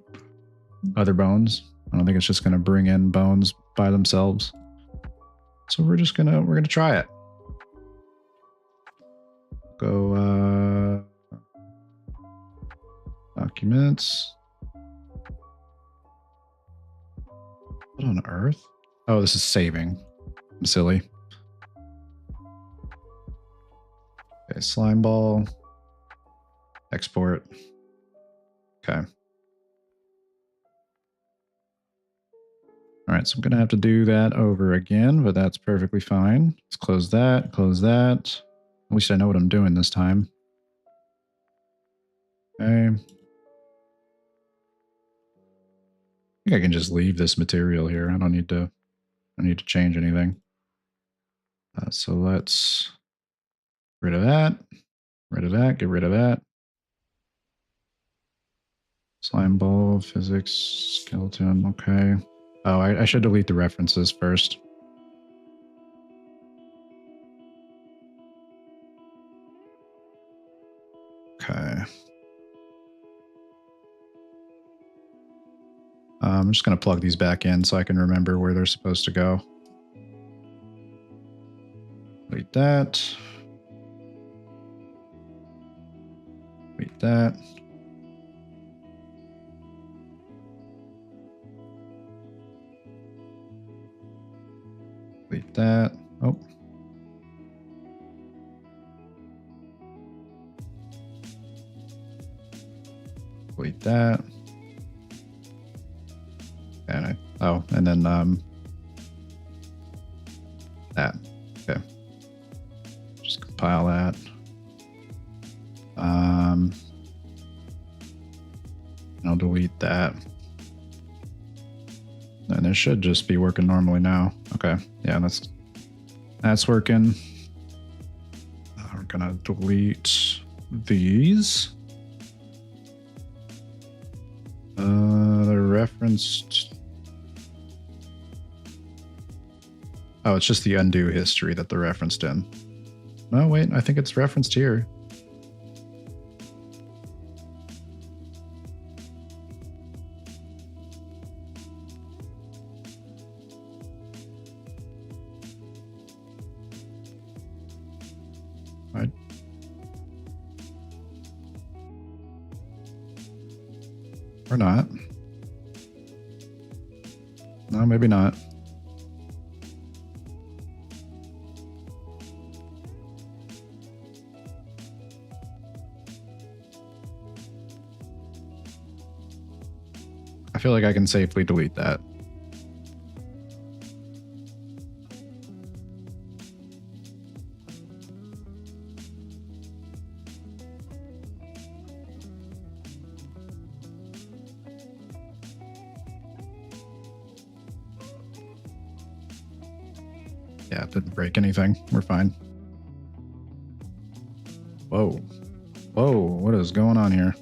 other bones. I don't think it's just gonna bring in bones by themselves. So we're gonna try it. Go documents. What on earth? Oh, this is saving. I'm silly. Okay, slime ball. Export. Okay. All right, so I'm gonna have to do that over again, but that's perfectly fine. Let's close that, close that. At least I know what I'm doing this time. Okay. I think I can just leave this material here. I don't need to change anything. So let's get rid of that, get rid of that. Slime ball, physics, skeleton, okay. Oh, I should delete the references first. I'm just going to plug these back in so I can remember where they're supposed to go. Delete that. Delete that. Delete that. Oh. Delete that. And and then that. Okay. Just compile that. I'll delete that. And it should just be working normally now. Okay. Yeah, that's working. We're gonna delete these. They're referenced. Oh, it's just the undo history that they're referenced in. No, wait, I think it's referenced here. Right. Or not. No, maybe not. I feel like I can safely delete that. Yeah, it didn't break anything. We're fine. Whoa. Whoa, what is going on here?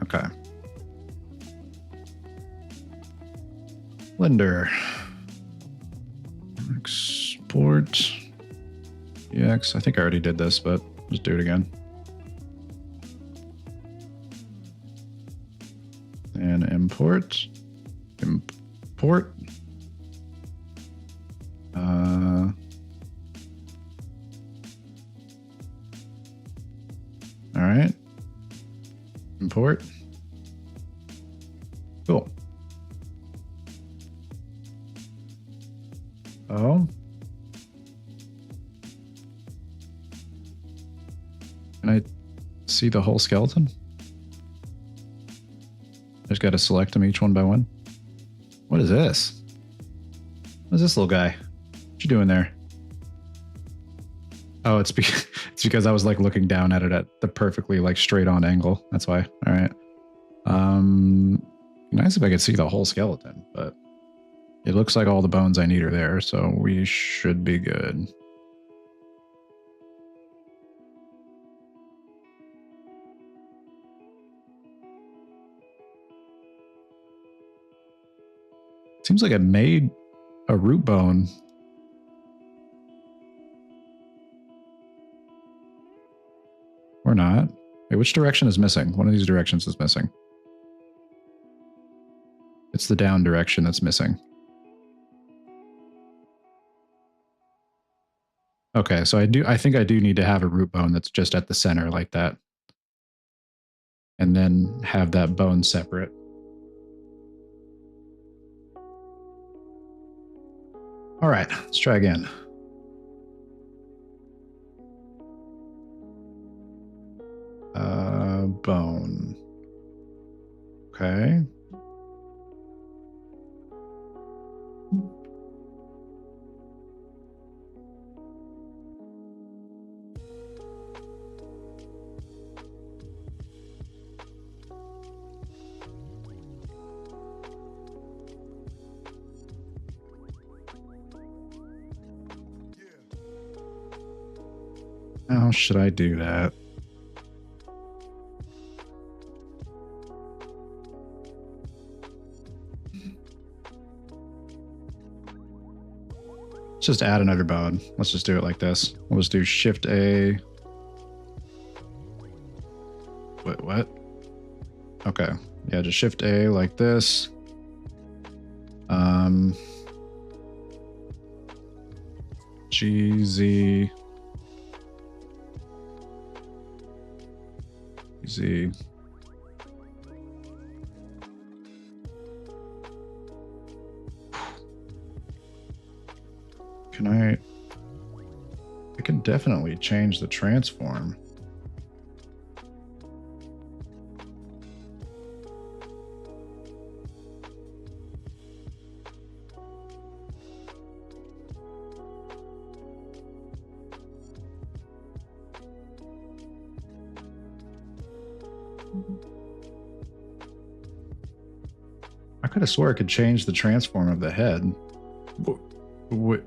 Okay. Blender. Export. EX. I think I already did this, but just do it again. And import. Import. All right. Import. Cool. Oh. Can I see the whole skeleton? I just got to select them each one by one. What is this? What is this little guy? What you doing there? Oh, it's because I was like looking down at it at the perfectly like straight on angle. That's why. All right. Nice if I could see the whole skeleton, but it looks like all the bones I need are there, so we should be good. Seems like I made a root bone. Or not. Wait, which direction is missing? One of these directions is missing. It's the down direction that's missing. Okay, so I think I do need to have a root bone that's just at the center like that. And then have that bone separate. All right, let's try again. Bone. Okay. How should I do that? Let's just add another bone. Let's just do it like this. We'll just do Shift A. Wait, what? Okay. Yeah, just Shift A like this. GZ. Z. Can I can definitely change the transform. I could have swore I could change the transform of the head. What?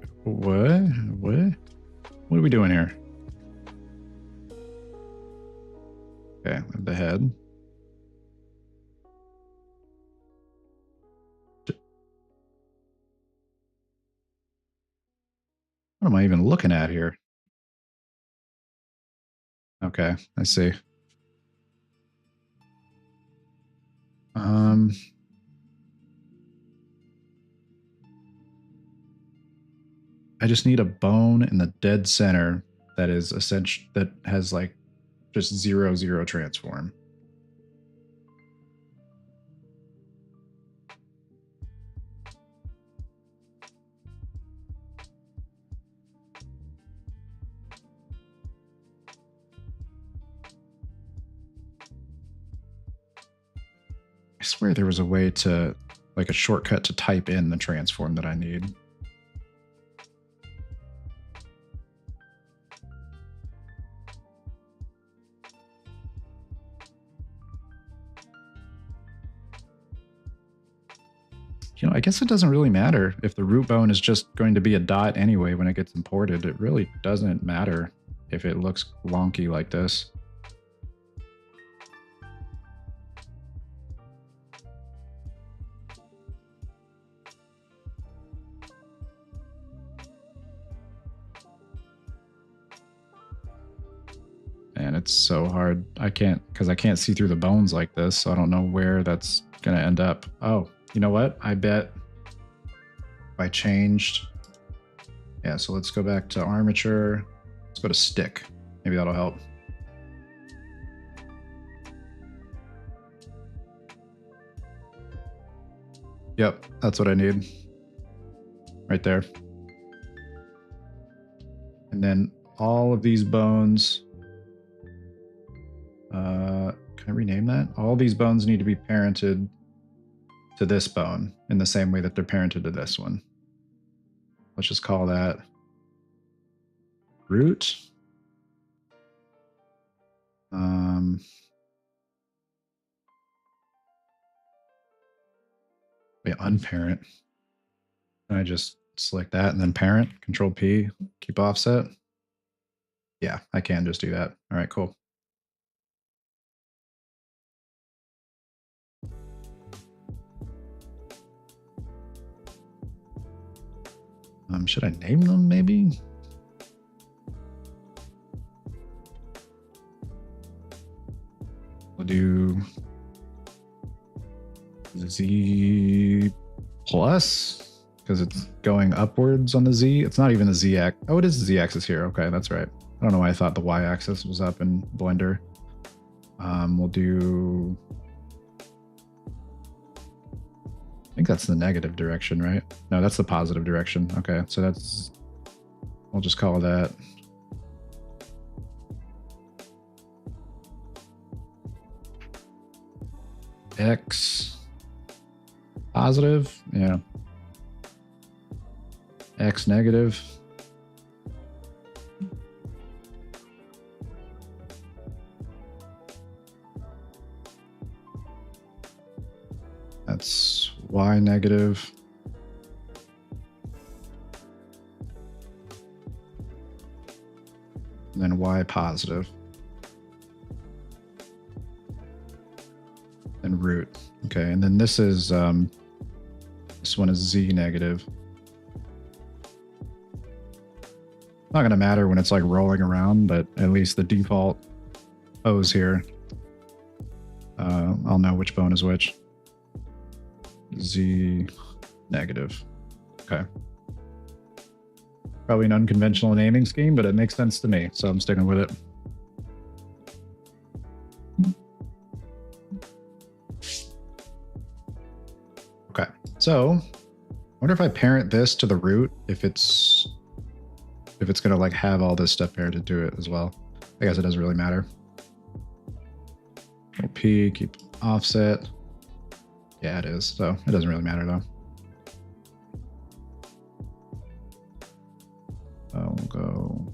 What are we doing here? Okay, the head. What am I even looking at here? Okay, I see. I just need a bone in the dead center that is essential, that has like just 0, 0 transform. I swear there was a way to, like a shortcut to type in the transform that I need. You know, I guess it doesn't really matter if the root bone is just going to be a dot anyway when it gets imported. It really doesn't matter if it looks wonky like this. And it's so hard. I can't see through the bones like this, so I don't know where that's gonna end up. Oh, you know what? I bet if I changed. Yeah, so let's go back to armature. Let's go to stick. Maybe that'll help. Yep, that's what I need. Right there. And then all of these bones. Can I rename that? All these bones need to be parented to this bone in the same way that they're parented to this one. Let's just call that root. Yeah, unparent. Can I just select that and then parent? Control P, keep offset. Yeah, I can just do that. All right, cool. Should I name them maybe? We'll do Z plus because it's going upwards on the Z. It's not even the Z axis. Oh, it is the Z axis here. Okay, that's right. I don't know why I thought the Y axis was up in Blender. We'll do. I think that's the negative direction, right? No, that's the positive direction. Okay, so that's, we'll just call that X positive. Yeah. X negative. That's Y negative. And then Y positive. And root. Okay, and then this is this one is Z negative. Not gonna matter when it's like rolling around, but at least the default O's here. I'll know which bone is which. Z negative. Okay. Probably an unconventional naming scheme, but it makes sense to me, so I'm sticking with it. Okay, so I wonder if I parent this to the root, if it's gonna like have all this stuff parented to it as well. I guess it doesn't really matter. P, keep offset. Yeah, it is, so it doesn't really matter though. I'll go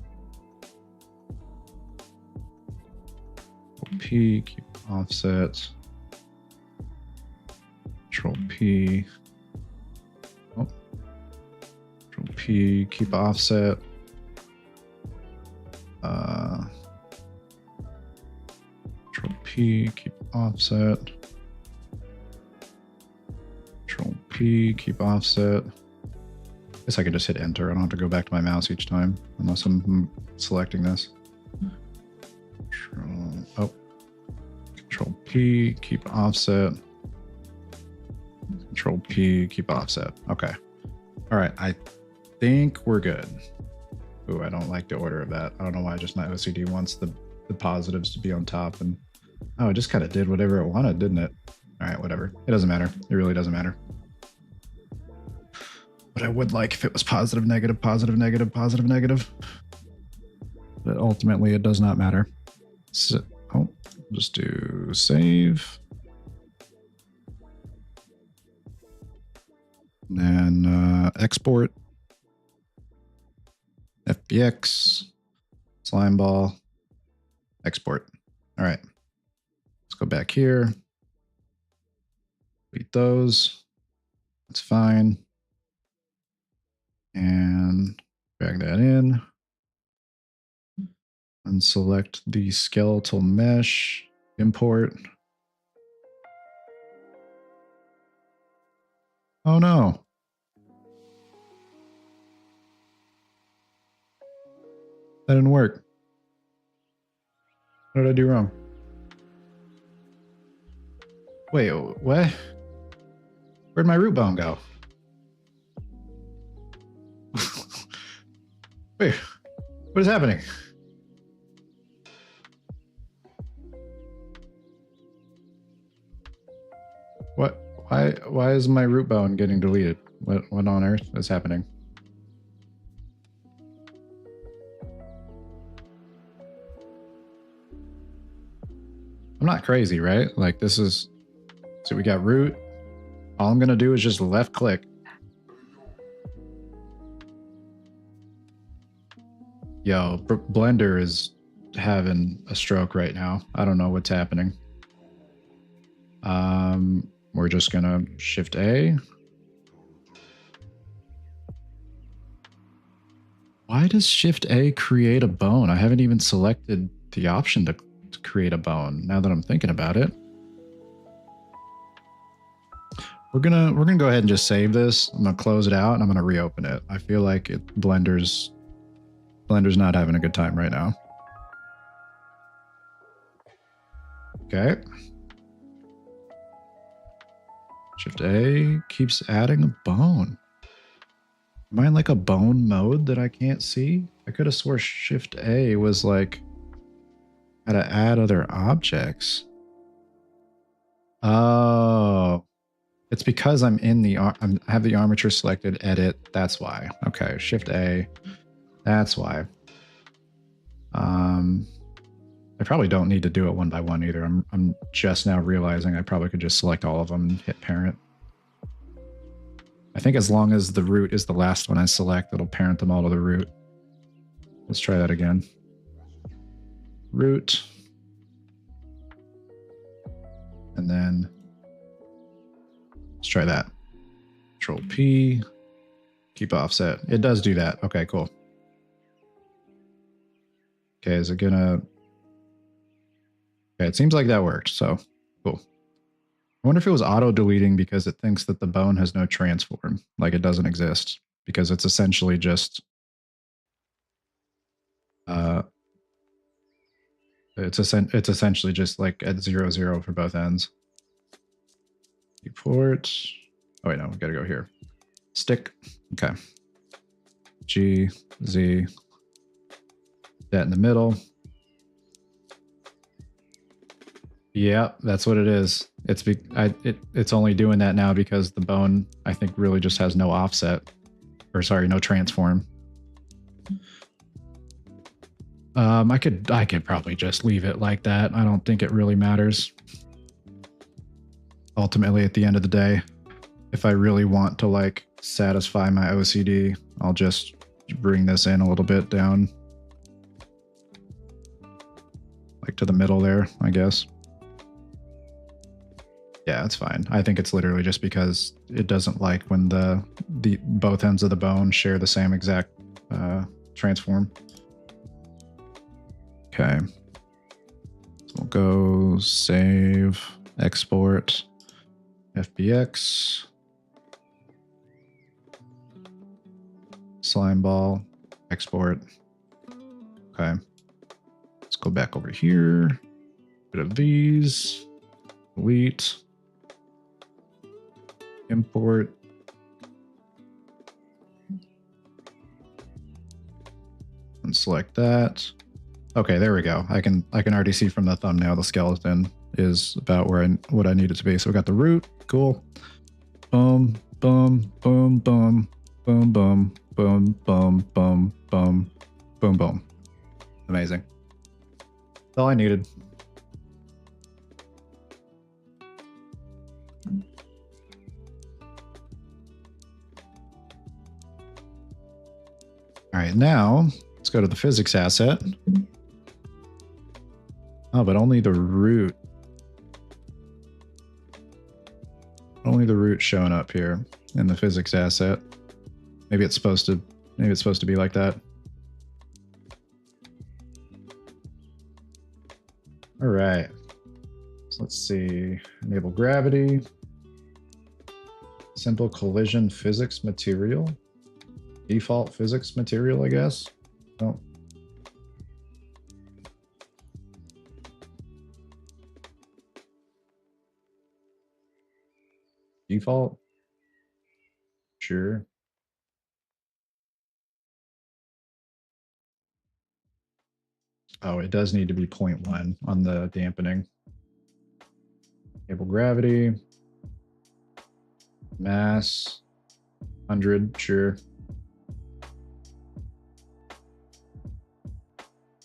P, keep offset. Control P. Oh. Control P, keep offset. Control P, keep offset. Control P, keep offset. I guess I can just hit enter. I don't have to go back to my mouse each time unless I'm selecting this. Control P, keep offset. Control P, keep offset. Okay. All right. I think we're good. Ooh, I don't like the order of that. I don't know why just my OCD wants the positives to be on top. And oh, it just kind of did whatever it wanted, didn't it? All right, whatever. It doesn't matter. It really doesn't matter. But I would like if it was positive, negative, positive, negative, positive, negative. But ultimately, it does not matter. So, just do save. And then export. FBX. Slime ball. Export. All right. Let's go back here. Delete those. That's fine. And drag that in. And select the skeletal mesh. Import. Oh no. That didn't work. What did I do wrong? Wait, what? Where'd my root bone go? Wait, what is happening? What? Why is my root bone getting deleted? What on earth is happening? I'm not crazy, right? Like this is, so we got root. All I'm gonna do is just left click. Yo, Blender is having a stroke right now. I don't know what's happening. We're just gonna shift A. Why does shift A create a bone? I haven't even selected the option to create a bone now that I'm thinking about it. We're gonna go ahead and just save this. I'm gonna close it out and I'm gonna reopen it. I feel like Blender's not having a good time right now. Okay. Shift A keeps adding a bone. Am I in like a bone mode that I can't see? I could have swore Shift A was like how to add other objects. Oh, it's because I'm in the I have the armature selected, edit. That's why. Okay, Shift A. That's why. I probably don't need to do it one by one either. I'm just now realizing I probably could just select all of them and hit parent. I think as long as the root is the last one I select, it'll parent them all to the root. Let's try that again. Root. And then let's try that. Control P. Keep offset. It does do that. Okay, cool. Okay, is it gonna... Okay, it seems like that worked, so cool. I wonder if it was auto-deleting because it thinks that the bone has no transform, like it doesn't exist, because it's essentially just It's essentially just like at 0, 0 for both ends. Port. Oh wait, no, we gotta go here. Stick. Okay. G, Z. That in the middle. Yeah, that's what it is. It's only doing that now because the bone, I think, really just has no offset. Or sorry, no transform. I could probably just leave it like that. I don't think it really matters. Ultimately, at the end of the day, if I really want to like satisfy my OCD, I'll just bring this in a little bit down. Like to the middle there, I guess. Yeah, it's fine. I think it's literally just because it doesn't like when the both ends of the bone share the same exact transform. Okay. So we'll go save, export, FBX, slime ball, export. Okay. Let's go back over here. Rid of these. Delete. Import. And select that. Okay, there we go. I can already see from the thumbnail the skeleton is about what I need it to be. So we got the root. Cool. Boom, boom, boom, boom, boom, boom, boom, boom, boom, boom, boom, boom. Amazing. That's all I needed. All right, now let's go to the physics asset. Oh, but only the root. Only the root showing up here in the physics asset. Maybe it's supposed to be like that. All right. So let's see. Enable gravity. Simple collision physics material. Default physics material, I guess. Oh. Default? Sure. Oh, it does need to be 0.1 on the dampening. Enable gravity. Mass. 100, sure.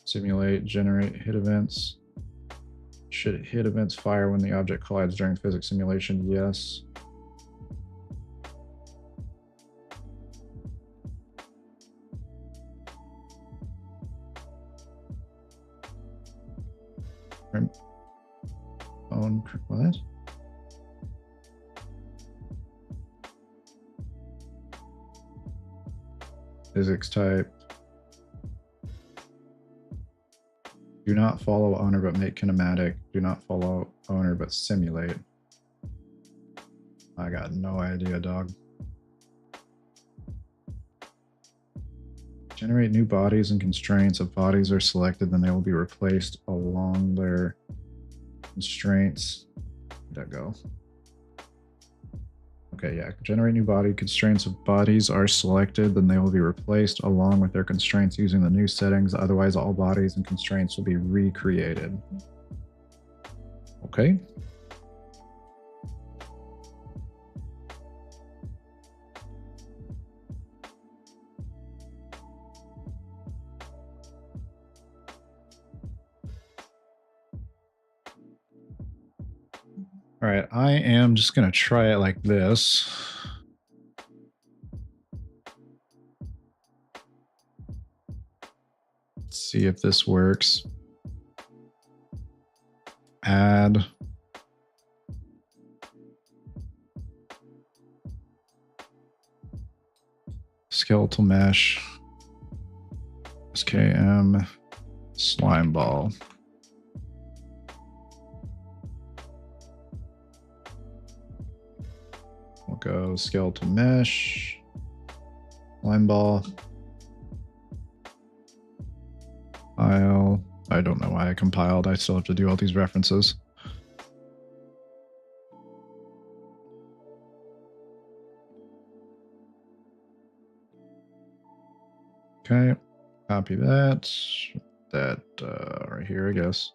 Simulate, generate hit events. Should hit events fire when the object collides during physics simulation? Yes. What? Physics type. Do not follow owner but make kinematic. Do not follow owner but simulate. I got no idea, dog. Generate new bodies and constraints. If bodies are selected, then they will be replaced along their constraints. Where'd that go? Okay, yeah. Generate new body constraints. If bodies are selected, then they will be replaced along with their constraints using the new settings. Otherwise, all bodies and constraints will be recreated. Okay. All right, I am just going to try it like this. Let's see if this works. Add. Skeletal mesh. SKM slime ball. We'll go skeletal mesh, slime ball, file. I don't know why I compiled. I still have to do all these references. Okay, copy that. That right here, I guess.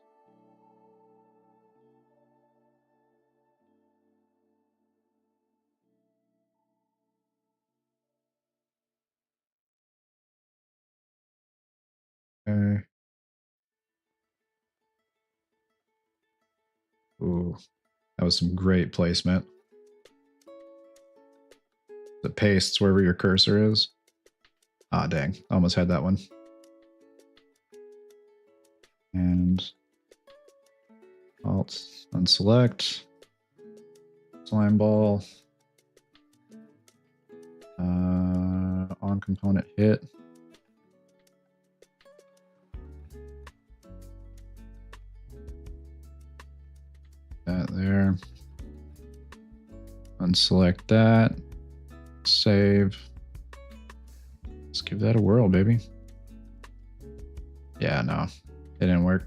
Okay. Ooh, that was some great placement. It pastes wherever your cursor is. Ah, dang. Almost had that one. And Alt, unselect. Slime ball. On component hit. That there. Unselect that. Save. Let's give that a whirl, baby. Yeah, no, it didn't work.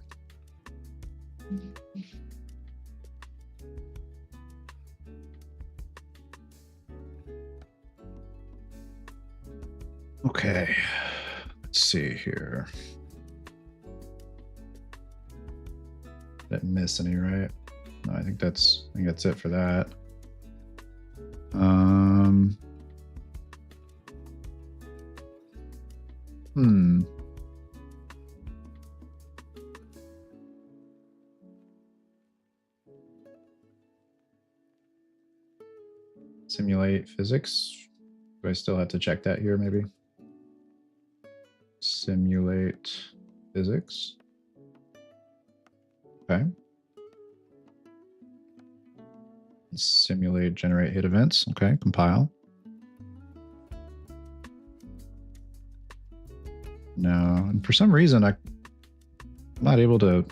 Okay, let's see here. Didn't miss any, right? No, I think that's it for that. Simulate physics. Do I still have to check that here, maybe? Simulate physics. Okay. Simulate generate hit events. Okay, compile. No, and for some reason I'm not able to.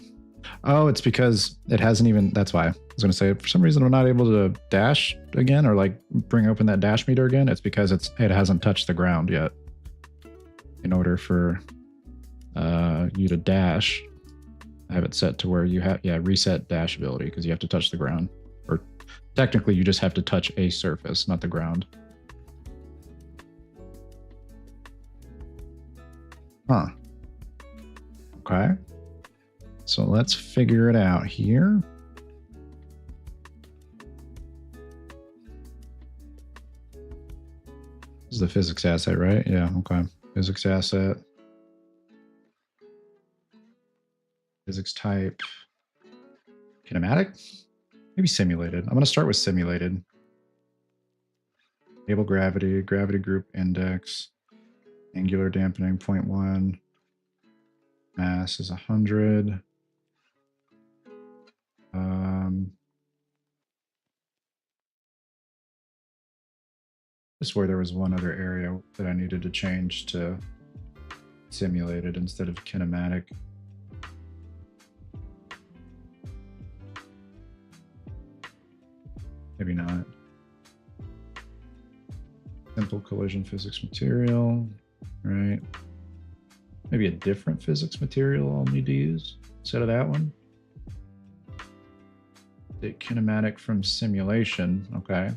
Oh, it's because it hasn't even. That's why I was going to say. For some reason, I'm not able to dash again or like bring open that dash meter again. It's because it hasn't touched the ground yet. In order for you to dash, I have it set to where you have reset dash ability because you have to touch the ground. Or technically, you just have to touch a surface, not the ground. Huh. Okay. So let's figure it out here. This is the physics asset, right? Yeah, okay. Physics asset. Physics type. Kinematic? Maybe simulated. I'm going to start with simulated. Stable gravity, gravity group index, angular dampening 0.1. Mass is 100. Just where there was one other area that I needed to change to simulated instead of kinematic. Maybe not. Simple collision physics material, right? Maybe a different physics material I'll need to use instead of that one. The kinematic from simulation, okay.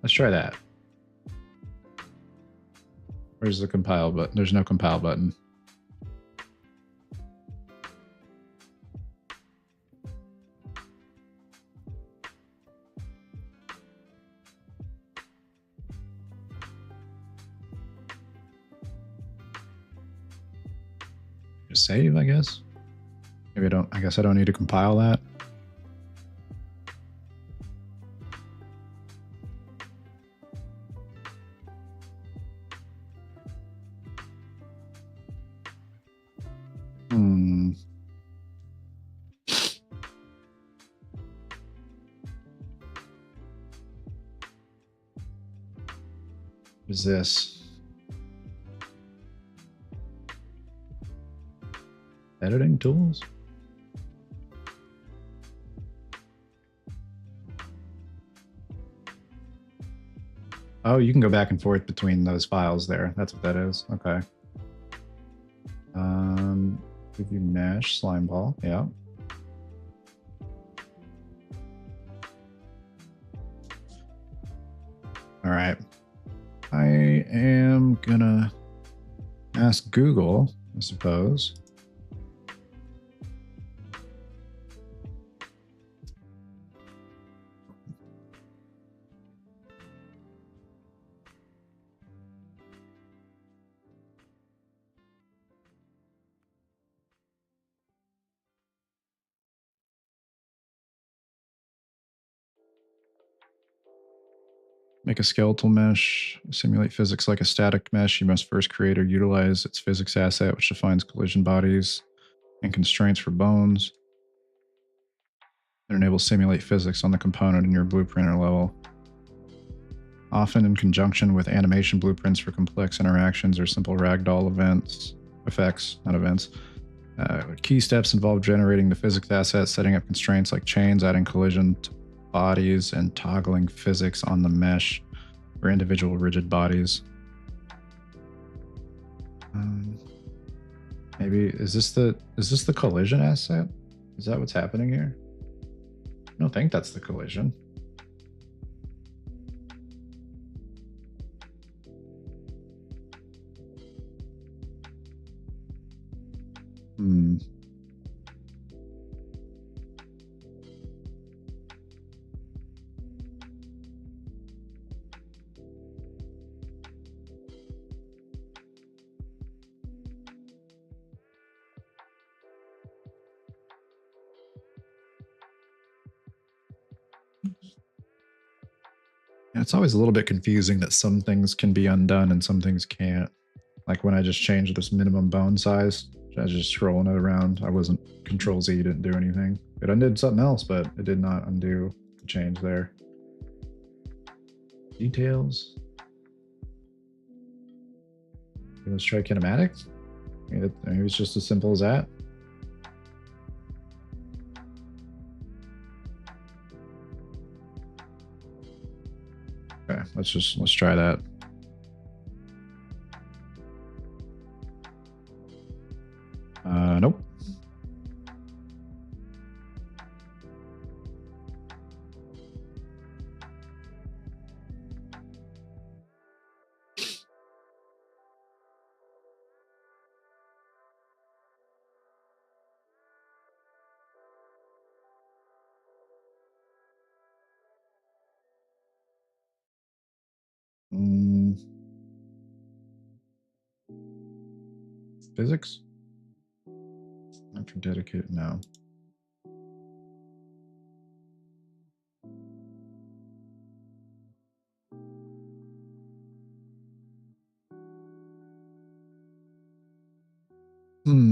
Let's try that. Where's the compile button? There's no compile button. Just save, I guess. Maybe I guess I don't need to compile that. What is this? Editing tools? Oh, you can go back and forth between those files there. That's what that is. Okay. Give you mesh, slime ball, yeah. All right. I am gonna ask Google, I suppose. Make a skeletal mesh, simulate physics like a static mesh. You must first create or utilize its physics asset, which defines collision bodies and constraints for bones. It enables simulate physics on the component in your blueprint or level. Often in conjunction with animation blueprints for complex interactions or simple ragdoll effects, not events. Key steps involve generating the physics asset, setting up constraints like chains, adding collision to bodies, and toggling physics on the mesh for individual rigid bodies. Maybe is this the collision asset? Is that what's happening here? I don't think that's the collision. It's always a little bit confusing that some things can be undone and some things can't. Like when I just changed this minimum bone size, I was just scrolling it around. I wasn't Control Z, didn't do anything. It undid something else, but it did not undo the change there. Details. Okay, let's try kinematics. Maybe it's just as simple as that. Okay, let's try that. Nope. Physics? After dedicated, no.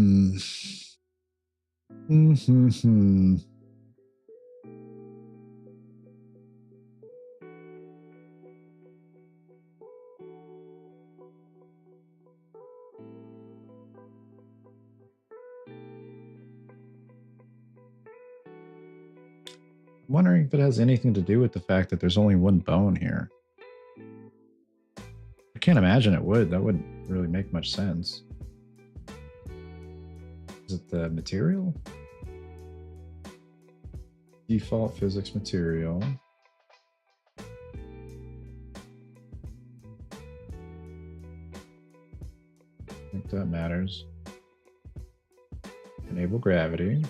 I'm wondering if it has anything to do with the fact that there's only one bone here. I can't imagine it would. That wouldn't really make much sense. Is it the material? Default physics material. I think that matters. Enable gravity.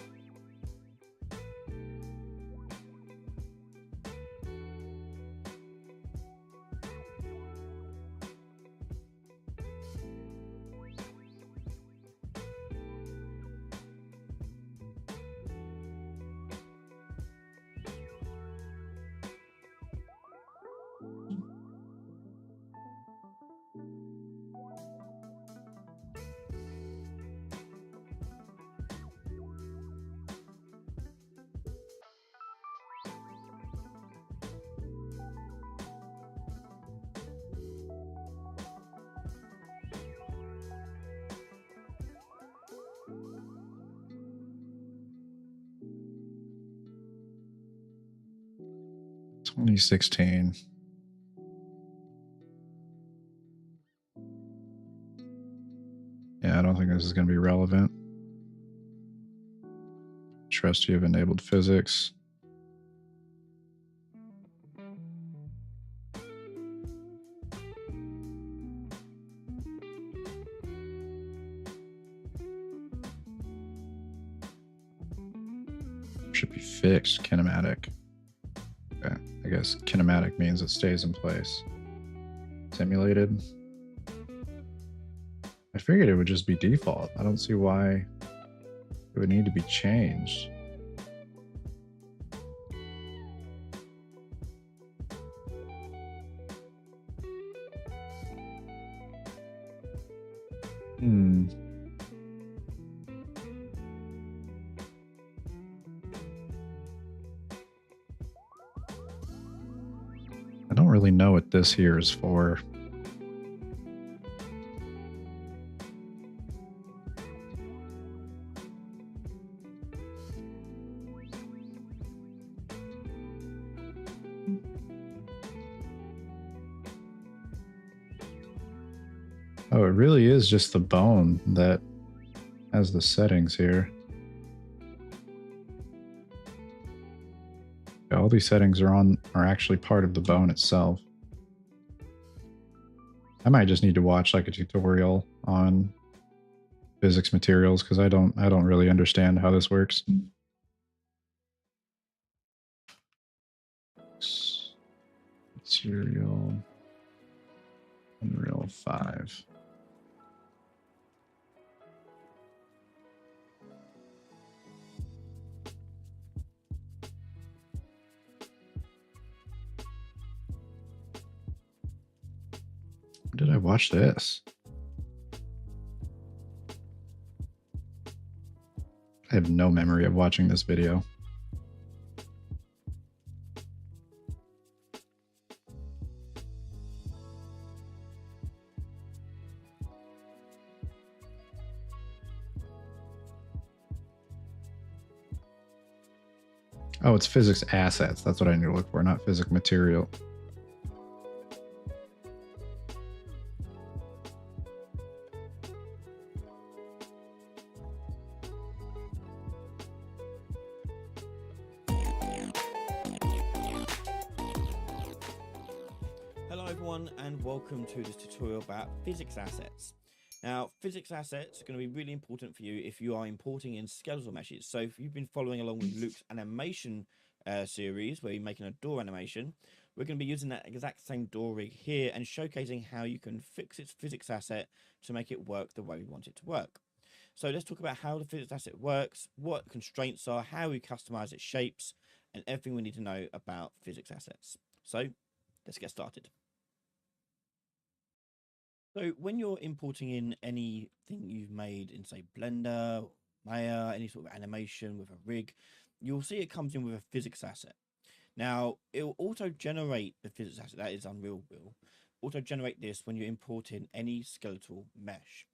$2016. Yeah, I don't think this is going to be relevant. Trust you have enabled physics. Should be fixed, kinematic. Okay, I guess kinematic means it stays in place. Simulated. I figured it would just be default. I don't see why it would need to be changed. I don't really know what this here is for. Oh, it really is just the bone that has the settings here. All these settings are actually part of the bone itself. I might just need to watch like a tutorial on physics materials because I don't really understand how this works. Material Unreal 5. When did I watch this? I have no memory of watching this video. Oh, it's physics assets. That's what I need to look for, not physics material. Hello everyone and welcome to this tutorial about physics assets. Now, physics assets are going to be really important for you if you are importing in skeletal meshes. So if you've been following along with Luke's animation series where you're making a door animation, we're going to be using that exact same door rig here and showcasing how you can fix its physics asset to make it work the way we want it to work. So let's talk about how the physics asset works, what constraints are, how we customize its shapes, and everything we need to know about physics assets. So let's get started. So when you're importing in anything you've made in, say, Blender, Maya, any sort of animation with a rig, you'll see it comes in with a physics asset. Now, it will auto-generate the physics asset, that is Unreal will auto-generate this when you import in any skeletal mesh.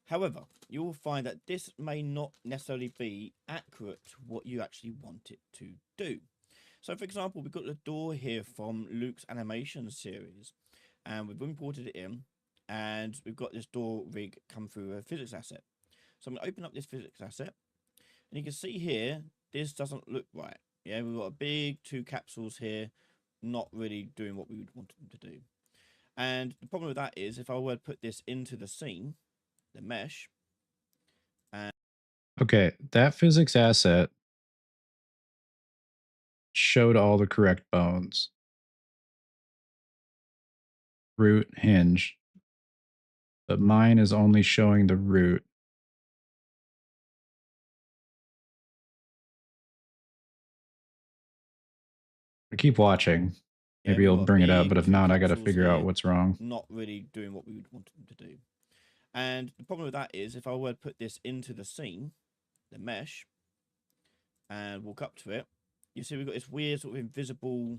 However, you will find that this may not necessarily be accurate to what you actually want it to do. So, for example, we've got the door here from Luke's animation series, and we've imported it in. And we've got this door rig come through a physics asset. So I'm going to open up this physics asset. And you can see here, this doesn't look right. Yeah, we've got a big two capsules here, not really doing what we would want them to do. And the problem with that is, if I were to put this into the scene, the mesh, and... Okay, that physics asset showed all the correct bones. Root, hinge. But mine is only showing the root. I keep watching. Maybe yeah, he'll bring it up, but if not, I got to figure out what's wrong. Not really doing what we would want them to do. And the problem with that is, if I were to put this into the scene, the mesh, and walk up to it, you see we've got this weird sort of invisible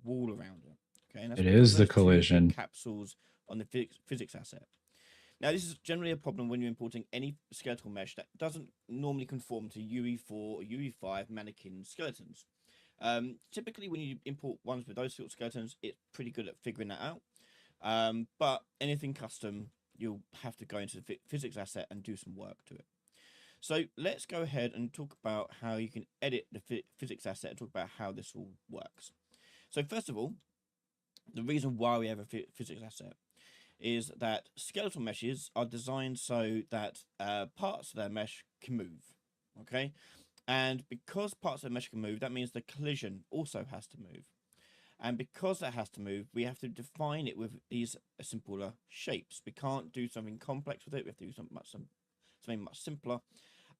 wall around it. Okay, and that's it is the two collision capsules on the physics asset. Now, this is generally a problem when you're importing any skeletal mesh that doesn't normally conform to UE4 or UE5 mannequin skeletons. Typically, when you import ones with those sort of skeletons, it's pretty good at figuring that out. But anything custom, you'll have to go into the physics asset and do some work to it. So let's go ahead and talk about how you can edit the physics asset and talk about how this all works. So first of all, the reason why we have a physics asset is that skeletal meshes are designed so that parts of their mesh can move, okay? And because parts of the mesh can move, that means the collision also has to move. And because that has to move, we have to define it with these simpler shapes. We can't do something complex with it. We have to do something much simpler.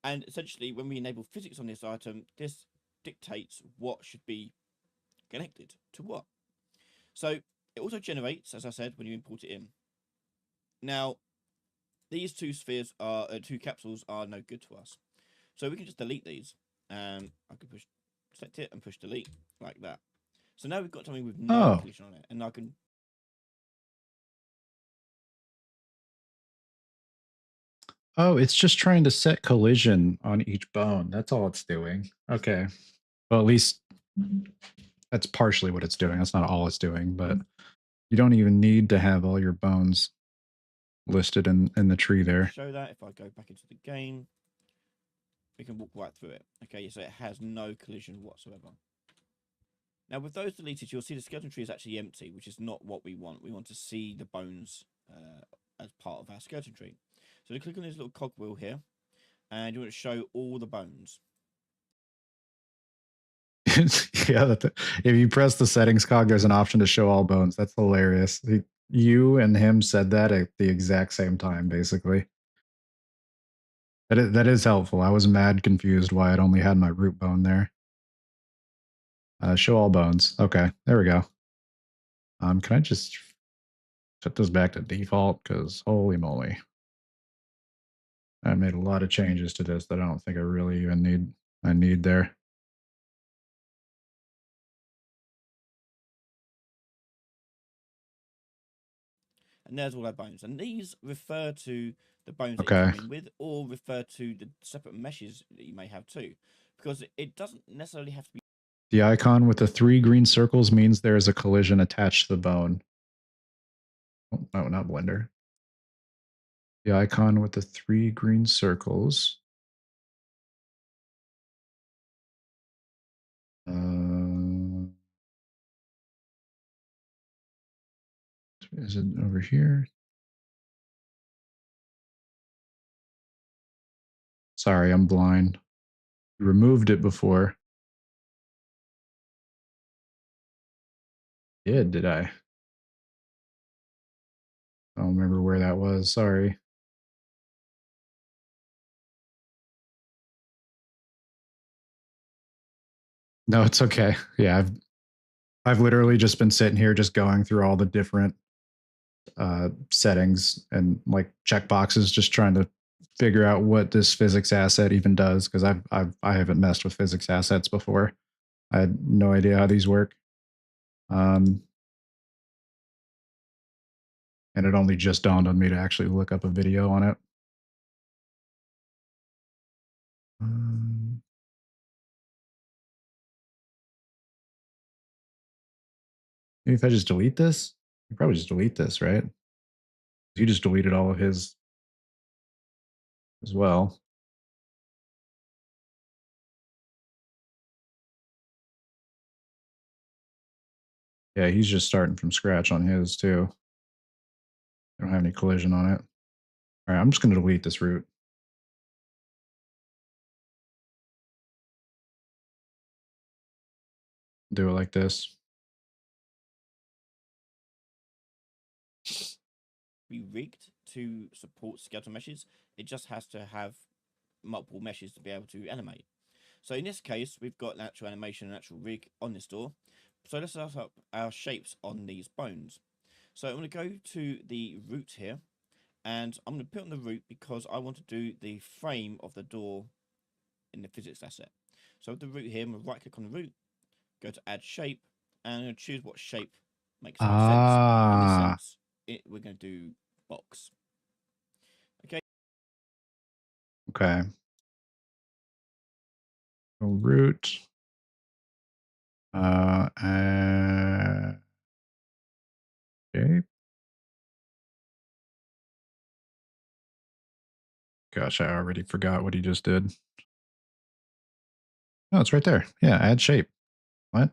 And essentially, when we enable physics on this item, this dictates what should be connected to what. So it also generates, as I said, when you import it in. Now, these two spheres are two capsules are no good to us. So we can just delete these. And I can select it and push delete like that. So now we've got something with no collision on it, and I can. Oh, it's just trying to set collision on each bone. That's all it's doing. Okay. Well, at least that's partially what it's doing. That's not all it's doing, but you don't even need to have all your bones listed in the tree there. Show that if I go back into the game, we can walk right through it. Okay, so it has no collision whatsoever. Now, with those deleted, you'll see the skeleton tree is actually empty, which is not what we want. We want to see the bones as part of our skeleton tree. So you click on this little cogwheel here, and you want to show all the bones. Yeah, if you press the settings cog, there's an option to show all bones. That's hilarious. You and him said that at the exact same time, basically. That is helpful. I was mad confused why it only had my root bone there. Show all bones. Okay, there we go. Can I just set this back to default? Because holy moly. I made a lot of changes to this that I don't think I really even need there. And there's all our bones. And these refer to the bones that Okay. you come in with, or refer to the separate meshes that you may have too. Because it doesn't necessarily have to be. The icon with the 3 green circles means there is a collision attached to the bone. Oh, no, not Blender. The icon with the 3 green circles. Is it over here? Sorry, I'm blind. You removed it before. Did I? I don't remember where that was. Sorry. No, it's okay. Yeah, I've literally just been sitting here just going through all the different settings and like checkboxes, just trying to figure out what this physics asset even does, because I haven't messed with physics assets before. I had no idea how these work. And it only just dawned on me to actually look up a video on it. Maybe if I just delete this, you probably just delete this, right? You just deleted all of his as well. Yeah, he's just starting from scratch on his too. I don't have any collision on it. All right, I'm just going to delete this root. Do it like this. Be rigged to support skeletal meshes. It just has to have multiple meshes to be able to animate. So in this case, we've got an actual animation and actual rig on this door. So let's set up our shapes on these bones. So I'm going to go to the root here, and I'm going to put on the root because I want to do the frame of the door in the physics asset. So with the root here, I'm going to right click on the root, go to add shape, and I'm going to choose what shape makes most sense. In this sense, we're going to do box. Okay. Okay. Root. Shape. Gosh, I already forgot what he just did. Oh, it's right there. Yeah, add shape. What?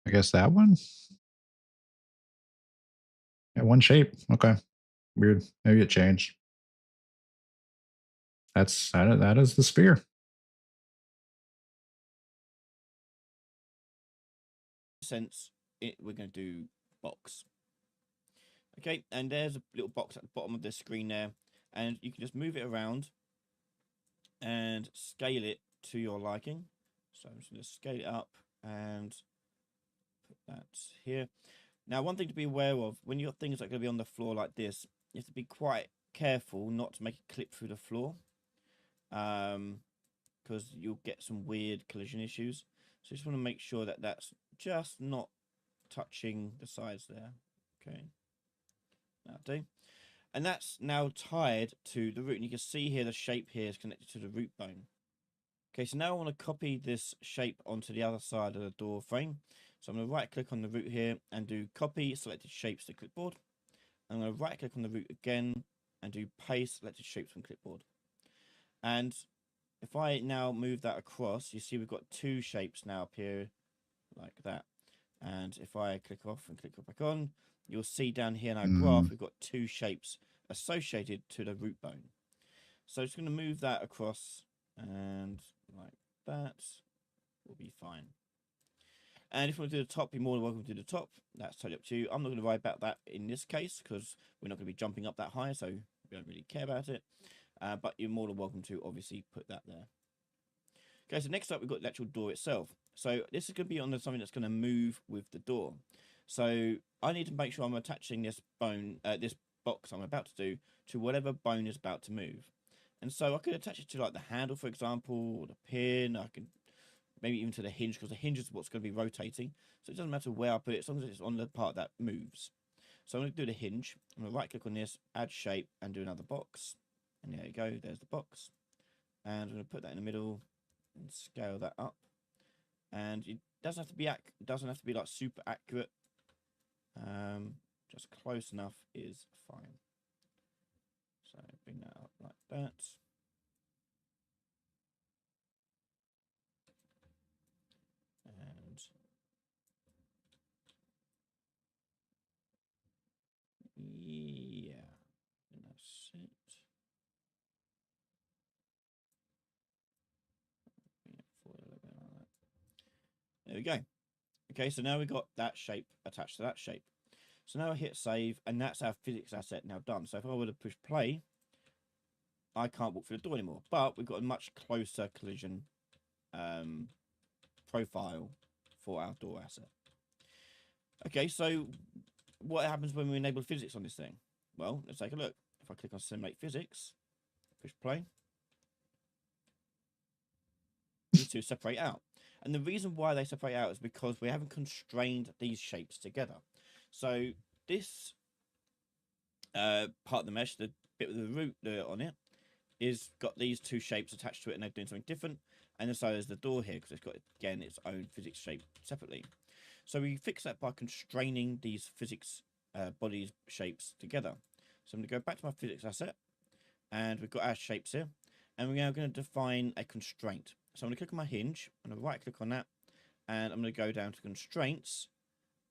I guess that one? Yeah, one shape. Okay. Weird. Maybe it changed. That is the sphere. Sense, we're going to do box. Okay, and there's a little box at the bottom of the screen there, and you can just move it around and scale it to your liking. So I'm just going to scale it up and put that here. Now, one thing to be aware of, when you've got things that are going to be on the floor like this, you have to be quite careful not to make it clip through the floor, because you'll get some weird collision issues. So you just want to make sure that that's just not touching the sides there. Okay, that'll do. And that's now tied to the root. And you can see here the shape here is connected to the root bone. Okay, so now I want to copy this shape onto the other side of the door frame. So I'm going to right click on the root here and do copy selected shapes to clipboard. I'm going to right click on the root again and do paste selected shapes from clipboard. And if I now move that across, you see we've got two shapes now appear like that. And if I click off and click back on, you'll see down here in our graph, we've got two shapes associated to the root bone. So I'm just going to move that across and like that will be fine. And if you want to do the top, you're more than welcome to do the top. That's totally up to you. I'm not going to worry about that in this case because we're not going to be jumping up that high, so we don't really care about it. But you're more than welcome to obviously put that there. Okay, so next up we've got the actual door itself. So this is going to be on something that's going to move with the door. So I need to make sure I'm attaching this bone, this box I'm about to do, to whatever bone is about to move. And so I could attach it to like the handle, for example, or the pin. I can maybe even to the hinge, because the hinge is what's going to be rotating. So it doesn't matter where I put it, as long as it's on the part that moves. So I'm going to do the hinge. I'm going to right click on this, add shape, and do another box. And there you go, there's the box. And I'm going to put that in the middle and scale that up. And it doesn't have to be like super accurate. Just close enough is fine. So bring that up like that. And yeah, and that's it. There we go. Okay, so now we've got that shape attached to that shape. So now I hit save, and that's our physics asset now done. So if I were to push play, I can't walk through the door anymore. But we've got a much closer collision profile for our door asset. Okay, so what happens when we enable physics on this thing? Well, let's take a look. If I click on simulate physics, push play, these two separate out. And the reason why they separate out is because we haven't constrained these shapes together. So this part of the mesh, the bit with the root on it, is got these two shapes attached to it, and they're doing something different. And so there's the door here, because it's got, again, its own physics shape separately. So we fix that by constraining these physics bodies shapes together. So I'm going to go back to my physics asset, and we've got our shapes here, and we're now going to define a constraint. So I'm going to click on my hinge, I'm going to right click on that, and I'm going to go down to constraints,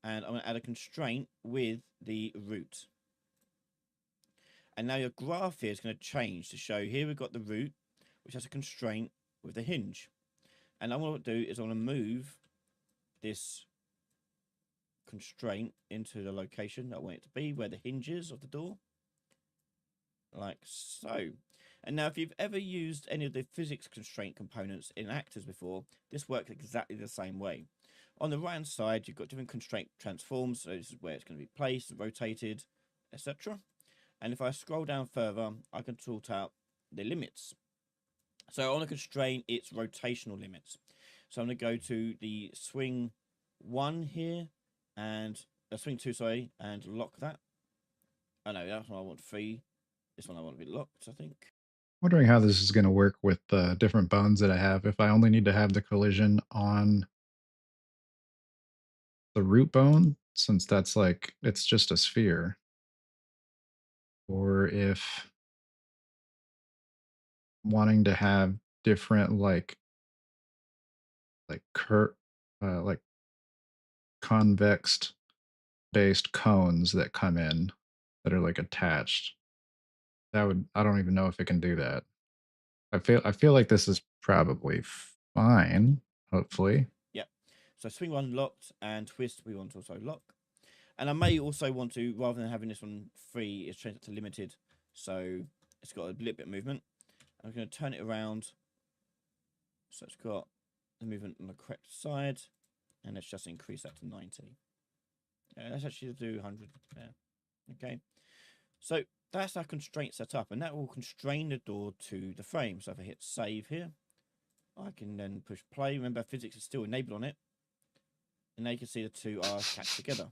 and I'm going to add a constraint with the root. And now your graph here is going to change to show here we've got the root, which has a constraint with the hinge. And I want to do is I want to move this constraint into the location that I want it to be, where the hinge is of the door, like so. And now if you've ever used any of the physics constraint components in actors before, this works exactly the same way. On the right hand side, you've got different constraint transforms, so this is where it's going to be placed, rotated, etc. And if I scroll down further, I can sort out the limits. So I want to constrain its rotational limits. So I'm going to go to the swing 1 here, and swing 2, sorry, and lock that. Oh no, that's one I want 3. This one I want to be locked, I think. Wondering how this is going to work with the different bones that I have. If I only need to have the collision on the root bone, since that's like, it's just a sphere. Or if wanting to have different like convex based cones that come in that are like attached. I don't even know if it can do that. I feel like this is probably fine, hopefully. Yep. So swing one locked and twist we want to also lock. And I may also want to, rather than having this one free, is change it to limited. So it's got a little bit of movement. I'm going to turn it around. So it's got the movement on the correct side. And let's just increase that to 90. Let's actually do 100 there. Okay. So that's our constraint set up. And that will constrain the door to the frame. So if I hit save here, I can then push play. Remember, physics is still enabled on it. And now you can see the two are attached together.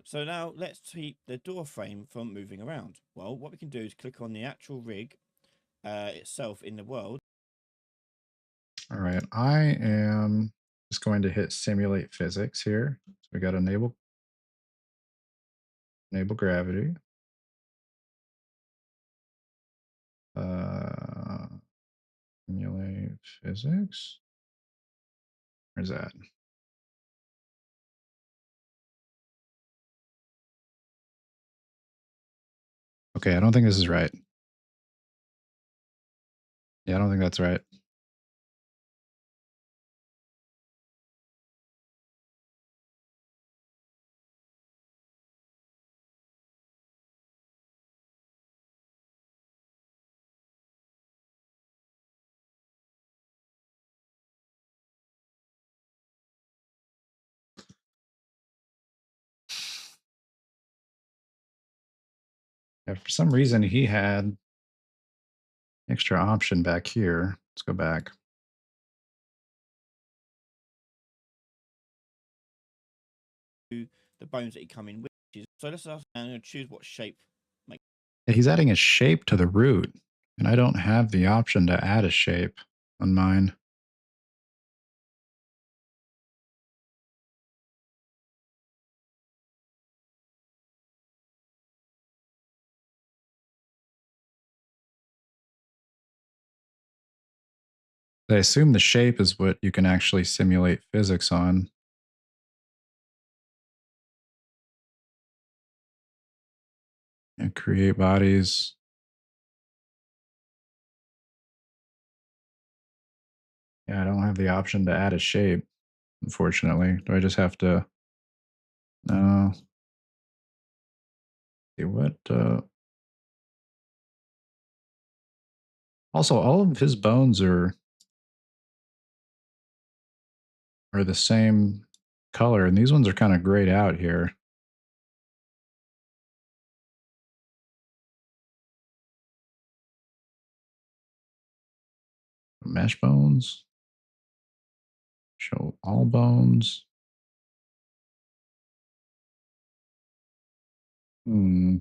So now let's keep the door frame from moving around. Well, what we can do is click on the actual rig itself in the world. All right, I am just going to hit simulate physics here. So we got enable gravity. Simulate physics. Where's that? Okay, I don't think this is right. Yeah, I don't think that's right. Yeah, for some reason he had extra option back here. Let's go back. The bones that you come in with. So let's ask, I'm going to choose what shape. Yeah, he's adding a shape to the root, and I don't have the option to add a shape on mine. I assume the shape is what you can actually simulate physics on. And create bodies. Yeah, I don't have the option to add a shape, unfortunately. Do I just have to? No. See what? Also, all of his bones are the same color, and these ones are kind of grayed out here. Mesh bones. Show all bones. Hmm.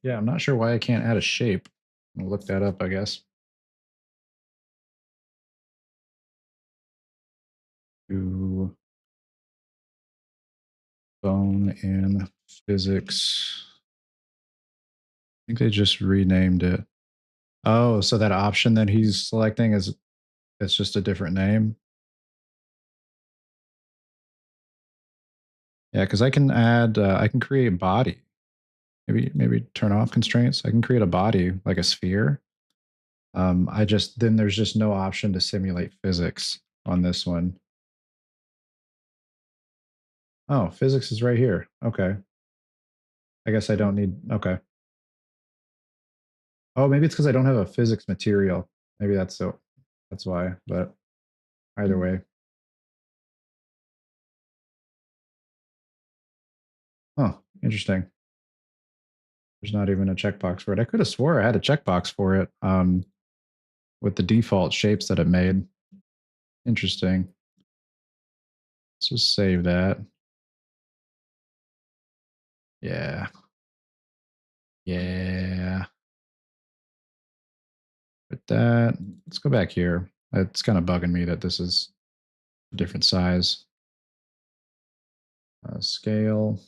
Yeah, I'm not sure why I can't add a shape. I'll look that up, I guess. To bone in physics. I think they just renamed it. Oh, so that option that he's selecting is it's just a different name. Yeah, because I can add I can create body. Maybe turn off constraints. I can create a body like a sphere. I just then there's just no option to simulate physics on this one. Oh, physics is right here. Okay. I guess I don't need okay. Oh, maybe it's because I don't have a physics material. Maybe that's why, but either way. Oh, interesting. There's not even a checkbox for it. I could have swore I had a checkbox for it with the default shapes that it made. Interesting. Let's just save that. Yeah. Yeah. With that, let's go back here. It's kind of bugging me that this is a different size. Scale.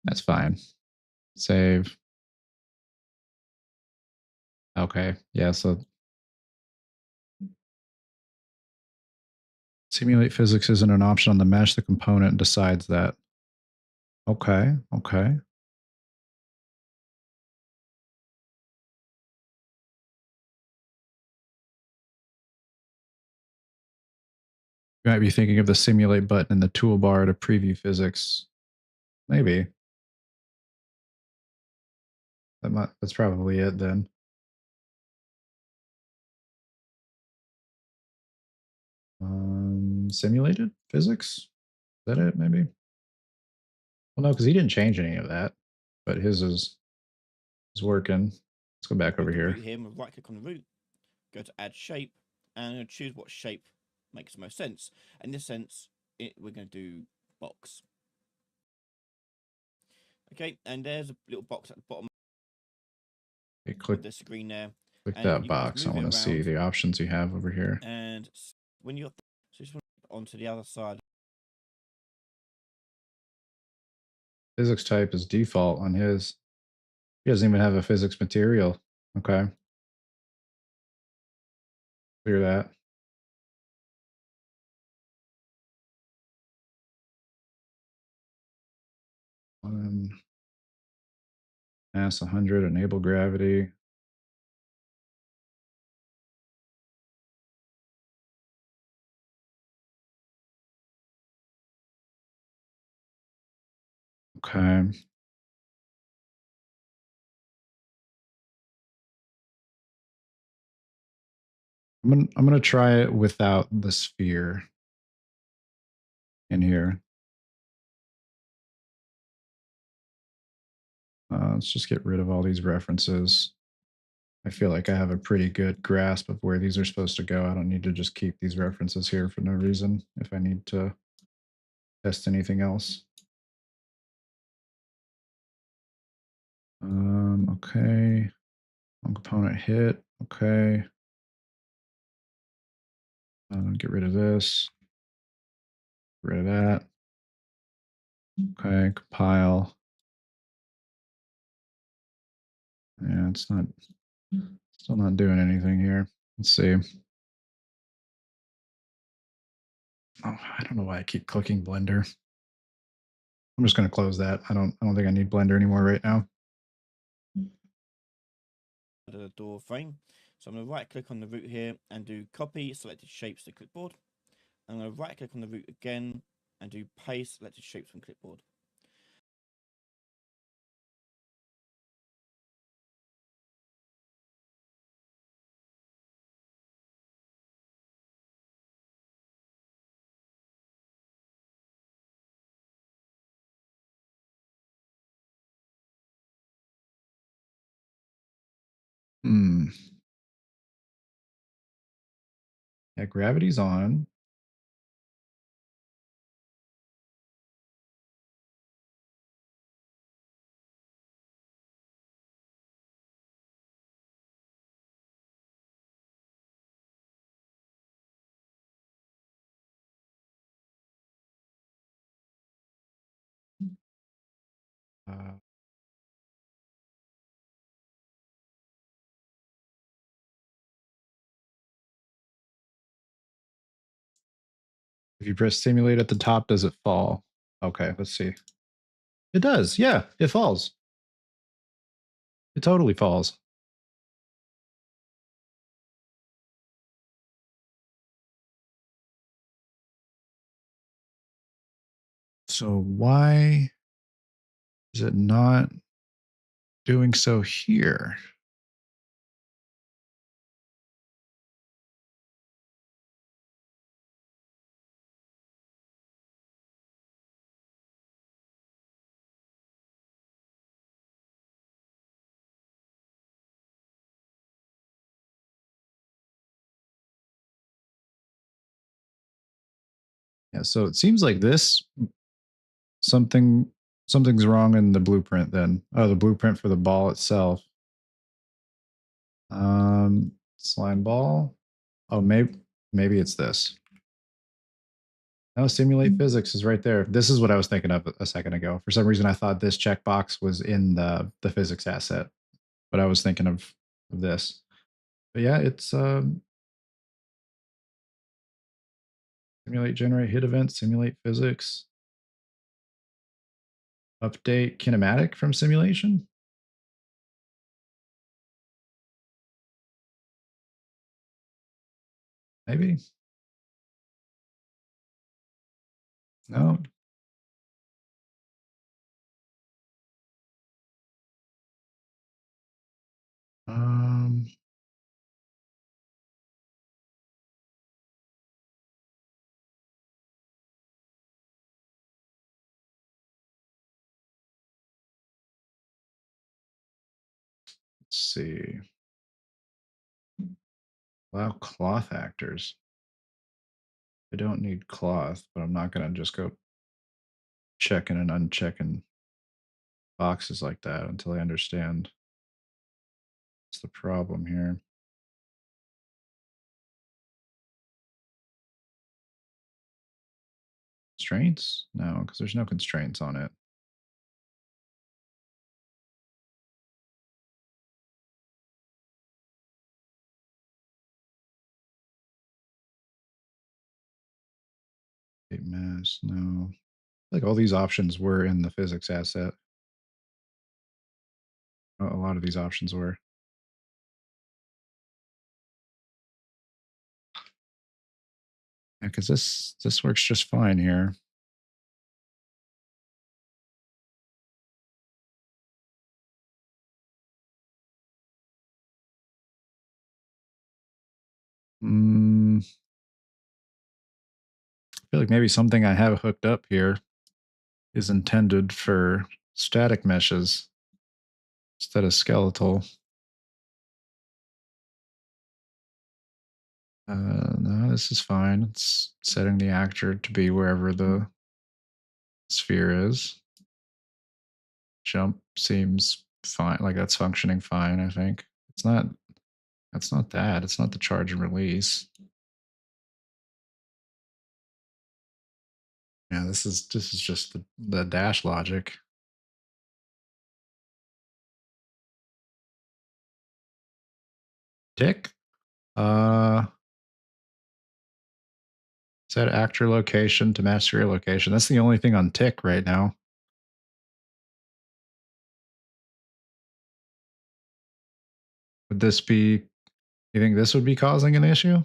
That's fine. Save. Okay. Yeah. So simulate physics isn't an option on the mesh. The component decides that. Okay. Okay. You might be thinking of the simulate button in the toolbar to preview physics. Maybe. That's probably it then. Simulated physics? Is that it, maybe? Well, no, because he didn't change any of that, but his is working. Let's go back over here. Here, right click on the root, go to add shape, and choose what shape makes the most sense. In this sense, we're going to do box. Okay, and there's a little box at the bottom Click of the screen there. Click and that box. I want to see the options you have over here. And when you're so just onto the other side. Physics type is default on his. He doesn't even have a physics material. Okay. Clear that. Mass 100, enable gravity. Okay. I'm gonna try it without the sphere in here. Let's just get rid of all these references. I feel like I have a pretty good grasp of where these are supposed to go. I don't need to just keep these references here for no reason if I need to test anything else. Okay. One component hit. Okay. Get rid of this. Get rid of that. Okay, compile. Yeah, it's not still not doing anything here. Let's see. Oh, I don't know why I keep clicking Blender. I'm just going to close that. I don't think I need Blender anymore right now. The door frame. So I'm going to right click on the root here and do copy selected shapes to clipboard. I'm going to right click on the root again and do paste selected shapes from clipboard. Yeah, gravity's on. If you press simulate at the top, does it fall? Okay, let's see. It does. Yeah, it falls. It totally falls. So why is it not doing so here? Yeah, so it seems like this something's wrong in the blueprint then. Oh, the blueprint for the ball itself. Slime ball. Oh, maybe it's this. No, simulate physics is right there. This is what I was thinking of a second ago. For some reason, I thought this checkbox was in the physics asset, but I was thinking of this. But yeah, it's simulate, generate hit events, simulate physics, update kinematic from simulation. Maybe. No. Um, let's see. Allow cloth actors. I don't need cloth, but I'm not gonna just go checking and unchecking boxes like that until I understand what's the problem here. Constraints? No, because there's no constraints on it. State mass, no. Like all these options were in the physics asset. A lot of these options were. Yeah, because this works just fine here. I feel like maybe something I have hooked up here is intended for static meshes instead of skeletal. No, this is fine. It's setting the actor to be wherever the sphere is. Jump seems fine. Like that's functioning fine, I think. It's not, that's not that. It's not the charge and release. Yeah, this is just the dash logic. Tick. Set actor location to match sphere location. That's the only thing on tick right now. Would this be, you think this would be causing an issue?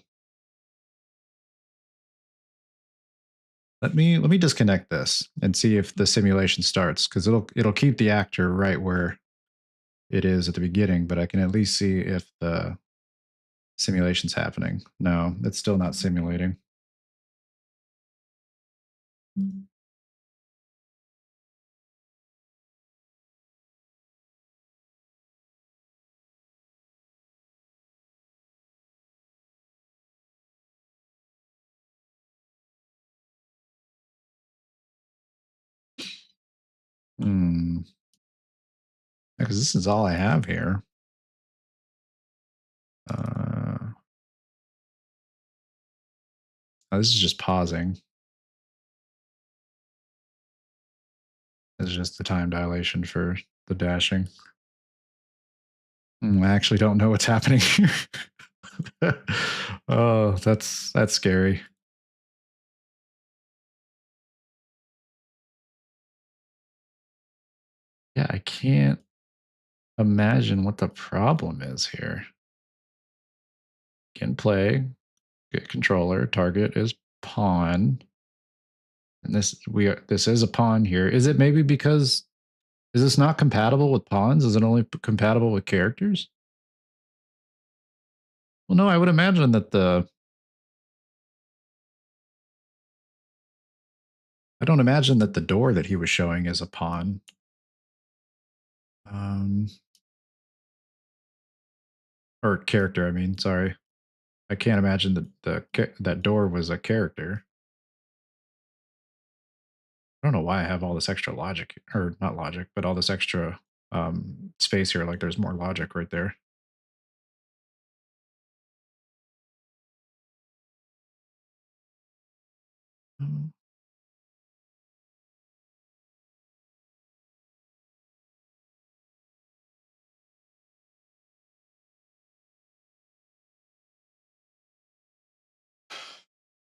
Let me disconnect this and see if the simulation starts, because it'll keep the actor right where it is at the beginning, but I can at least see if the simulation's happening. No, it's still not simulating. Hmm. Because this is all I have here. Oh, this is just pausing. This is just the time dilation for the dashing. I actually don't know what's happening here. Oh, that's scary. Yeah, I can't imagine what the problem is here. Can play, get controller, target is pawn. And this is a pawn here. Is it maybe because is this not compatible with pawns? Is it only compatible with characters? Well, no, I would imagine that I don't imagine that the door that he was showing is a pawn. Um, or character, I mean, sorry. I can't imagine that that door was a character. I don't know why I have all this extra logic, or not logic, but all this extra space here. Like there's more logic right there. Mm.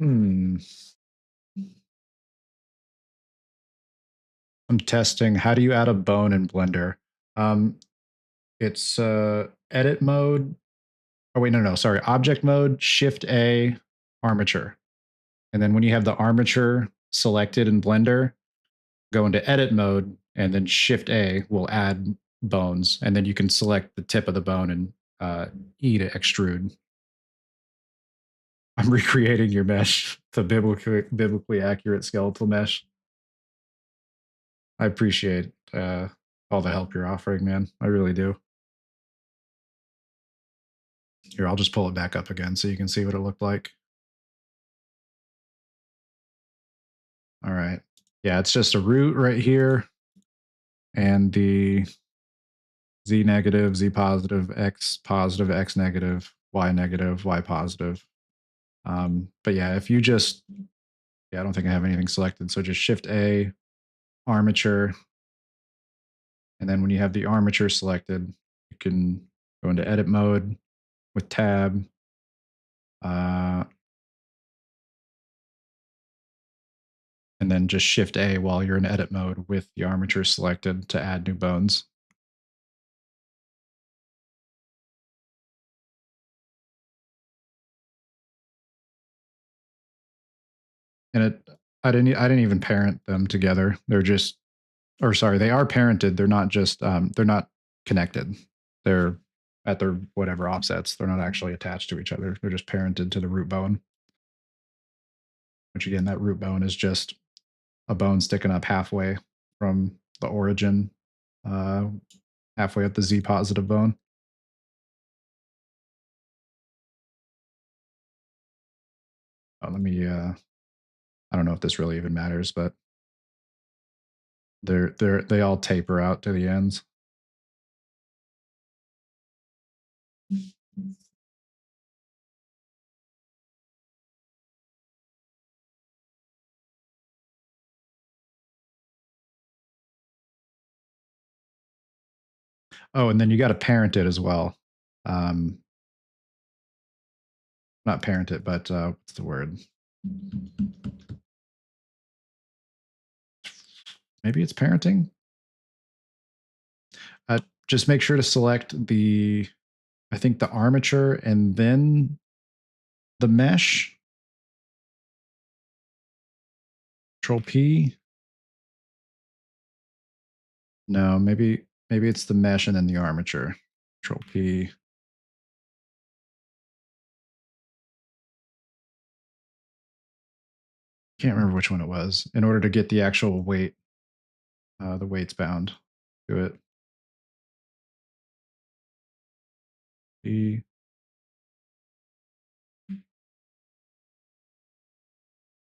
Hmm. I'm testing. How do you add a bone in Blender? Um, it's edit mode. Oh wait, no, sorry. Object mode, Shift A, armature, and then when you have the armature selected in Blender, go into edit mode, and then Shift A will add bones, and then you can select the tip of the bone and E to extrude. I'm recreating your mesh to biblically accurate skeletal mesh. I appreciate all the help you're offering, man. I really do. Here, I'll just pull it back up again so you can see what it looked like. All right. Yeah, it's just a root right here and the Z negative, Z positive, X negative, Y positive. But yeah, if you just, yeah, I don't think I have anything selected. So just Shift A, armature. And then when you have the armature selected, you can go into edit mode with tab. And then just Shift A while you're in edit mode with the armature selected to add new bones. And I didn't even parent them together. They're just, or sorry, they are parented. They're not just they're not connected. They're at their whatever offsets. They're not actually attached to each other. They're just parented to the root bone. Which again, that root bone is just a bone sticking up halfway from the origin, halfway up the Z positive bone. Oh, let me I don't know if this really even matters, but they all taper out to the ends. Oh, and then you got to parent it as well. Not parent it, but what's the word? Maybe it's parenting. Just make sure to select the, I think the armature and then the mesh. Control P. No, maybe it's the mesh and then the armature. Control P. Can't remember which one it was. In order to get the actual weight, the weight's bound to it. P.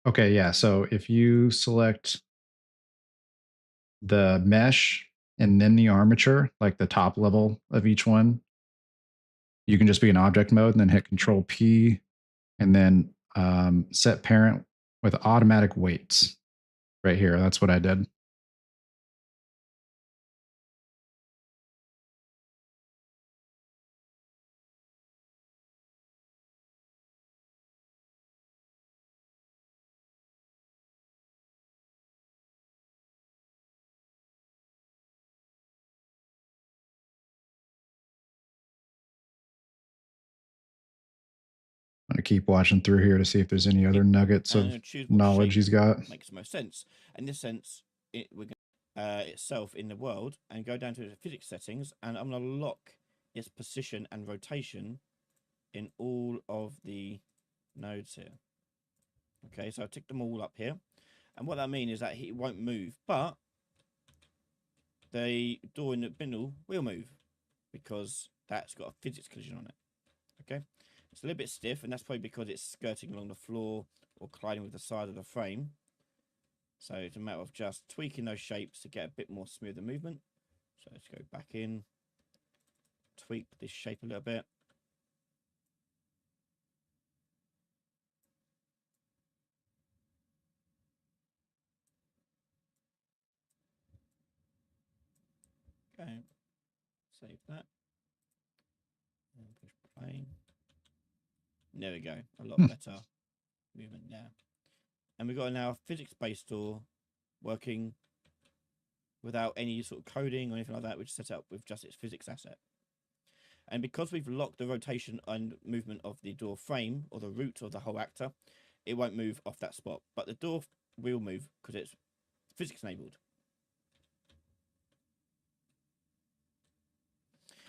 Okay, yeah. So if you select the mesh and then the armature, like the top level of each one, you can just be in object mode and then hit Control P and then set parent with automatic weights right here. That's what I did. I'm going to keep watching through here to see if there's any other nuggets of knowledge he's got. Makes most sense. In this sense, we're going to itself in the world and go down to the physics settings, and I'm going to lock its position and rotation in all of the nodes here. Okay, so I've ticked them all up here. And what that means is that it won't move, but the door in the middle will move because that's got a physics collision on it. Okay, it's a little bit stiff, and that's probably because it's skirting along the floor or colliding with the side of the frame. So it's a matter of just tweaking those shapes to get a bit more smoother movement. So let's go back in, tweak this shape a little bit. Okay, save that. And push play. There we go, a lot better movement there. And we've got now a physics-based door working without any sort of coding or anything like that, which is set up with just its physics asset. And because we've locked the rotation and movement of the door frame, or the root of the whole actor, it won't move off that spot. But the door will move because it's physics enabled.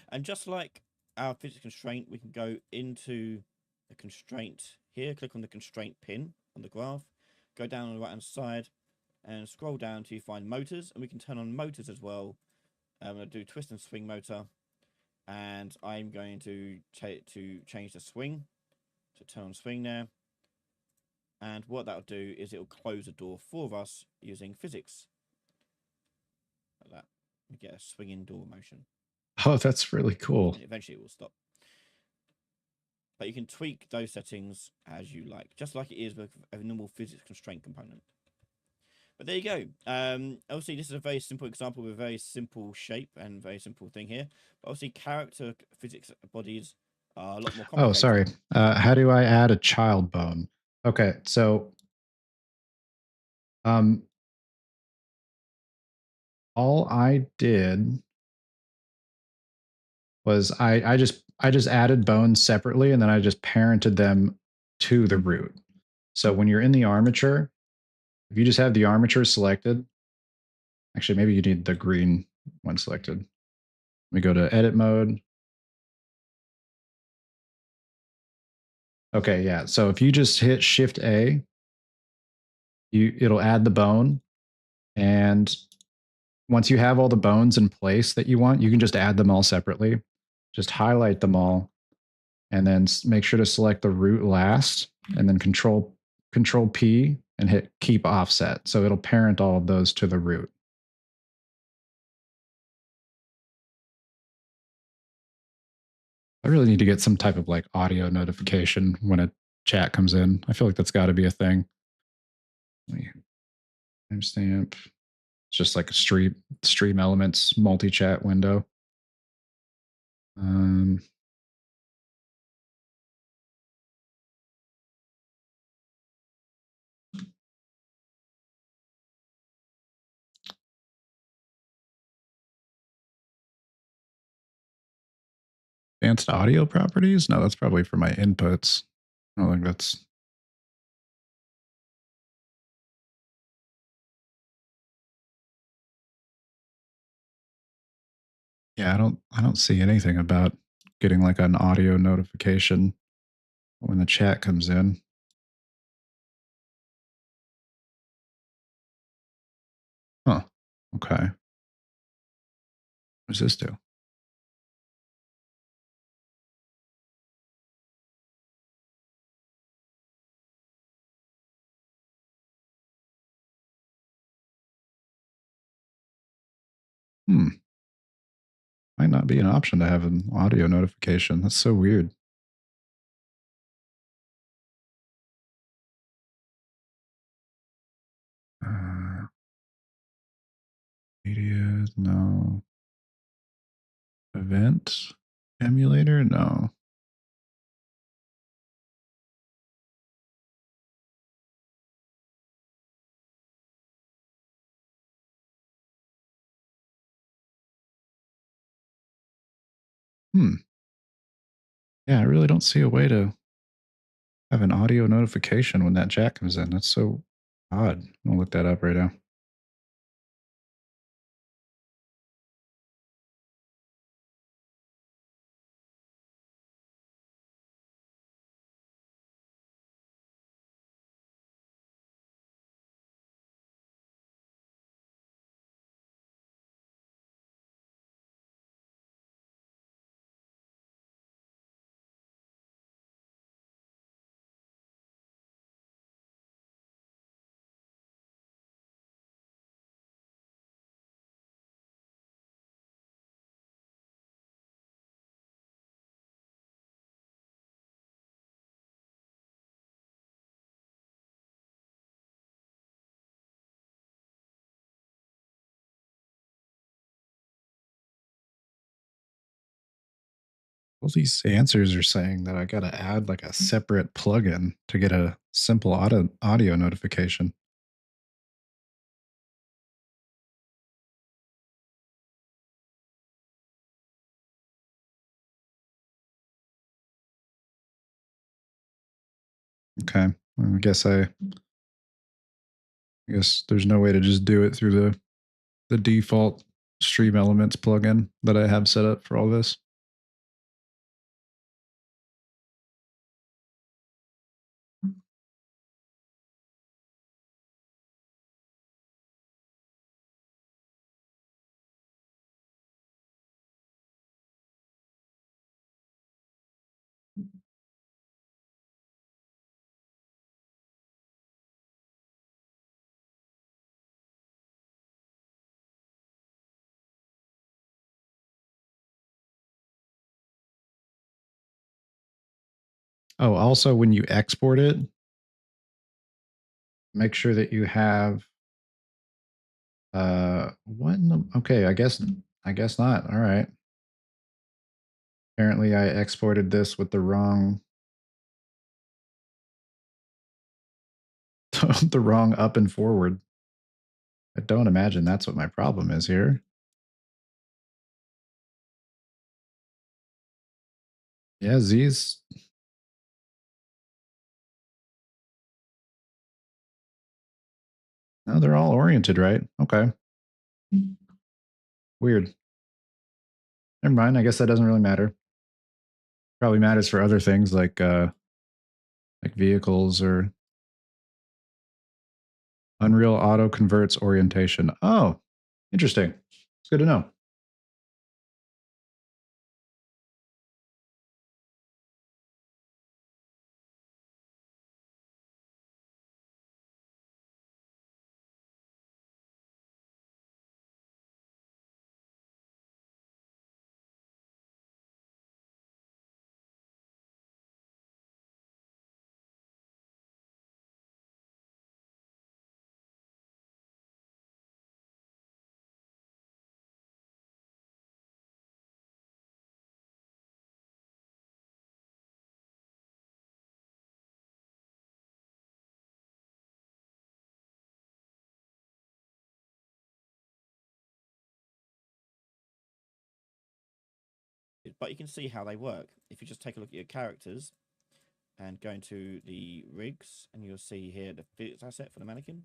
And just like our physics constraint, we can go into the constraint here, click on the constraint pin on the graph, go down on the right hand side and scroll down till you find motors, and we can turn on motors as well. I'm going to do twist and swing motor, and I'm going to change the swing, to turn on swing there. And what that'll do is it'll close the door for us using physics. Like that. We get a swinging door motion. Oh, that's really cool. And eventually it will stop. But you can tweak those settings as you like, just like it is with a normal physics constraint component. But there you go. Obviously, this is a very simple example with a very simple shape and very simple thing here. But obviously, character physics bodies are a lot more complicated. Oh, sorry. How do I add a child bone? Okay, so all I did was I just added bones separately, and then I just parented them to the root. So when you're in the armature, if you just have the armature selected, actually maybe you need the green one selected. We go to edit mode. Okay, yeah. So if you just hit Shift A, it'll add the bone, and once you have all the bones in place that you want, you can just add them all separately. Just highlight them all, and then make sure to select the root last, and then Control P and hit Keep Offset. So it'll parent all of those to the root. I really need to get some type of like audio notification when a chat comes in. I feel like that's got to be a thing. Timestamp. It's just like a stream elements multi-chat window. Advanced audio properties? No, that's probably for my inputs. I don't think that's. Yeah, I don't see anything about getting like an audio notification when the chat comes in. Huh. Okay. What does this do? Might not be an option to have an audio notification. That's so weird. Media, no. Event emulator, no. Yeah, I really don't see a way to have an audio notification when that chat comes in. That's so odd. I'm gonna look that up right now. All these answers are saying that I got to add like a separate plugin to get a simple audio notification. Okay. I guess there's no way to just do it through the default Stream Elements plugin that I have set up for all this. Oh, also when you export it, make sure that you have what in the, okay, I guess not. All right. Apparently I exported this with the wrong the wrong up and forward. I don't imagine that's what my problem is here. Yeah, Z's. No, they're all oriented, right? Okay. Weird. Never mind. I guess that doesn't really matter. Probably matters for other things like vehicles or Unreal Auto converts orientation. Oh, interesting. It's good to know. But you can see how they work. If you just take a look at your characters and go into the rigs, and you'll see here the physics asset for the mannequin.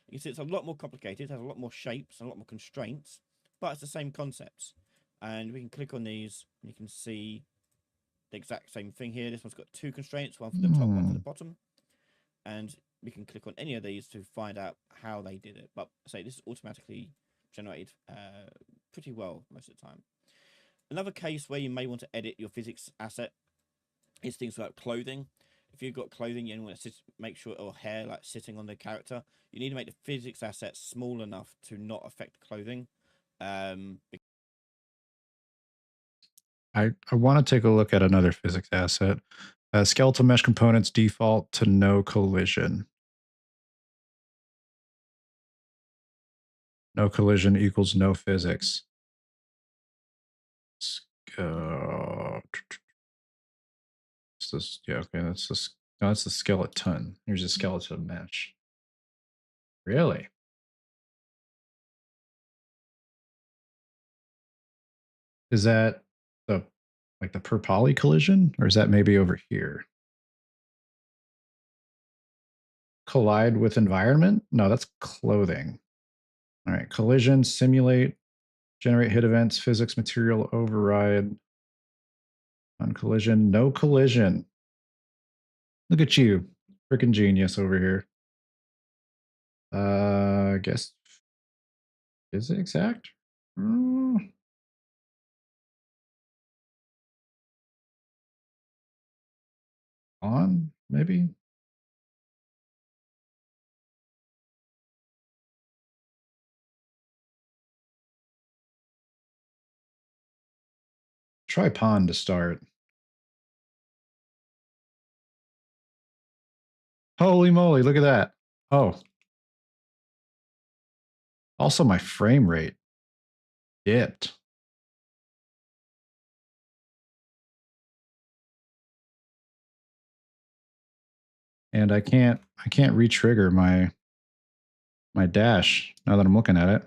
You can see it's a lot more complicated, has a lot more shapes and a lot more constraints, but it's the same concepts. And we can click on these, and you can see the exact same thing here. This one's got two constraints, one for the top, one for the bottom. And we can click on any of these to find out how they did it. But say this is automatically generated pretty well most of the time. Another case where you may want to edit your physics asset is things like clothing. If you've got clothing, you want to make sure, or hair like sitting on the character, you need to make the physics asset small enough to not affect clothing. I want to take a look at another physics asset. Skeletal mesh components default to no collision. No collision equals no physics. Let's go. It's this, yeah, okay, that's this. No, that's the skeleton. Here's a skeleton mesh. Really? Is that the like the per poly collision, or is that maybe over here? Collide with environment? No, that's clothing. All right, collision, simulate, generate hit events, physics, material override. On collision, no collision. Look at you, freaking genius over here. I guess physics act. On maybe. Try pawn to start. Holy moly, look at that. Oh. Also, my frame rate dipped. and I can't re-trigger my dash now that I'm looking at it.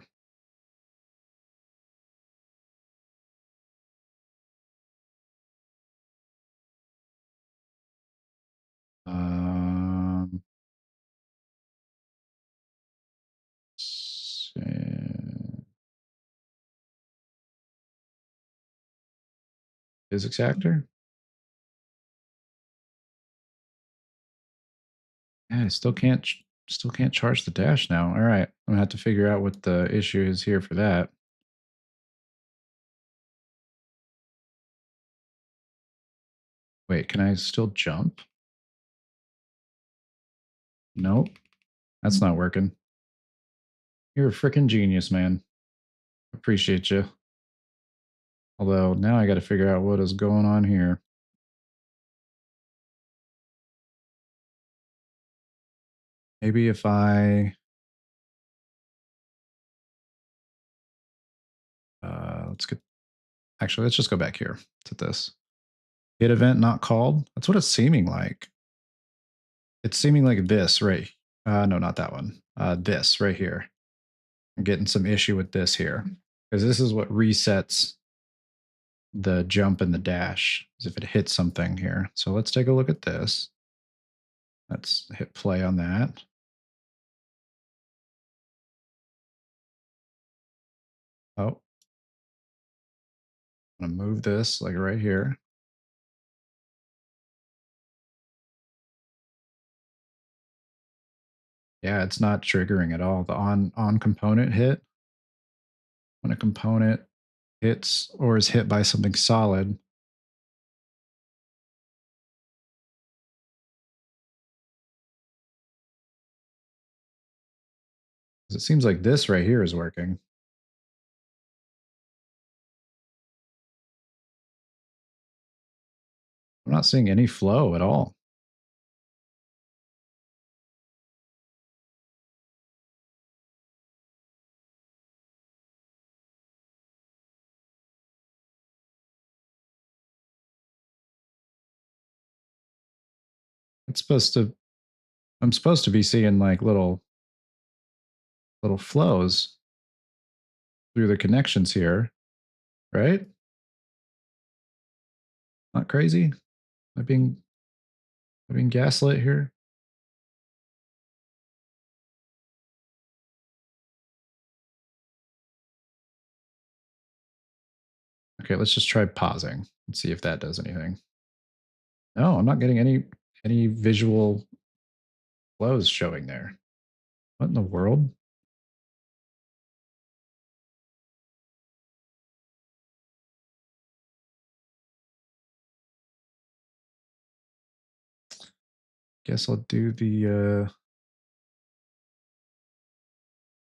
Physics actor. Yeah, I still can't charge the dash now. All right, I'm gonna have to figure out what the issue is here for that. Wait, can I still jump? Nope, that's not working. You're a freaking genius, man. Appreciate you. Although now I got to figure out what is going on here. Maybe if I let's just go back here to this. Hit event not called. That's what it's seeming like. It's seeming like this, right? No, not that one. This right here. I'm getting some issue with this here because this is what resets the jump and the dash is if it hits something here. So let's take a look at this. Let's hit play on that. Oh, I'm gonna move this like right here. Yeah, it's not triggering at all. The on component hit. When a component hits or is hit by something solid, it seems like this right here is working. I'm not seeing any flow at all. It's supposed to, I'm supposed to be seeing like little flows through the connections here, right? Not crazy? Am I being gaslit here? Okay, let's just try pausing and see if that does anything. No, I'm not getting any visual flows showing there. What in the world? Guess I'll do the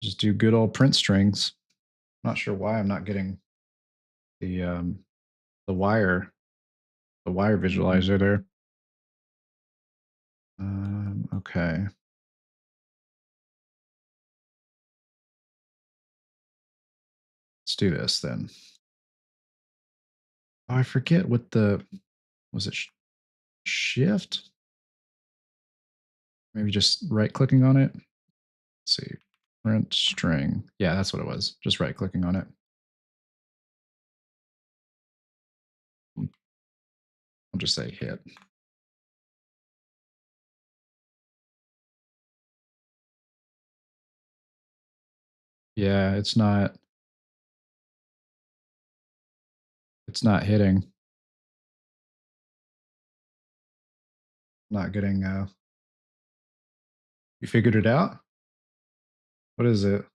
just do good old print strings. Not sure why I'm not getting the wire visualizer there. Okay. Let's do this then. Oh, I forget what was it shift? Maybe just right clicking on it. Let's see, print string. Yeah, that's what it was. Just right clicking on it. I'll just say hit. Yeah, it's not hitting. Not getting you figured it out? What is it?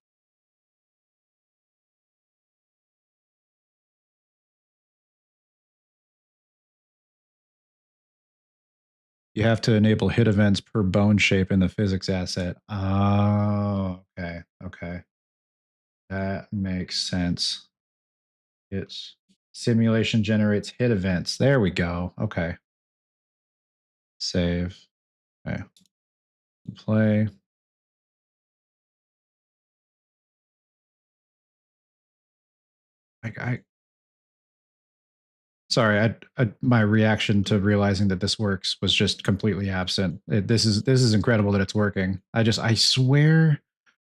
You have to enable hit events per bone shape in the physics asset. Oh, okay. Okay. That makes sense. It's simulation generates hit events. There we go. Okay. Save. Okay. Play. I Sorry, my reaction to realizing that this works was just completely absent. This is incredible that it's working. I swear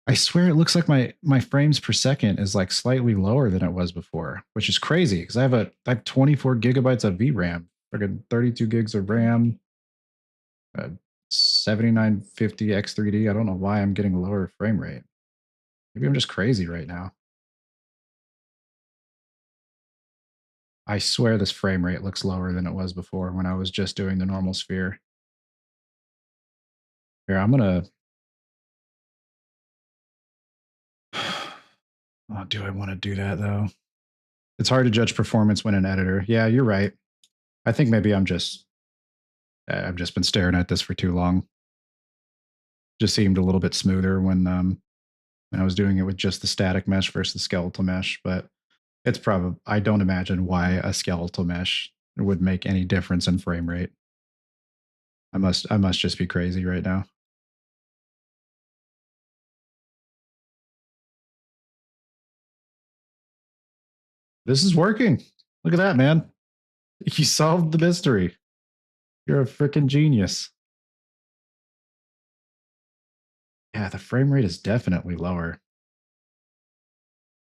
it looks like my frames per second is like slightly lower than it was before, which is crazy because I have 24 gigabytes of VRAM, freaking 32 gigs of RAM, 7950 X3D. I don't know why I'm getting a lower frame rate. Maybe I'm just crazy right now. I swear this frame rate looks lower than it was before when I was just doing the normal sphere. Here, I'm gonna. Oh, do I want to do that though? It's hard to judge performance when in editor. Yeah, you're right. I think maybe I've just been staring at this for too long. Just seemed a little bit smoother when I was doing it with just the static mesh versus the skeletal mesh, but it's probably, I don't imagine why a skeletal mesh would make any difference in frame rate. I must just be crazy right now. This is working. Look at that, man. You solved the mystery. You're a freaking genius. Yeah, the frame rate is definitely lower.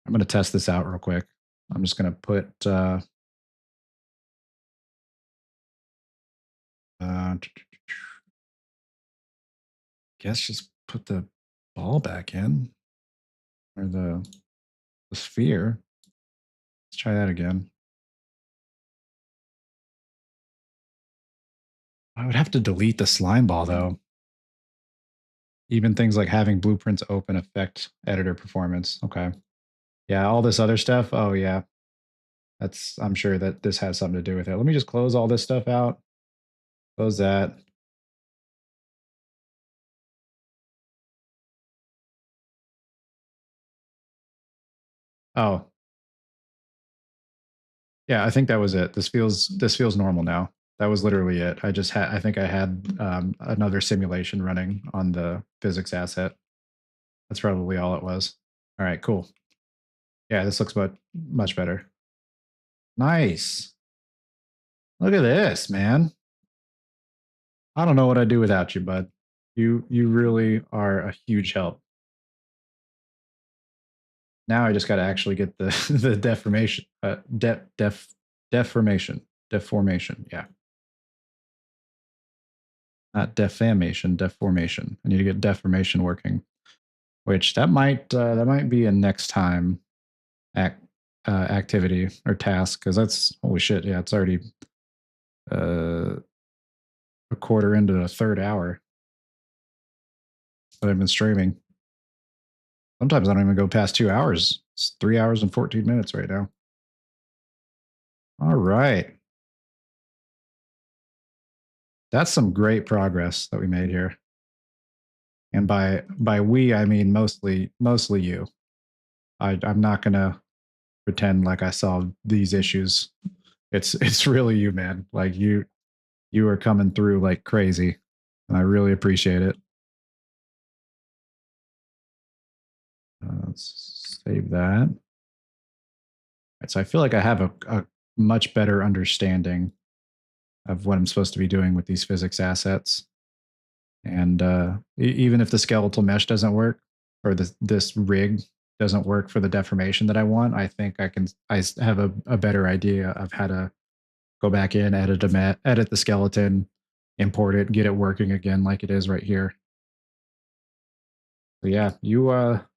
I'm going to test this out real quick. I'm just going to put guess just put the ball back in, or the sphere. Let's try that again. I would have to delete the slime ball though. Even things like having blueprints open affect editor performance. Okay. Yeah, all this other stuff. Oh yeah. I'm sure that this has something to do with it. Let me just close all this stuff out. Close that. Oh. Yeah, I think that was it. This feels normal now. That was literally it. I think I had another simulation running on the physics asset. That's probably all it was. All right, cool. Yeah, this looks much better. Nice. Look at this, man. I don't know what I'd do without you, bud. You really are a huge help. Now I just got to actually get the the deformation, deformation. Yeah, not defamation, deformation. I need to get deformation working, which that might be a next time activity or task, because that's holy shit. Yeah, it's already a quarter into the third hour that I've been streaming. Sometimes I don't even go past 2 hours. It's 3 hours and 14 minutes right now. All right. That's some great progress that we made here. And by we, I mean mostly you. I'm not gonna pretend like I solved these issues. It's really you, man. Like you are coming through like crazy, and I really appreciate it. Let's save that. All right, so I feel like I have a much better understanding of what I'm supposed to be doing with these physics assets. And even if the skeletal mesh doesn't work, or this rig doesn't work for the deformation that I want, I think I have a better idea of how to go back in, edit the skeleton, import it, get it working again like it is right here. So yeah, you're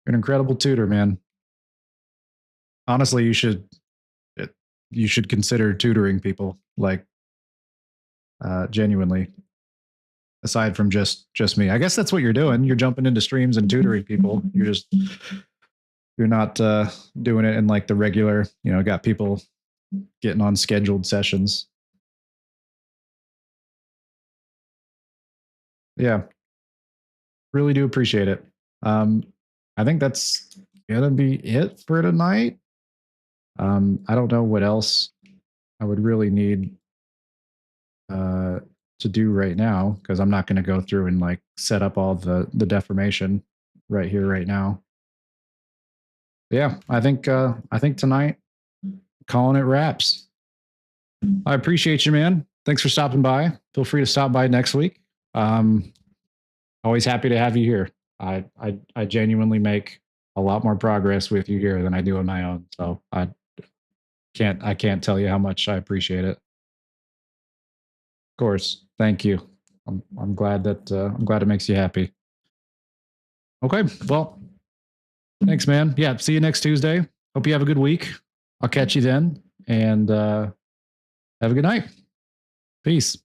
an incredible tutor, man. Honestly, you should consider tutoring people, like genuinely. Aside from just me, I guess that's what you're doing. You're jumping into streams and tutoring people. You're not doing it in like the regular, got people getting on scheduled sessions. Yeah, really do appreciate it. I think that's gonna be it for tonight. I don't know what else I would really need to do right now, because I'm not going to go through and like set up all the deformation right here right now. Yeah, I think tonight calling it wraps. I appreciate you, man. Thanks for stopping by. Feel free to stop by next week. Always happy to have you here. I genuinely make a lot more progress with you here than I do on my own. So I can't tell you how much I appreciate it. Of course. Thank you. I'm glad that it makes you happy. Okay. Well, thanks, man. Yeah. See you next Tuesday. Hope you have a good week. I'll catch you then, and have a good night. Peace.